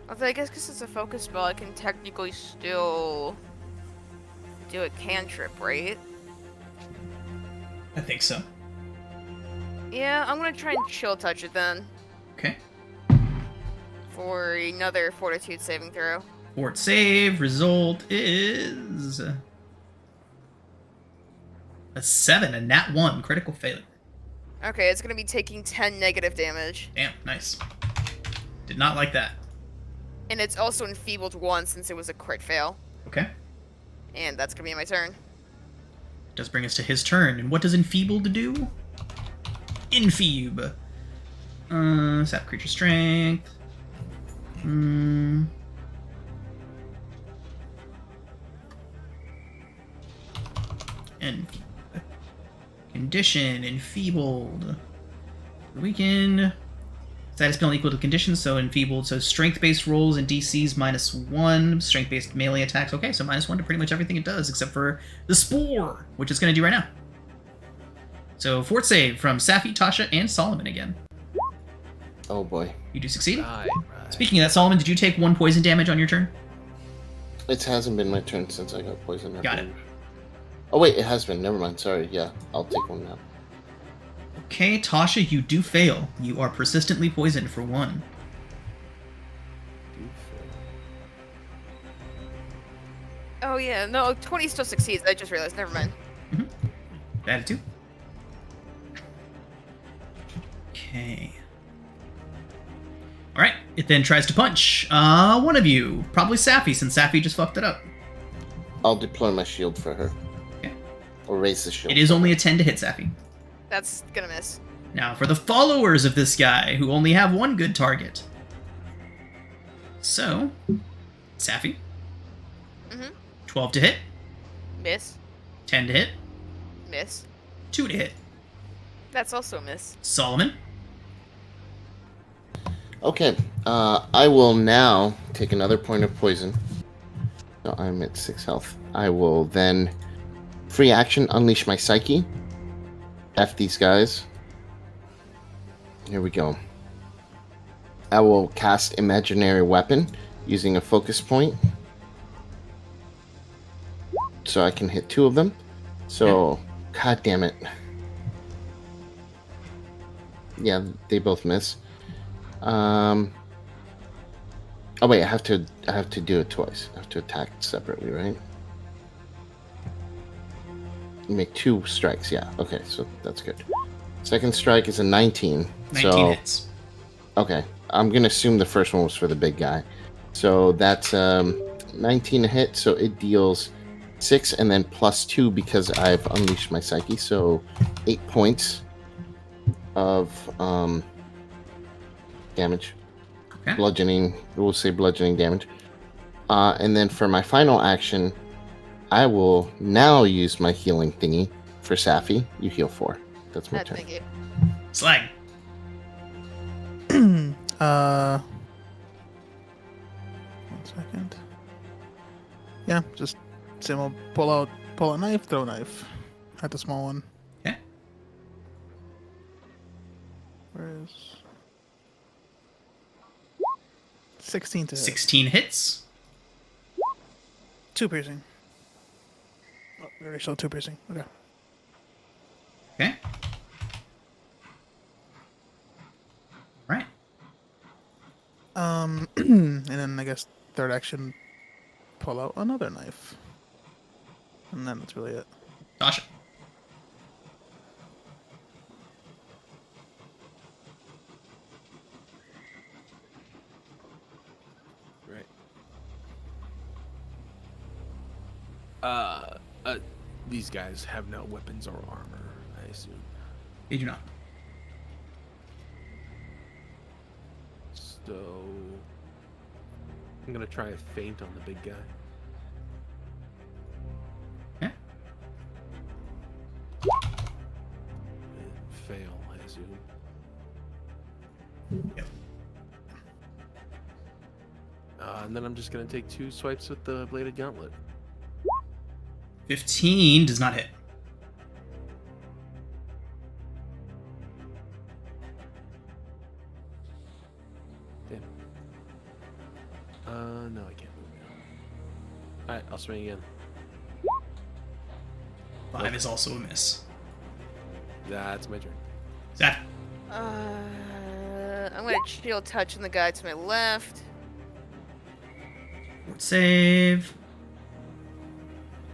Although I guess because it's a focus spell, I can technically still do a cantrip, right? I think so. Yeah, I'm gonna try and chill touch it then Okay. for another Fortitude saving throw. Fort save. Result is a 7, a nat 1, critical failure. Okay, it's gonna be taking 10 negative damage, Damn, nice. Did not like that. and it's also enfeebled 1 since it was a crit fail, Okay. and that's gonna be my turn. Does bring us to his turn. And what does Enfeebled do? Enfeeb. Sap creature strength. And condition, enfeebled. Weaken. Status penalty equal to condition, so enfeebled. So strength-based rolls and DCs -1. Strength-based melee attacks. Okay, so -1 to pretty much everything it does, except for the spore, which it's going to do right now. So fort save from Safi, Tasha, and Solomon again. Oh boy. You do succeed. Right. Speaking of that, Solomon, did you take 1 poison damage on your turn? It hasn't been my turn since I got poisoned. I Got it. believe. Oh wait, it has been. Never mind. Sorry. Yeah, I'll take one now. Okay, Tasha, you do fail. You are persistently poisoned for 1. Oh yeah, no, 20 still succeeds. I just realized. Never mind. Added 2. Okay. Alright, it then tries to punch. One of you. Probably Safi, since Safi just fucked it up. I'll deploy my shield for her. Okay. Or raise the shield. It is only a 10 to hit Safi. That's gonna miss. Now, for the followers of this guy, who only have 1 good target. So, Safi. 12 to hit, Miss. 10 to hit, Miss. 2 to hit. That's also a miss. Solomon. Okay. I will now take another point of poison. So I'm at 6 health. I will then free action unleash my psyche. F these guys. Here we go. I will cast imaginary weapon using a focus point. So I can hit 2 of them. So, god damn it. Yeah, they both miss. Oh wait, I have to do it twice. I have to attack separately, right? You make 2 strikes. Yeah. Okay, so that's good. Second strike is a 19. 19 hits. Okay, I'm gonna assume the first one was for the big guy. So that's 19 a hit. So it deals 6 and then +2 because I've unleashed my psyche. So 8 points of damage. Okay. Bludgeoning. We'll say bludgeoning damage. And then for my final action, I will now use my healing thingy for Safi. You heal 4. That's my turn. Thank you. Slag. One second. Yeah, just Sim will pull a knife, throw a knife at the small one. Okay. Where is 16 to hit. 16 hits. 2 piercing. Oh, we already showed 2 piercing. Okay. Okay. Right. And then I guess third action, pull out another knife. And then that's really it. Tasha. Right. These guys have no weapons or armor, I assume. They do not. So I'm gonna try a feint on the big guy. Okay. And fail, I assume. Yep. And then I'm just gonna take 2 swipes with the bladed gauntlet. 15 does not hit. Damn. No, I can't move now. Alright, I'll swing again. 5 is also a miss. That's my turn. Zap. I'm gonna shield touch on the guy to my left. Fort save.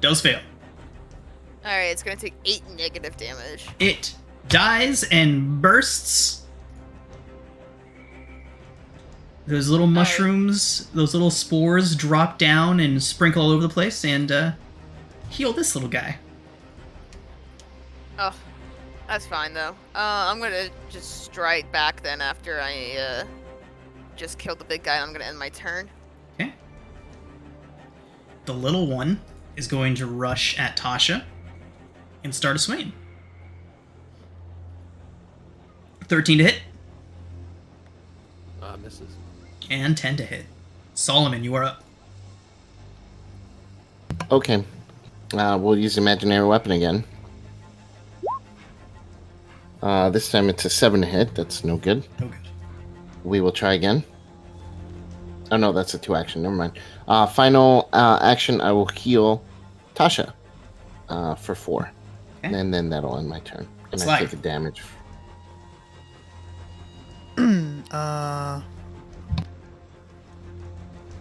Does fail. Alright, it's gonna take 8 negative damage. It dies and bursts. Those little mushrooms, those little spores drop down and sprinkle all over the place and heal this little guy. Oh, that's fine though. I'm gonna just strike back then after I just killed the big guy. I'm gonna end my turn. Okay. The little one is going to rush at Tasha and start a swing. 13 to hit Misses. and 10 to hit. Solomon, you are up. Okay. We'll use imaginary weapon again. This time it's a 7 to hit. That's no good. No good. We will try again. Oh no, that's a 2 action. Never mind. Final action, I will heal Tasha for 4. Okay. And then that'll end my turn. And Slide. I take a damage.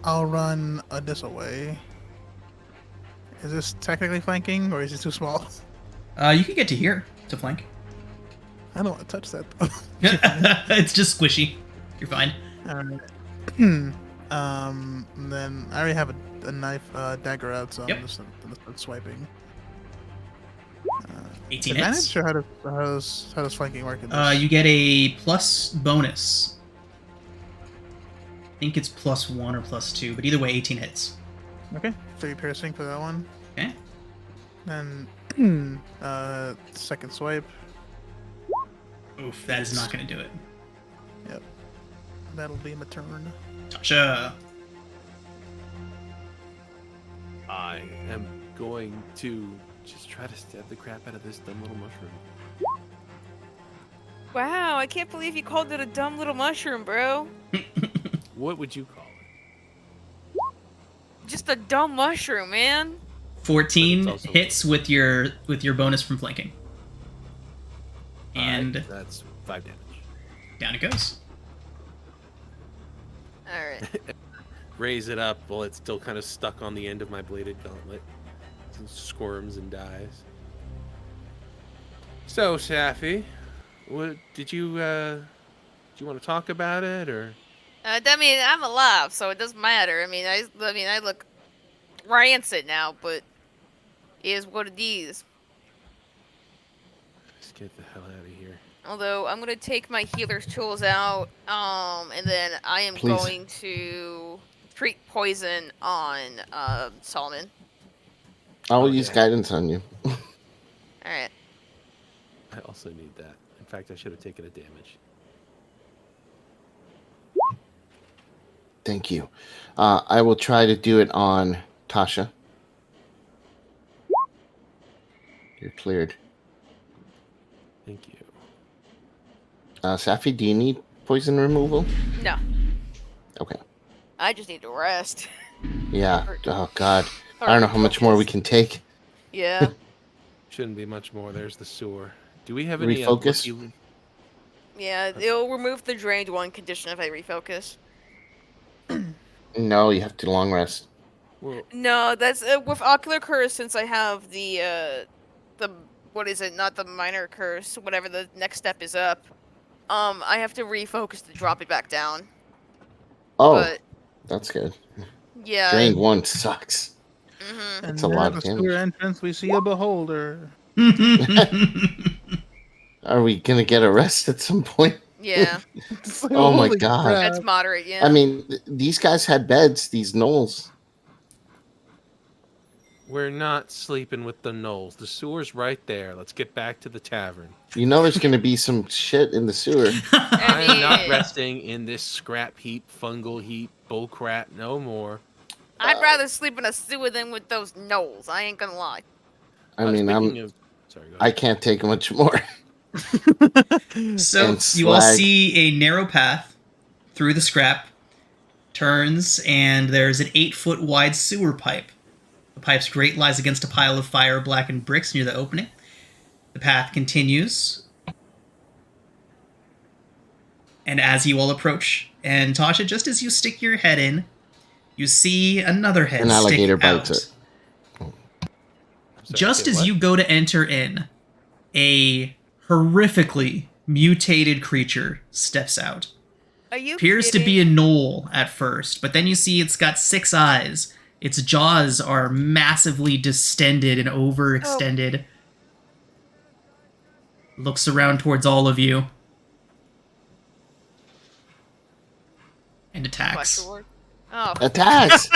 I'll run this away. Is this technically flanking, or is it too small? You can get to here to flank. I don't want to touch that. It's just squishy. You're fine. Alright. Then I already have a knife, dagger out, so Yep. I'm just gonna start swiping. 18 hits. Advantage, or how does flanking work in this? You get a plus bonus. I think it's +1 or +2, but either way, 18 hits. Okay, 3 piercing for that one. Okay. Then, second swipe. Oof, that is not going to do it. Yep. That'll be my turn. Tasha. I am going to just try to stab the crap out of this dumb little mushroom. Wow, I can't believe you called it a dumb little mushroom, bro. What would you call it? Just a dumb mushroom, man. 14 But it's also- hits with your bonus from flanking. And Alright, that's 5 damage. down it goes. Alright. raise it up while it's still kind of stuck on the end of my bladed gauntlet. It squirms and dies. So, Safi, what did you want to talk about it, or? I mean, I'm alive, so it doesn't matter. I mean, I look rancid now, but it is what it is. Let's get the hell out of here. Although I'm gonna take my healer's tools out, and then I am Please. going to treat poison on Solomon. I will Okay. use guidance on you. All right. I also need that. In fact, I should have taken a damage. Thank you. I will try to do it on Tasha. You're cleared. Thank you. Safi, do you need poison removal? No, Okay. I just need to rest. Yeah. Oh, God. Or I don't know how much more we refocus. can take. Yeah. Shouldn't be much more. There's the sewer. Do we have any Refocus? lucky- Yeah, it'll remove the drained one condition if I refocus. No, you have to long rest. Well, No, that's with ocular curse. Since I have the what is it? Not the minor curse. Whatever the next step is up. I have to refocus to drop it back down. Oh, But that's good. yeah. Drained one sucks. Mm-hmm. And That's a there lot at of the sewer damage. entrance, we see a beholder. Are we going to get a rest at some point? Yeah. It's like, Oh my holy God. crap. That's moderate. Yeah. I mean, these guys had beds, these gnolls. we're not sleeping with the gnolls. The sewer's right there. Let's get back to the tavern. You know there's going to be some shit in the sewer. I am not mean- resting in this scrap heap, fungal heap, bullcrap no more. I'd rather sleep in a sewer than with those gnolls. I ain't gonna lie. I mean, speaking of, sorry, go I ahead. can't take much more. So And you all slag. see a narrow path through the scrap, turns, and there's an 8-foot wide sewer pipe. The pipe's grate lies against a pile of fire-blackened bricks near the opening. The path continues, and as you all approach, and Tasha, just as you stick your head in, you see another head An alligator stick out. bites it. I'm sorry, Just say as what? you go to enter in, a horrifically mutated creature steps out. Are you Appears to kidding? be a gnoll at first, but then you see it's got 6 eyes. Its jaws are massively distended and overextended. Looks around towards all of you. And attacks. Flesh reward? Oh, Attacks!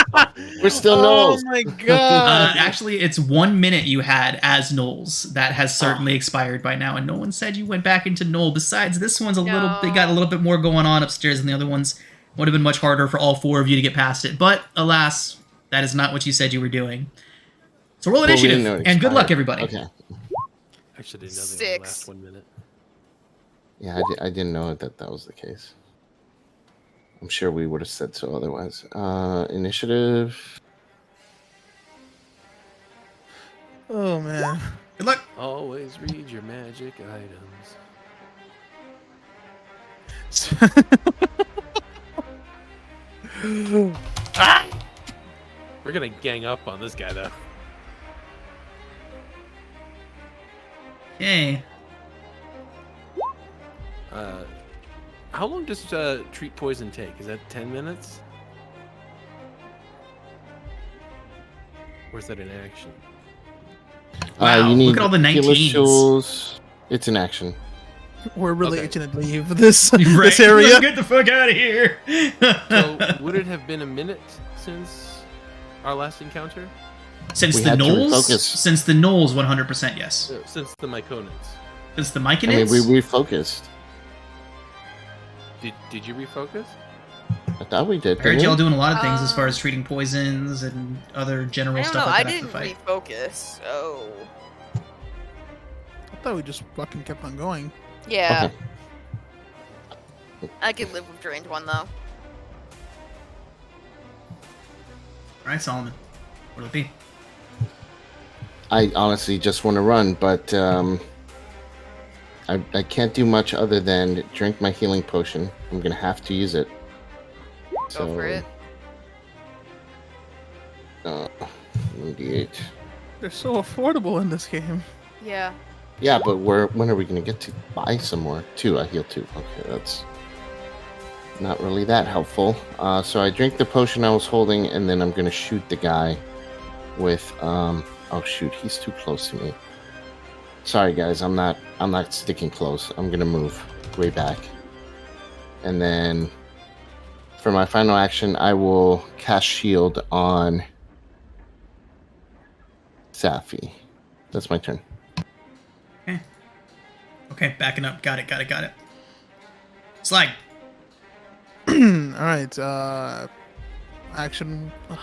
We're still Oh gnolls. my god! Actually, it's 1 minute you had as gnolls. That has certainly expired by now, and no one said you went back into gnoll. Besides, this one's they got a little bit more going on upstairs than the other ones. Would have been much harder for all 4 of you to get past it. But, alas, that is not what you said you were doing. So roll Well, we initiative, didn't know it and good luck, expired. everybody. Okay. Actually, didn't know they only 6. last 1 minute. Yeah, I didn't know that was the case. I'm sure we would have said so otherwise. Initiative. Oh man. Good luck. Always read your magic items. We're gonna gang up on this guy though. Okay. How long does treat poison take? Is that 10 minutes? Or is that an action? Wow, You need look at all the healer's 19s. tools. It's an action. We're really Okay. itching to leave this Right. this area. Let's get the fuck out of here. So would it have been a minute since our last encounter? Since We the had to gnolls? refocus. Since the gnolls, 100% yes. Since the Myconans. Since the I mean, Myconids? we refocused. Did you refocus? I thought we did. I heard didn't y'all we? doing a lot of things as far as treating poisons and other general I don't stuff know. like I that after the didn't fight. refocus, so I thought we just fucking kept on going. yeah. Okay. I could live with drained one though. Alright, Solomon. What'll it be? I honestly just want to run, but I can't do much other than drink my healing potion. I'm gonna have to use it. Go for it. Uh, 1d8. They're so affordable in this game. Yeah. Yeah, but when are we going to get to buy some more? 2. I heal 2. Okay, that's not really that helpful. So I drink the potion I was holding, and then I'm going to shoot the guy with oh shoot, he's too close to me. Sorry guys, I'm not sticking close. I'm going to move way back. And then for my final action, I will cast shield on Safi. That's my turn. Okay, backing up. Got it. Slag. Alright, action. What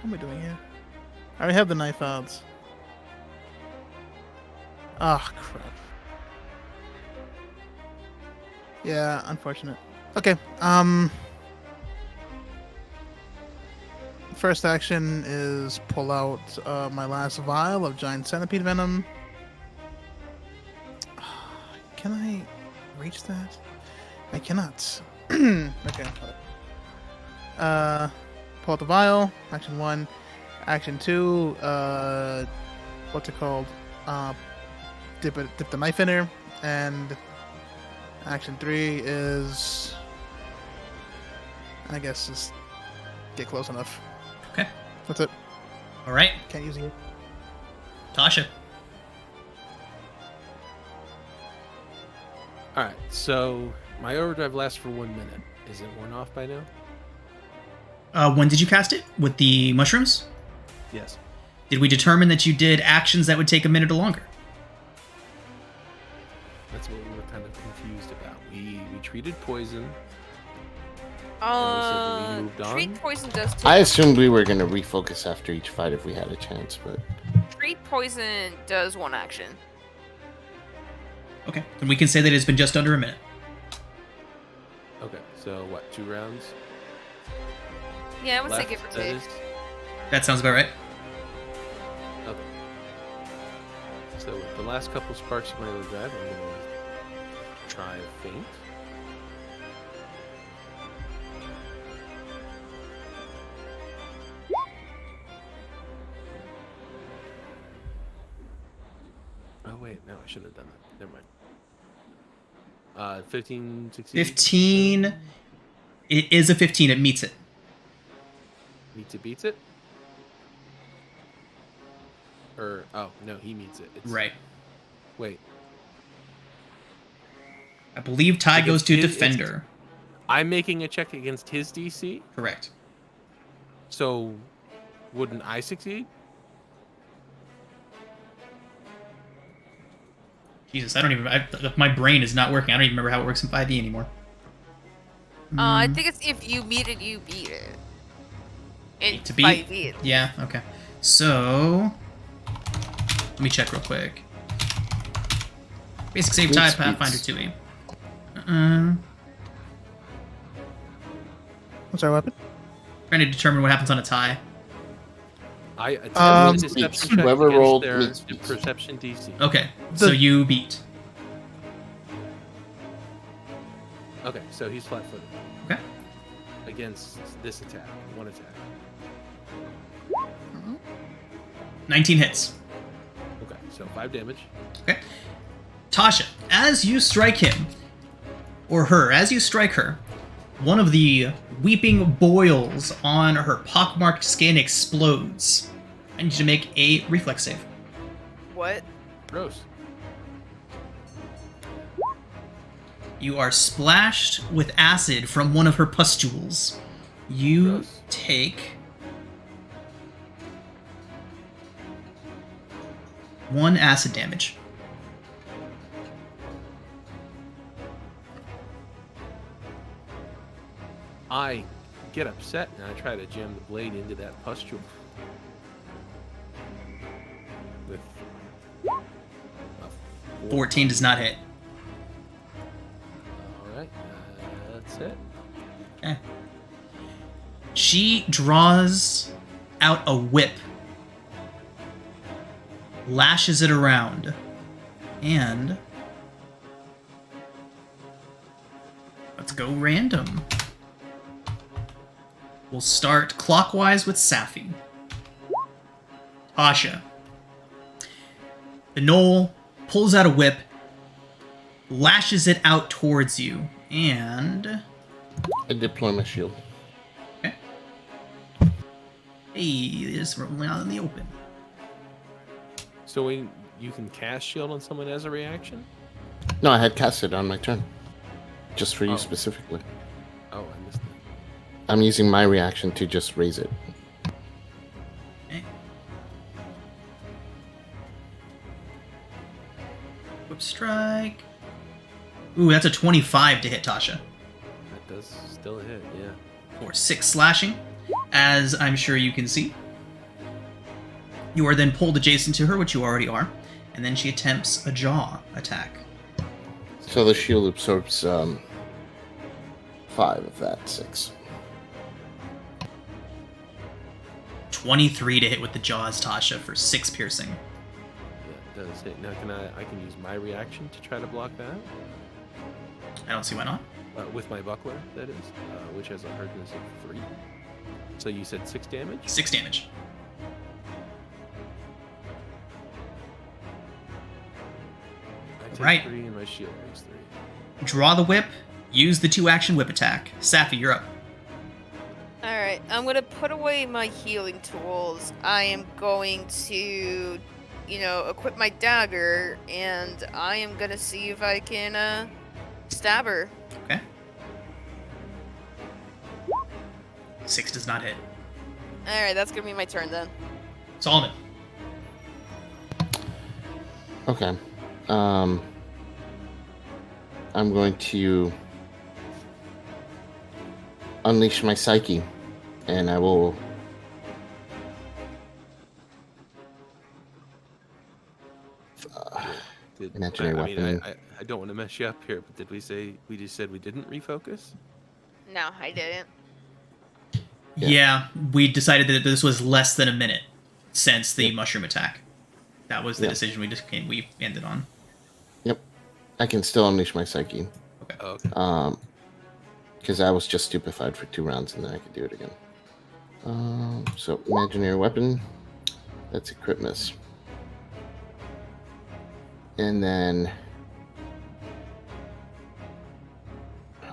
am I doing here? I already have the knife out. Ah, crap. Yeah, unfortunate. Okay, first action is pull out my last vial of giant centipede venom. Can I reach that? I cannot. Okay. Pull out the vial. Action 1. Action 2. What's it called? Dip the knife in her. And action 3 is, I guess, just get close enough. Okay. That's it. All right. Can't use it. Tasha. All right, so my overdrive lasts for 1 minute. Is it worn off by now? When did you cast it? With the mushrooms? Yes. Did we determine that you did actions that would take a minute or longer? That's what we were kind of confused about. We treated poison. And we said that we moved on? Treat poison does take. I assumed we were going to refocus after each fight if we had a chance, but Treat poison does 1 action. Okay. Then we can say that it's been just under a minute. Okay, so what, 2 rounds? Yeah, I would say left, give or that take. is? That sounds about right. Okay. So with the last couple sparks of my overdrive, I'm going to try a feint. Oh wait, no, I should have done that. Never mind. 15, 16? 15. It is a 15. It meets it. Meets it, beats it? Or, oh, no, he meets it. It's, Right. Wait. I believe tie goes to Against his- defender. I'm making a check against his DC, Correct. so wouldn't I succeed? Jesus, I don't even. My brain is not working. I don't even remember how it works in 5e anymore. I think it's if you meet it, you beat it. And To beat? 5e. Yeah, okay. So. Let me check real quick. Basic save tie, Beats, Pathfinder beats. 2e. What's our weapon? Trying to determine what happens on a tie. I attempt a beats. deception check Whoever against rolled their meets beats. perception DC. Okay, so you beat. Okay, so he's flat-footed Okay. against this attack. 1 attack. 19 hits. Okay, so 5 damage. Okay. Tasha, as you strike him, or her, as you strike her, one of the weeping boils on her pockmarked skin explodes. I need you to make a reflex save. What? Gross. You are splashed with acid from one of her pustules. You Gross. take 1 acid damage. I get upset and I try to jam the blade into that pustule. With a 14 does not hit. Alright, that's it. Okay. She draws out a whip, lashes it around, and let's go random. We'll start clockwise with Safi. Tasha. The gnoll pulls out a whip, lashes it out towards you, and... I deploy my shield. Okay. Hey, there's rolling out in the open. So when you can cast shield on someone as a reaction? No, I had cast it on my turn. Just for you Oh. specifically. Oh, I missed that. I'm using my reaction to just raise it. Okay. Whip strike. Ooh, that's a 25 to hit Tasha. That does still hit, yeah. For 6 slashing, as I'm sure you can see. You are then pulled adjacent to her, which you already are, and then she attempts a jaw attack. So the shield absorbs 5 of that 6. 23 to hit with the jaws, Tasha, for 6 piercing. Yeah, it does hit. Now I can use my reaction to try to block that? I don't see why not. With my buckler, that is, which has a hardness of 3. So you said 6 damage? 6 damage. I take Right. 3 and my shield makes 3. Draw the whip, use the 2-action whip attack. Safi, you're up. Alright, I'm gonna put away my healing tools. I am going to, equip my dagger, and I am gonna see if I can, stab her. Okay. 6 does not hit. Alright, that's gonna be my turn then. Solomon. Okay. I'm going to unleash my psyche, and I will imaginary weapon. I don't want to mess you up here, but did we say we just said we didn't refocus? No, I didn't. Yeah, we decided that this was less than a minute since the mushroom attack. That was the decision we ended on. Yep. I can still unleash my psyche. Okay. Oh, okay. Because I was just stupefied for 2 rounds, and then I could do it again. So imaginary weapon. That's a crit miss. And then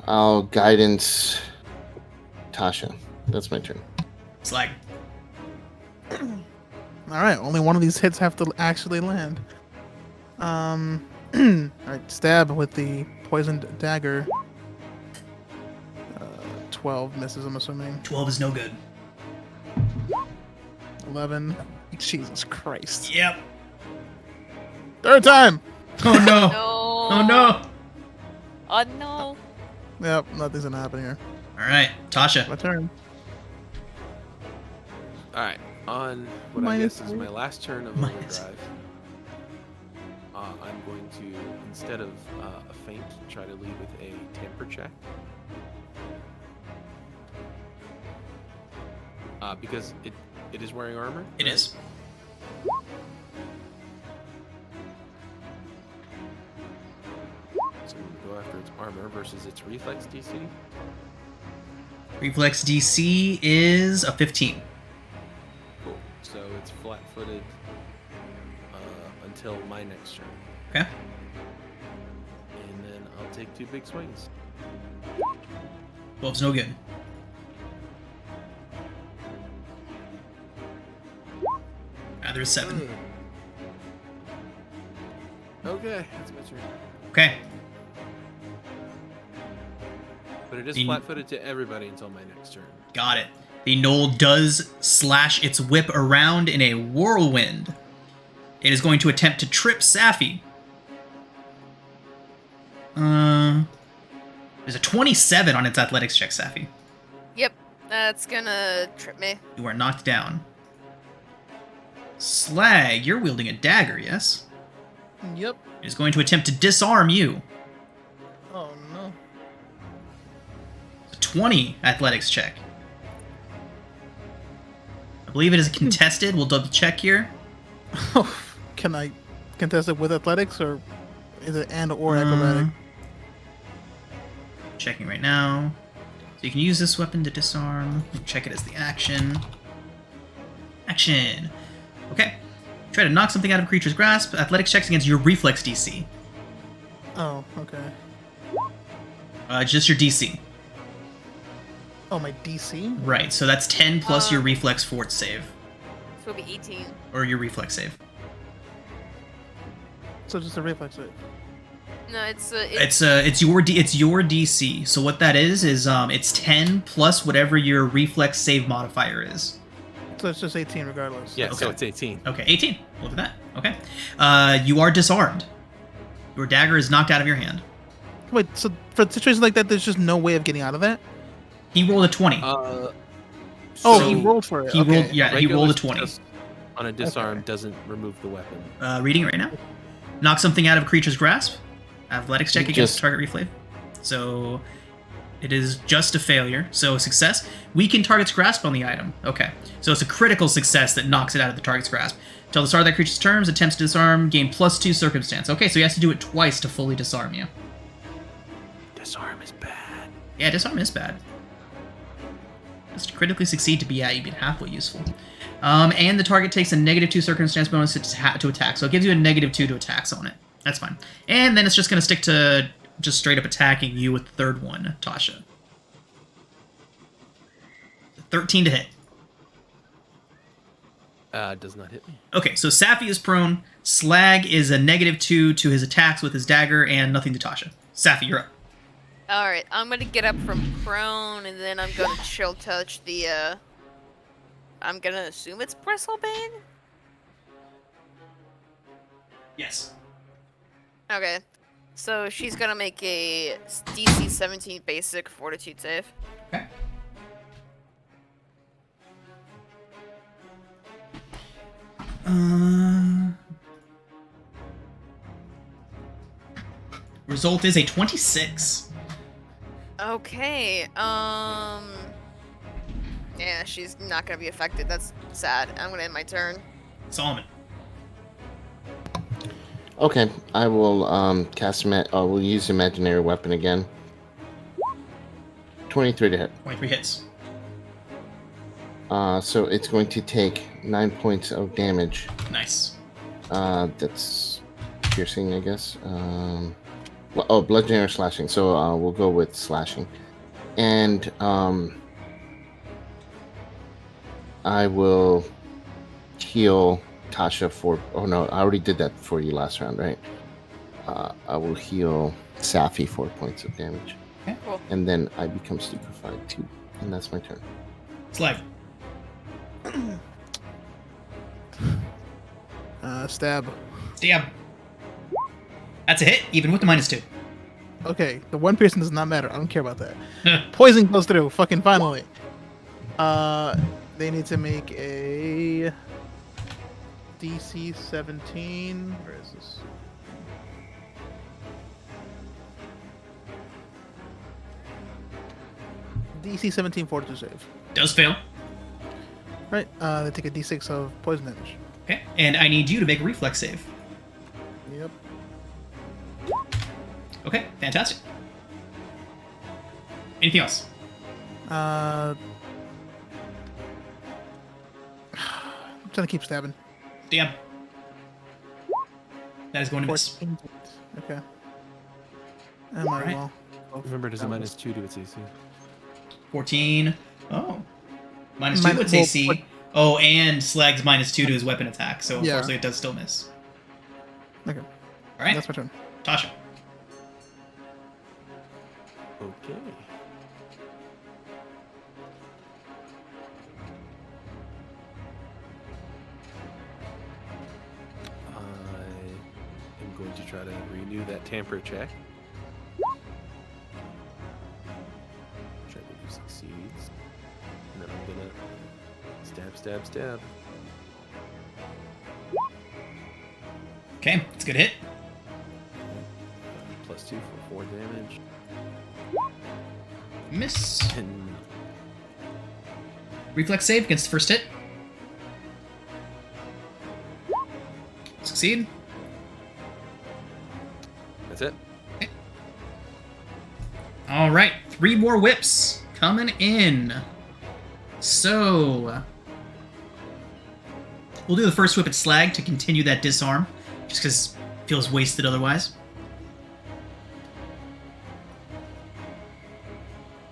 I'll guidance Tasha. That's my turn. Slag. Alright, only one of these hits have to actually land. Alright, stab with the poisoned dagger. 12 misses, I'm assuming. 12 is no good. 11. Jesus Christ. Yep. Third time! Oh no. No. Oh no. Oh no. Yep, nothing's gonna happen here. All right, Tasha. My turn. Alright, on what Minus I guess is my last turn of Minus. overdrive, I'm going to, instead of a feint, try to lead with a tamper check. Because it is wearing armor? It right? is. So we go after its armor versus its reflex DC. Reflex DC is a 15. Cool. So it's flat-footed until my next turn. Okay. And then I'll take 2 big swings. 12's no good. There's 7. Okay, that's my turn. Okay. But it is The- flat-footed to everybody until my next turn. Got it. The gnoll does slash its whip around in a whirlwind. It is going to attempt to trip Safi. There's a 27 on its athletics check, Safi. Yep, that's gonna trip me. You are knocked down. Slag, you're wielding a dagger, yes? Yep. It is going to attempt to disarm you. Oh no. 20 athletics check. I believe it is contested. We'll double check here. Can I contest it with athletics, or is it and or acrobatic? Checking right now. So you can use this weapon to disarm. Check it as the action. Action. Okay. Try to knock something out of a creature's grasp. Athletics checks against your reflex DC. Oh, okay. Just your DC. Oh, my DC? Right, so that's 10 plus your reflex fort save. So it'll be 18. Or your reflex save. So just a reflex save. No, it's your DC. So what that is it's 10 plus whatever your reflex save modifier is. So it's just 18 regardless. Yeah, Okay. so it's 18. Okay, 18. Look at that. Okay. You are disarmed. Your dagger is knocked out of your hand. Wait, so for situations like that, there's just no way of getting out of that? He rolled a 20. Oh, So he rolled for it. he okay. rolled, yeah, he regular rolled a 20. success on a disarm doesn't remove the weapon. Reading it right now. Knock something out of a creature's grasp. Athletics check You against just- target reflex. So it is just a failure. So success. Weaken target's grasp on the item. Okay. So it's a critical success that knocks it out of the target's grasp. Till the start of that creature's turns, attempts to disarm, gain +2 circumstance. Okay, so he has to do it twice to fully disarm you. Disarm is bad. Yeah, disarm is bad. Just to critically succeed to be even halfway useful. And the target takes a -2 circumstance bonus to attack, so it gives you a -2 to attacks on it. That's fine. And then it's just going to stick to just straight up attacking you with the third one, Tasha. 13 to hit. Does not hit me. Okay, so Safi is prone. Slag is a -2 to his attacks with his dagger, and nothing to Tasha. Safi, you're up. Alright, I'm gonna get up from prone, and then I'm gonna chill touch the, I'm gonna assume it's Bristlebane? Yes. Okay. So she's gonna make a DC 17 basic fortitude save. Okay. Result is a 26. Okay, yeah, she's not gonna be affected. That's sad. I'm gonna end my turn. Solomon. Okay, I will we'll use imaginary weapon again. 23 to hit. 23 hits. So it's going to take 9 points of damage. Nice. That's piercing, I guess. Bludgeoning or slashing. So we'll go with slashing. And I will heal Tasha for... Oh, no, I already did that for you last round, right? I will heal Safi 4 points of damage. Okay. Cool. And then I become stupefied too. And that's my turn. Slag. Stab. Stab. That's a hit, even with the -2. Okay, the one piercing does not matter. I don't care about that. Poison goes through. Fucking finally. They need to make a DC 17. Where is this? DC 17 fortitude save. Does fail. Right. They take a D6 of poison damage. Okay, and I need you to make a reflex save. Yep. Okay, fantastic. Anything else? I'm trying to keep stabbing. Stab. That is going to miss. 14. Okay. I might Alright. well. Remember, it is a -2 to its AC. 14. Oh. -2 Min- to its well, AC. what- Oh, and Slag's -2 to his weapon attack, so Yeah. unfortunately it does still miss. Okay. Alright, That's my turn. Tasha. Okay. I am going to try to renew that tamper check. Try to do succeeds. And then I'm gonna stab, stab, stab. Okay, it's a good hit. +2 for 4 damage. Miss. And Reflex save against the first hit. Succeed. that's it. All right, 3 more whips coming in. So, We'll do the first whip at Slag to continue that disarm, just because it feels wasted otherwise.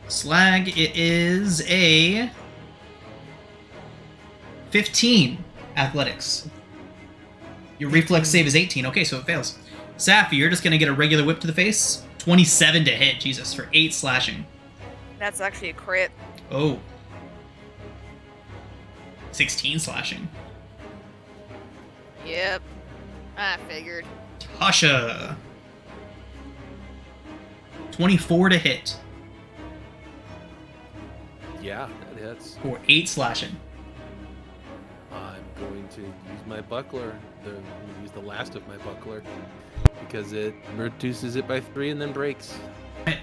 Slag, it is a 15 athletics. Your reflex save is 18. Okay, so it fails. Safi, you're just going to get a regular whip to the face. 27 to hit, Jesus, for 8 slashing. That's actually a crit. Oh. 16 slashing. Yep. I figured. Tasha. 24 to hit Yeah, that hits. for 8 slashing. I'm going to use my buckler. I'm going to use the last of my buckler because it reduces it by 3 and then breaks. Right.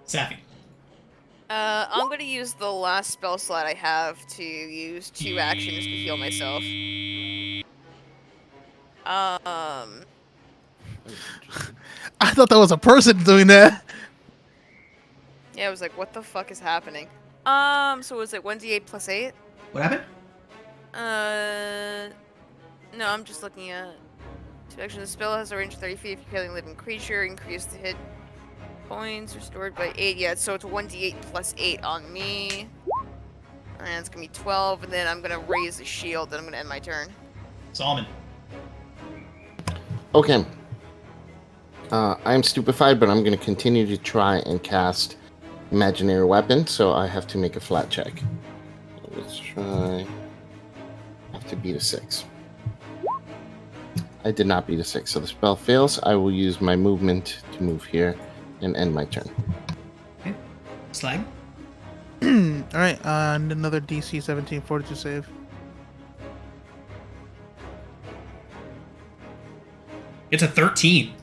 Safi. I'm gonna use the last spell slot I have to use 2 actions to heal myself. Oh, interesting. I thought that was a person doing that. Yeah, I was like, what the fuck is happening? So was it 1d8 plus 8? What happened? No, I'm just looking at... 2 actions. The spell has a range of 30 feet. If you're killing a living creature, increase the hit points restored by 8. Yeah, so it's 1d8 plus 8 on me. And it's gonna be 12, and then I'm gonna raise the shield, and I'm gonna end my turn. Solomon. Okay. I'm stupefied, but I'm going to continue to try and cast imaginary weapon, so I have to make a flat check. Let's try. I have to beat a 6. I did not beat a 6, so the spell fails. I will use my movement to move here and end my turn. Okay. Slag. Alright, and another DC 17 fortitude save. It's a 13.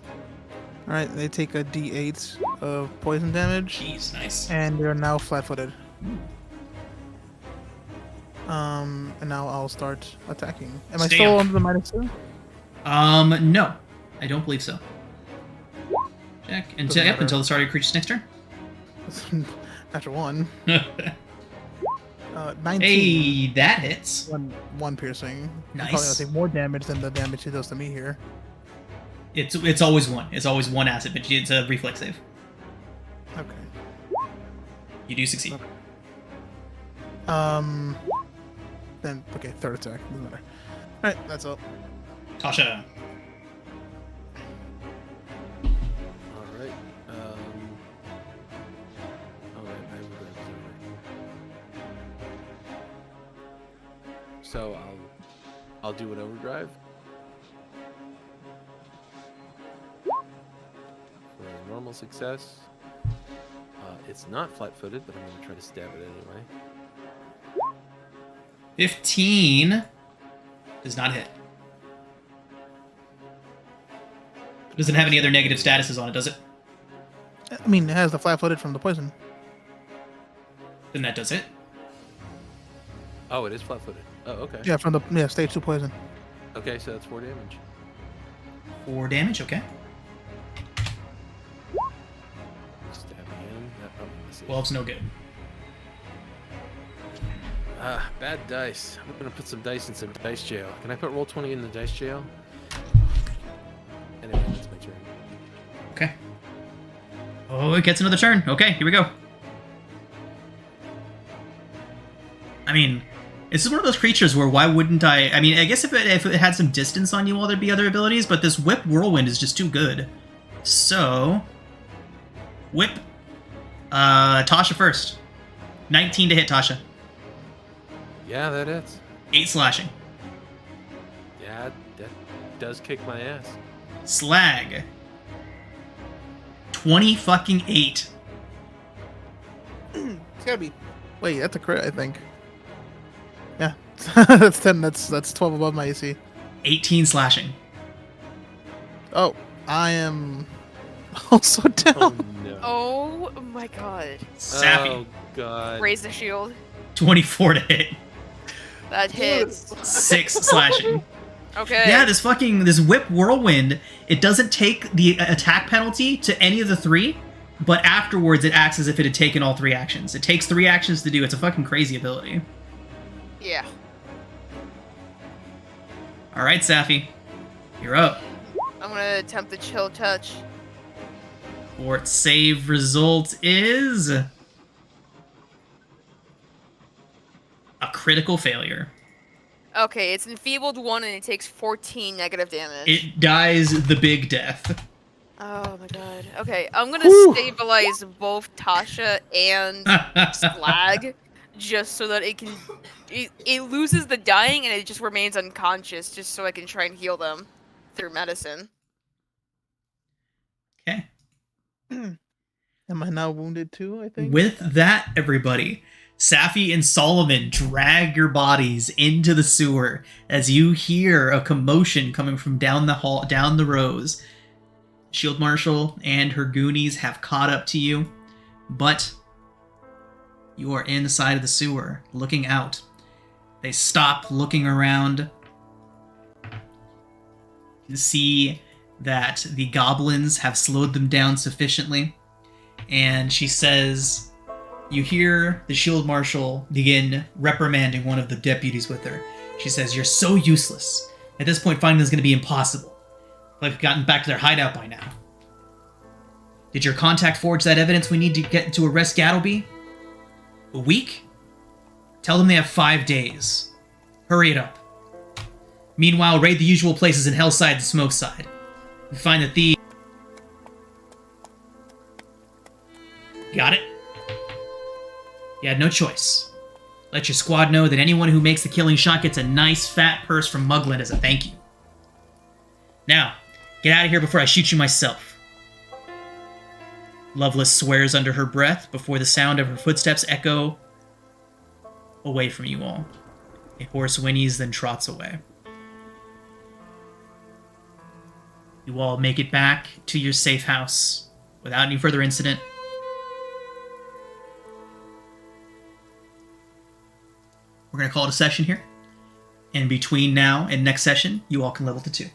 Alright, they take a D8 of poison damage, Jeez, nice. and they're now flat-footed. And now I'll start attacking. Am I Stay still up. under the -2? No. I don't believe so. Check. Doesn't Until, matter. until the start of your creature's next turn. Natural 1. 19. Hey, that hits. One piercing. Nice. Probably gonna take more damage than the damage he does to me here. It's always 1. It's always 1 acid, but it's a reflex save. Okay. You do succeed. Okay. Then okay, third attack. Doesn't matter. Alright, that's all. Tasha. All right. All right. I will go. So I'll do an overdrive. For a normal success. It's not flat-footed, but I'm going to try to stab it anyway. 15 does not hit. Doesn't have any other negative statuses on it, does it? I mean, it has the flat-footed from the poison. Then that does it. Oh, it is flat-footed. Oh, okay. Yeah, from the stage 2 poison. Okay, so that's 4 damage. 4 damage, okay. Stab again. Let's see. 12's no good. Bad dice. I'm gonna put some dice in some dice jail. Can I put roll 20 in the dice jail? Anyway, that's my turn. Okay. Oh, it gets another turn. Okay, here we go. I mean, this is one of those creatures where why wouldn't I mean, I guess if it had some distance on you all, there'd be other abilities, but this Whip Whirlwind is just too good. So, Whip. Tasha first. 19 to hit Tasha. Yeah, that is. 8 slashing. Yeah, that does kick my ass. Slag. 20 fucking 8. It's gotta be. Wait, that's a crit, I think. Yeah, that's 10. That's 12 above my AC. 18 slashing. Oh, I am also down. Oh no. Oh my god. Sappy. Oh god. Raise the shield. 24 to hit. That hits. 6 slashing. Okay. Yeah, this Whip Whirlwind, it doesn't take the attack penalty to any of the 3, but afterwards it acts as if it had taken all 3 actions. It takes 3 actions to do. It's a fucking crazy ability. Yeah. All right, Safi, you're up. I'm gonna attempt the chill touch. Fort save result is a critical failure. Okay, it's enfeebled 1 and it takes 14 negative damage. It dies the big death. Oh my god. Okay, I'm gonna Whew. stabilize both Tasha and Slag just so that it can. It loses the dying and it just remains unconscious just so I can try and heal them through medicine. Okay. Am I now wounded too, I think? With that, everybody, Safi and Solomon drag your bodies into the sewer as you hear a commotion coming from down the hall, down the rows. Shield Marshal and her goonies have caught up to you, but you are inside of the sewer, looking out. They stop looking around. You see that the goblins have slowed them down sufficiently, and she says, you hear the Shield Marshal begin reprimanding one of the deputies with her. She says, "You're so useless. At this point, finding them is going to be impossible. Like, we've gotten back to their hideout by now. Did your contact forge that evidence we need to get to arrest Gattleby? A week? Tell them they have 5 days. Hurry it up. Meanwhile, raid the usual places in Hellside and Smokeside. We find the thieves." Got it? You had no choice. Let your squad know that anyone who makes the killing shot gets a nice fat purse from Mugland as a thank you. Now, get out of here before I shoot you myself. Lovelace swears under her breath before the sound of her footsteps echo away from you all. A horse whinnies, then trots away. You all make it back to your safe house without any further incident. We're going to call it a session here. And between now and next session, you all can level to 2.